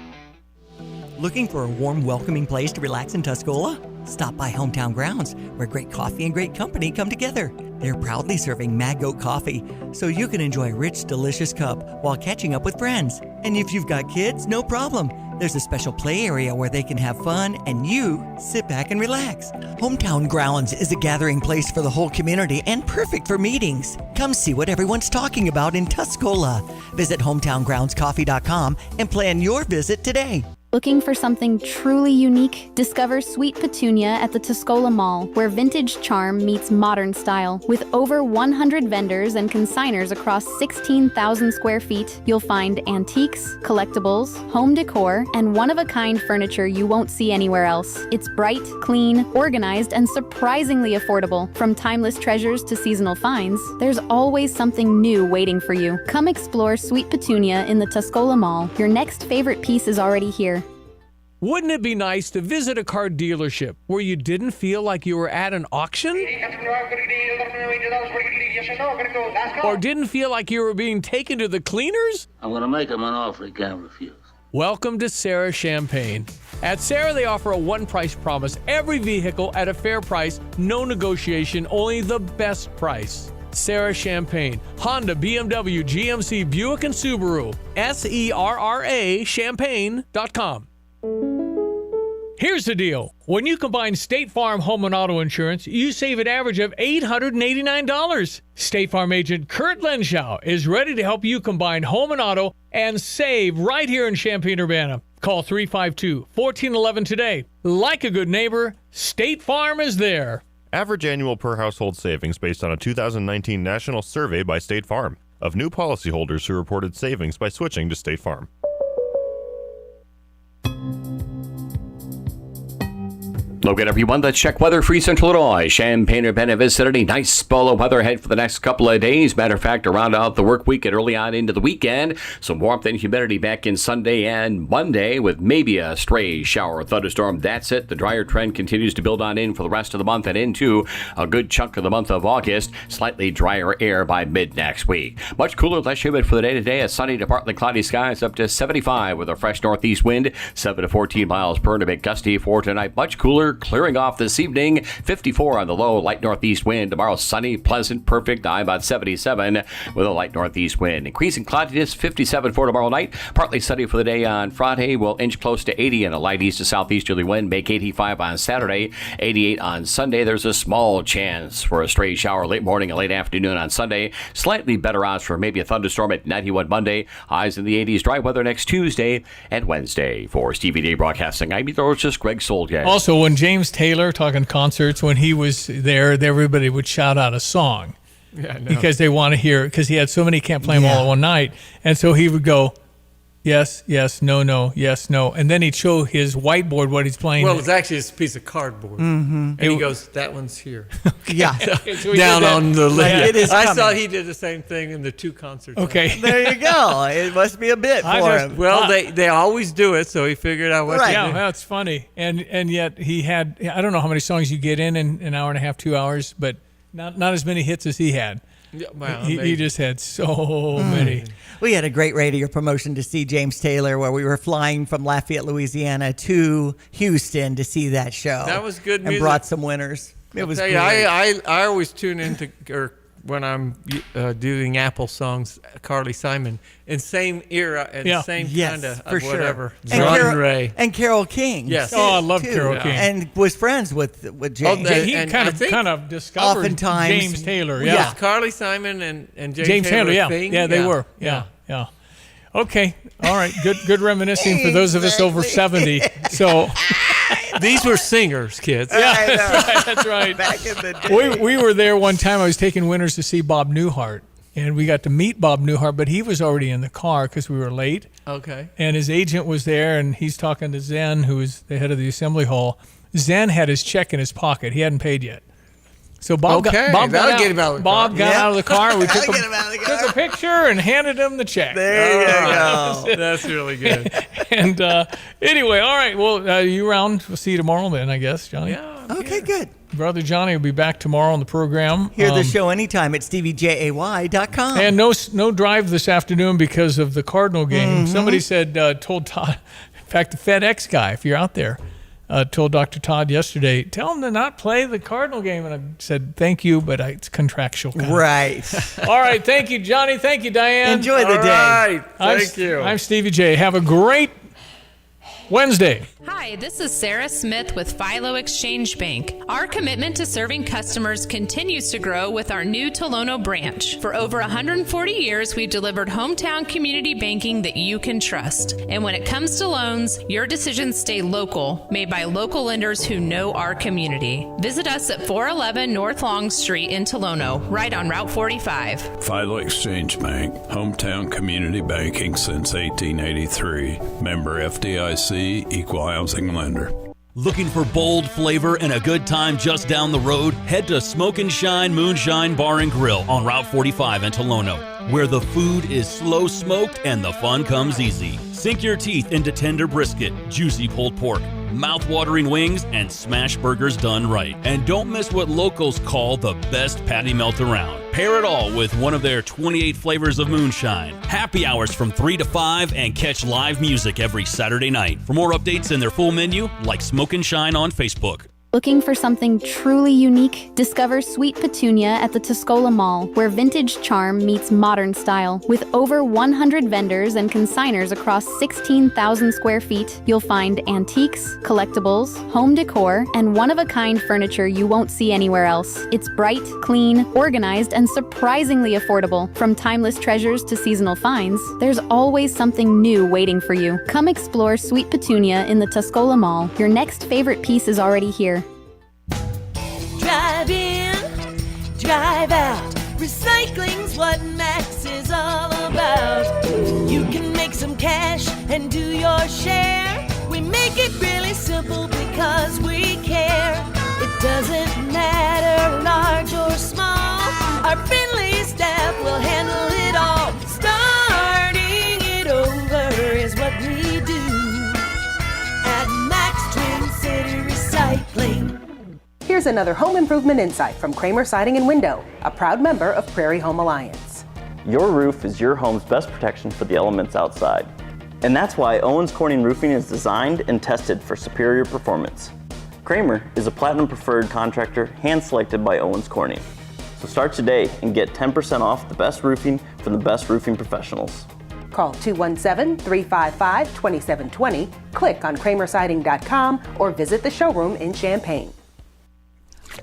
Looking for a warm, welcoming place to relax in Tuscola? Stop by Hometown Grounds, where great coffee and great company come together. They're proudly serving Mad Goat coffee, so you can enjoy a rich, delicious cup while catching up with friends. And if you've got kids, no problem. There's a special play area where they can have fun and you sit back and relax. Hometown Grounds is a gathering place for the whole community and perfect for meetings. Come see what everyone's talking about in Tuscola. Visit hometowngroundscoffee.com and plan your visit today. Looking for something truly unique? Discover Sweet Petunia at the Tuscola Mall, where vintage charm meets modern style. With over 100 vendors and consigners across 16,000 square feet, you'll find antiques, collectibles, home decor, and one-of-a-kind furniture you won't see anywhere else. It's bright, clean, organized, and surprisingly affordable. From timeless treasures to seasonal finds, there's always something new waiting for you. Come explore Sweet Petunia in the Tuscola Mall. Your next favorite piece is already here. Wouldn't it be nice to visit a car dealership where you didn't feel like you were at an auction? Or didn't feel like you were being taken to the cleaners? I'm going to make him an offer he can't refuse. Welcome to Sarah Champagne. At Sarah, they offer a one-price promise. Every vehicle at a fair price, no negotiation, only the best price. Sarah Champagne, Honda, BMW, GMC, Buick, and Subaru. SERRA Champagne.com. Here's the deal. When you combine State Farm home and auto insurance, you save an average of $889. State Farm agent Kurt Lenschow is ready to help you combine home and auto and save right here in Champaign-Urbana. Call 352-1411 today. Like a good neighbor, State Farm is there. Average annual per household savings based on a 2019 national survey by State Farm of new policyholders who reported savings by switching to State Farm. Look at everyone. Let's check weather. Free Central Illinois. Champaign-Urbana vicinity. Nice spell of weather ahead for the next couple of days. Matter of fact, around out the work week and early on into the weekend. Some warmth and humidity back in Sunday and Monday with maybe a stray shower or thunderstorm. That's it. The drier trend continues to build on in for the rest of the month and into a good chunk of the month of August. Slightly drier air by mid next week. Much cooler, less humid for the day today. A sunny to partly cloudy skies up to 75 with a fresh northeast wind. 7 to 14 miles per hour. A bit gusty for tonight. Much cooler. Clearing off this evening, 54 on the low, light northeast wind. Tomorrow, sunny, pleasant, perfect, high about 77 with a light northeast wind. Increasing cloudiness, 57 for tomorrow night. Partly sunny for the day on Friday. We'll inch close to 80 and a light east to southeasterly wind. Make 85 on Saturday, 88 on Sunday. There's a small chance for a stray shower late morning and late afternoon on Sunday. Slightly better odds for maybe a thunderstorm at 91 Monday. Highs in the 80s. Dry weather next Tuesday and Wednesday. For Stevie Day Broadcasting, I'm meteorologist Greg Solgay. Also, when James Taylor talking concerts, when he was there, everybody would shout out a song. Yeah, no. because they want to hear, because he had so many, can't play them all in one night. And so he would go, yes, yes, no, no, yes, no. And then he'd show his whiteboard what he's playing. Well, it's actually a piece of cardboard. Mhm. And he goes, that one's here. Yeah. So he Down did that. on the list. Like, it is I saw coming. he did the same thing in the 2 concerts. Okay. There you go. It must be a bit for him. Well, they always do it, so he figured out what to Yeah, do. that's funny. And yet he had, I don't know how many songs you get in an hour and a half, 2 hours, but not as many hits as he had. Yeah, wow, he amazing. just had so many. We had a great radio promotion to see James Taylor where we were flying from Lafayette, Louisiana to Houston to see that show. That was good And music. brought some winners. It was Tell great. you, I always tune into, or when I'm doing Apple songs, Carly Simon, in same era and same kind of for sure. whatever And genre. And Carole King. Yes. Oh, I love too. Carole King. And was friends with James. He and kind I think of discovered oftentimes- James Taylor. Was Yeah. Carly Simon and James Taylor, a yeah. thing? Yeah, they were. Yeah. Okay. All right. Good reminiscing for those of us over 70. So These were singers, kids. yeah, that's right. Back in the day. We were there one time. I was taking Winters to see Bob Newhart, and we got to meet Bob Newhart, but he was already in the car because we were late. Okay. And his agent was there, and he's talking to Zen, who was the head of the assembly hall. Zen had his check in his pocket. He hadn't paid yet. So Bob Okay, got that'll out, get him out of the Bob car. got Yeah. out of the car. We took That'll get him out of the car. took a picture and handed him the check. There you go. That's really good. And anyway, all right. Well, you around? We'll see you tomorrow then, I guess, Johnny. Yeah. Okay, good. Brother Johnny will be back tomorrow on the program. Hear the show anytime at StevieJay.com. And no drive this afternoon because of the Cardinal game. Mm-hmm. Somebody said, told Todd, in fact, the FedEx guy, if you're out there, told Dr. Todd yesterday, tell him to not play the Cardinal game. And I said, thank you, but it's contractual. Right. All right. Thank you, Johnny. Thank you, Diane. Enjoy the All day. right. I'm- Thank you. I'm Stevie J. Have a great Wednesday. Hi, this is Sarah Smith with Philo Exchange Bank. Our commitment to serving customers continues to grow with our new Tolono branch. For over 140 years, we've delivered hometown community banking that you can trust. And when it comes to loans, your decisions stay local, made by local lenders who know our community. Visit us at 411 North Long Street in Tolono, right on Route 45. Philo Exchange Bank, hometown community banking since 1883. Member FDIC, equal housing lender. Looking for bold flavor and a good time just down the road? Head to Smoke and Shine Moonshine Bar and Grill on Route 45 in Tolono, where the food is slow smoked and the fun comes easy. Sink your teeth into tender brisket, juicy pulled pork, mouth-watering wings, and smash burgers done right. And don't miss what locals call the best patty melt around. Pair it all with one of their 28 flavors of moonshine. Happy hours from 3 to 5 and catch live music every Saturday night. For more updates and their full menu, like Smoke and Shine on Facebook. Looking for something truly unique? Discover Sweet Petunia at the Tuscola Mall, where vintage charm meets modern style. With over 100 vendors and consigners across 16,000 square feet, you'll find antiques, collectibles, home decor, and one-of-a-kind furniture you won't see anywhere else. It's bright, clean, organized, and surprisingly affordable. From timeless treasures to seasonal finds, there's always something new waiting for you. Come explore Sweet Petunia in the Tuscola Mall. Your next favorite piece is already here. Drive in, drive out. Recycling's what Max is all about. You can make some cash and do your share. We make it really simple because we care. It doesn't matter large or small. Our friendly staff will handle it all. Starting it over is what we do at Max Twin City Recycling. Here's another home improvement insight from Kramer Siding and Window, a proud member of Prairie Home Alliance. Your roof is your home's best protection for the elements outside. And that's why Owens Corning Roofing is designed and tested for superior performance. Kramer is a platinum preferred contractor hand-selected by Owens Corning. So start today and get 10% off the best roofing from the best roofing professionals. Call 217-355-2720, click on kramersiding.com, or visit the showroom in Champaign.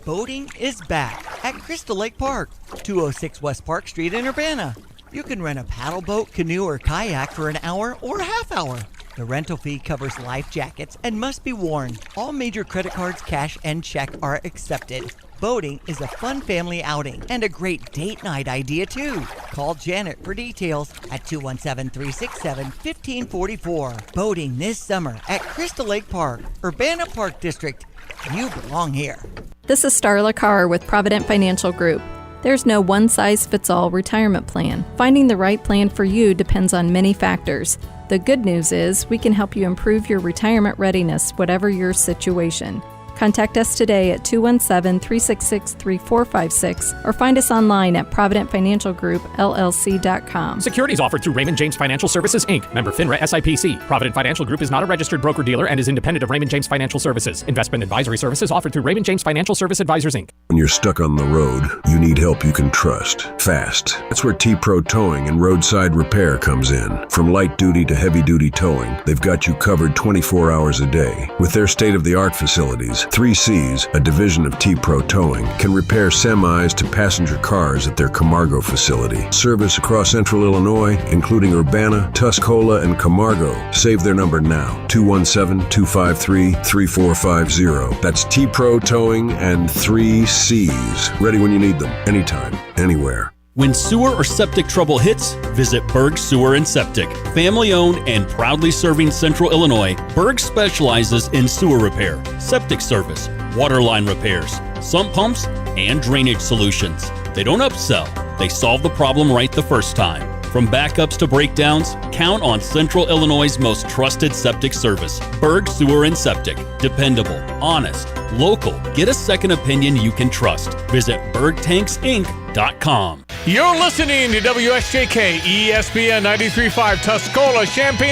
Boating is back at Crystal Lake Park, 206 West Park Street in Urbana. You can rent a paddle boat, canoe, or kayak for an hour or a half hour. The rental fee covers life jackets and must be worn. All major credit cards, cash, and check are accepted. Boating is a fun family outing and a great date night idea, too. Call Janet for details at 217-367-1544. Boating this summer at Crystal Lake Park, Urbana Park District. You belong here. This is Starla Carr with Provident Financial Group. There's no one-size-fits-all retirement plan. Finding the right plan for you depends on many factors. The good news is we can help you improve your retirement readiness, whatever your situation. Contact us today at 217-366-3456 or find us online at providentfinancialgroupllc.com. Securities offered through Raymond James Financial Services, Inc., member FINRA SIPC. Provident Financial Group is not a registered broker-dealer and is independent of Raymond James Financial Services. Investment advisory services offered through Raymond James Financial Service Advisors, Inc. When you're stuck on the road, you need help you can trust. Fast. That's where T-Pro Towing and Roadside Repair comes in. From light-duty to heavy-duty towing, they've got you covered 24 hours a day. With their state-of-the-art facilities, 3Cs, a division of T-Pro Towing, can repair semis to passenger cars at their Camargo facility. Service across central Illinois, including Urbana, Tuscola, and Camargo. Save their number now, 217-253-3450. That's T-Pro Towing and 3Cs. Ready when you need them, anytime, anywhere. When sewer or septic trouble hits, visit Berg Sewer and Septic. Family owned and proudly serving Central Illinois, Berg specializes in sewer repair, septic service, water line repairs, sump pumps, and drainage solutions. They don't upsell, they solve the problem right the first time. From backups to breakdowns, count on Central Illinois' most trusted septic service. Berg Sewer and Septic. Dependable, honest, local. Get a second opinion you can trust. Visit bergtanksinc.com. You're listening to WSJK ESPN 93.5 Tuscola, Champaign.